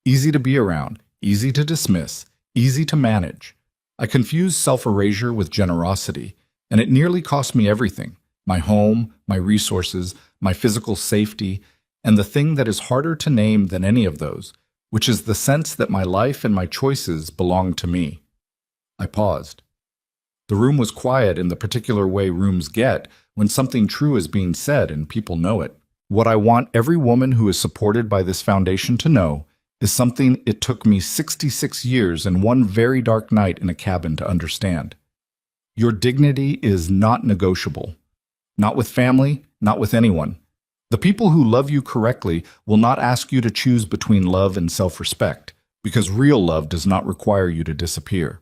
Easy to be around, easy to dismiss, easy to manage. I confused self-erasure with generosity, and it nearly cost me everything: my home, my resources, my physical safety, and the thing that is harder to name than any of those, which is the sense that my life and my choices belong to me. I paused. The room was quiet in the particular way rooms get when something true is being said and people know it. What I want every woman who is supported by this foundation to know is something it took me 66 years and one very dark night in a cabin to understand. Your dignity is not negotiable. Not with family, not with anyone. The people who love you correctly will not ask you to choose between love and self-respect, because real love does not require you to disappear.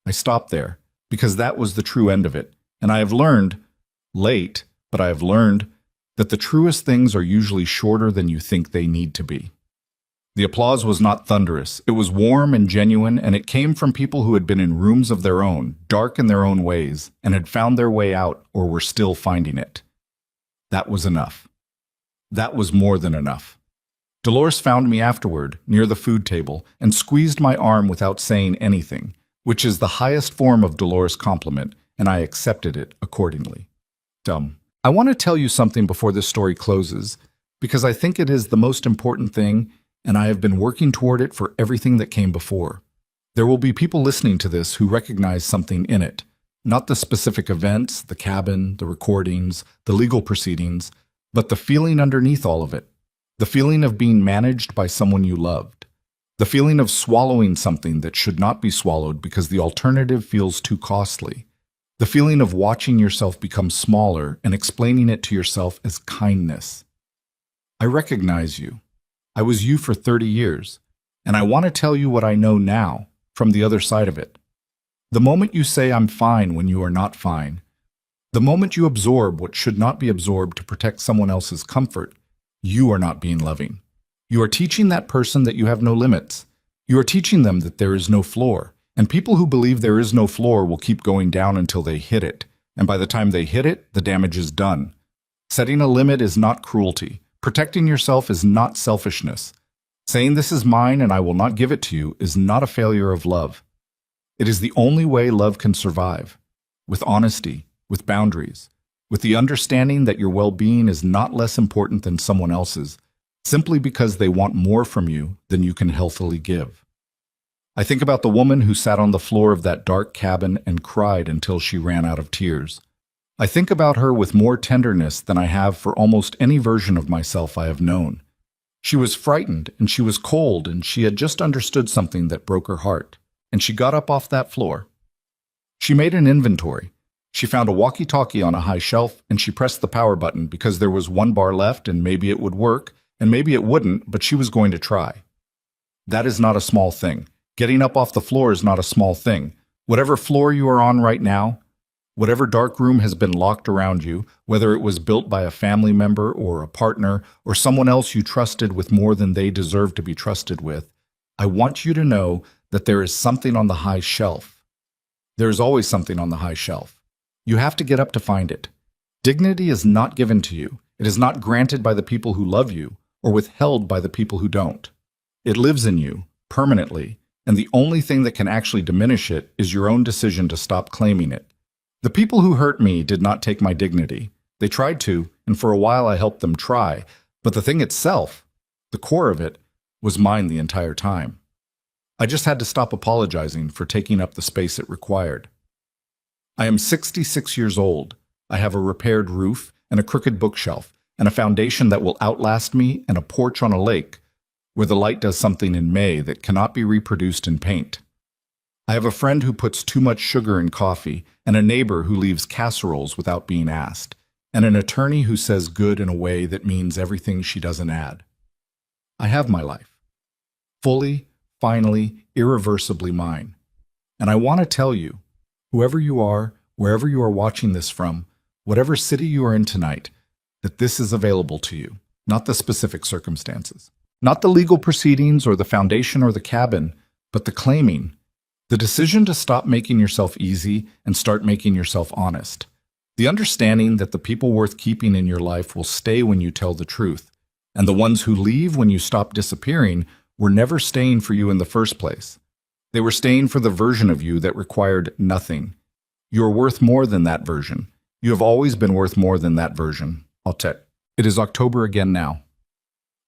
I stopped there, because that was the true end of it, and I have learned, late, but I have learned, that the truest things are usually shorter than you think they need to be. The applause was not thunderous. It was warm and genuine, and it came from people who had been in rooms of their own, dark in their own ways, and had found their way out or were still finding it. That was enough. That was more than enough. Dolores found me afterward, near the food table, and squeezed my arm without saying anything, which is the highest form of Dolores' compliment, and I accepted it accordingly. I want to tell you something before this story closes, because I think it is the most important thing, and I have been working toward it for everything that came before. There will be people listening to this who recognize something in it, not the specific events, the cabin, the recordings, the legal proceedings, but the feeling underneath all of it, the feeling of being managed by someone you loved, the feeling of swallowing something that should not be swallowed because the alternative feels too costly, the feeling of watching yourself become smaller and explaining it to yourself as kindness. I recognize you. I was you for 30 years, and I want to tell you what I know now, from the other side of it. The moment you say I'm fine when you are not fine, the moment you absorb what should not be absorbed to protect someone else's comfort, you are not being loving. You are teaching that person that you have no limits. You are teaching them that there is no floor, and people who believe there is no floor will keep going down until they hit it, and by the time they hit it, the damage is done. Setting a limit is not cruelty. Protecting yourself is not selfishness. Saying this is mine and I will not give it to you is not a failure of love. It is the only way love can survive, with honesty, with boundaries, with the understanding that your well-being is not less important than someone else's, simply because they want more from you than you can healthily give. I think about the woman who sat on the floor of that dark cabin and cried until she ran out of tears. I think about her with more tenderness than I have for almost any version of myself I have known. She was frightened, and she was cold, and she had just understood something that broke her heart, and she got up off that floor. She made an inventory. She found a walkie-talkie on a high shelf, and she pressed the power button because there was one bar left, and maybe it would work, and maybe it wouldn't, but she was going to try. That is not a small thing. Getting up off the floor is not a small thing. Whatever floor you are on right now, whatever dark room has been locked around you, whether it was built by a family member or a partner or someone else you trusted with more than they deserve to be trusted with, I want you to know that there is something on the high shelf. There is always something on the high shelf. You have to get up to find it. Dignity is not given to you. It is not granted by the people who love you or withheld by the people who don't. It lives in you, permanently, and the only thing that can actually diminish it is your own decision to stop claiming it. The people who hurt me did not take my dignity. They tried to, and for a while I helped them try, but the thing itself, the core of it, was mine the entire time. I just had to stop apologizing for taking up the space it required. I am 66 years old. I have a repaired roof and a crooked bookshelf and a foundation that will outlast me and a porch on a lake where the light does something in May that cannot be reproduced in paint. I have a friend who puts too much sugar in coffee and a neighbor who leaves casseroles without being asked, and an attorney who says good in a way that means everything she doesn't add. I have my life. Fully, finally, irreversibly mine. And I want to tell you, whoever you are, wherever you are watching this from, whatever city you are in tonight, that this is available to you, not the specific circumstances, not the legal proceedings or the foundation or the cabin, but the claiming, the decision to stop making yourself easy and start making yourself honest, the understanding that the people worth keeping in your life will stay when you tell the truth, and the ones who leave when you stop disappearing were never staying for you in the first place. They were staying for the version of you that required nothing. You are worth more than that version. You have always been worth more than that version. It is October again now.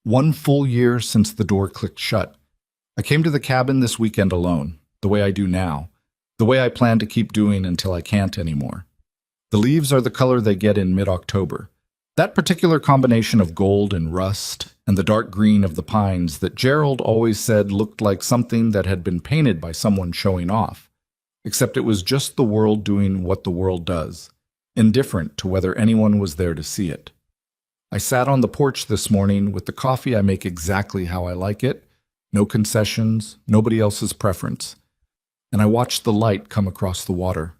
1 full year since the door clicked shut. I came to the cabin this weekend alone, the way I do now, the way I plan to keep doing until I can't anymore. The leaves are the color they get in mid-October. That particular combination of gold and rust and the dark green of the pines that Gerald always said looked like something that had been painted by someone showing off, except it was just the world doing what the world does, indifferent to whether anyone was there to see it. I sat on the porch this morning with the coffee I make exactly how I like it, no concessions, nobody else's preference, and I watched the light come across the water.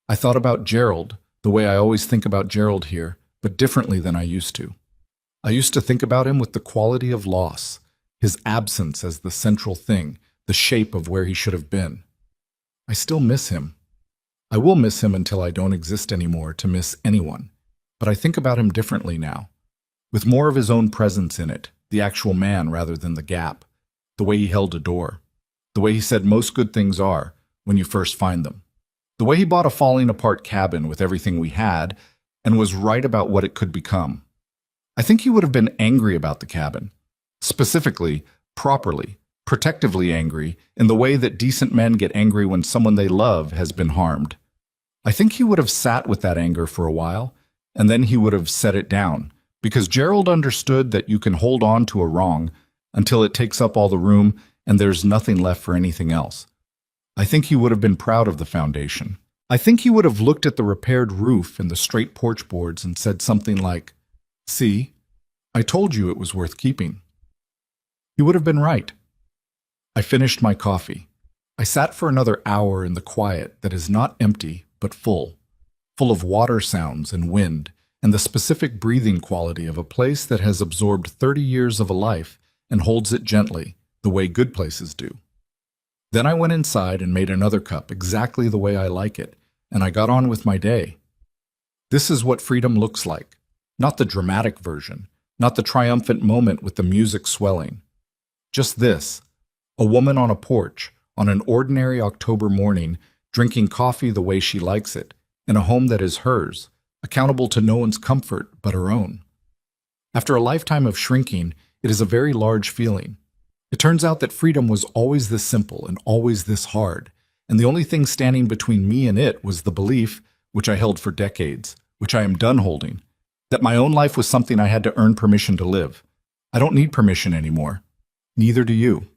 I thought about Gerald, the way I always think about Gerald here, but differently than I used to. I used to think about him with the quality of loss, his absence as the central thing, the shape of where he should have been. I still miss him. I will miss him until I don't exist anymore to miss anyone, but I think about him differently now, with more of his own presence in it, the actual man rather than the gap, the way he held a door, the way he said most good things are when you first find them, the way he bought a falling-apart cabin with everything we had and was right about what it could become. I think he would have been angry about the cabin, specifically, properly, protectively angry in the way that decent men get angry when someone they love has been harmed. I think he would have sat with that anger for a while, and then he would have set it down, because Gerald understood that you can hold on to a wrong until it takes up all the room and there's nothing left for anything else. I think he would have been proud of the foundation. I think he would have looked at the repaired roof and the straight porch boards and said something like, "See, I told you it was worth keeping." He would have been right. I finished my coffee. I sat for another hour in the quiet that is not empty, but full of water sounds and wind, and the specific breathing quality of a place that has absorbed 30 years of a life and holds it gently, the way good places do. Then I went inside and made another cup exactly the way I like it, and I got on with my day. This is what freedom looks like, not the dramatic version, not the triumphant moment with the music swelling. Just this. A woman on a porch, on an ordinary October morning, drinking coffee the way she likes it, in a home that is hers, accountable to no one's comfort but her own. After a lifetime of shrinking, it is a very large feeling. It turns out that freedom was always this simple and always this hard, and the only thing standing between me and it was the belief, which I held for decades, which I am done holding, that my own life was something I had to earn permission to live. I don't need permission anymore. Neither do you.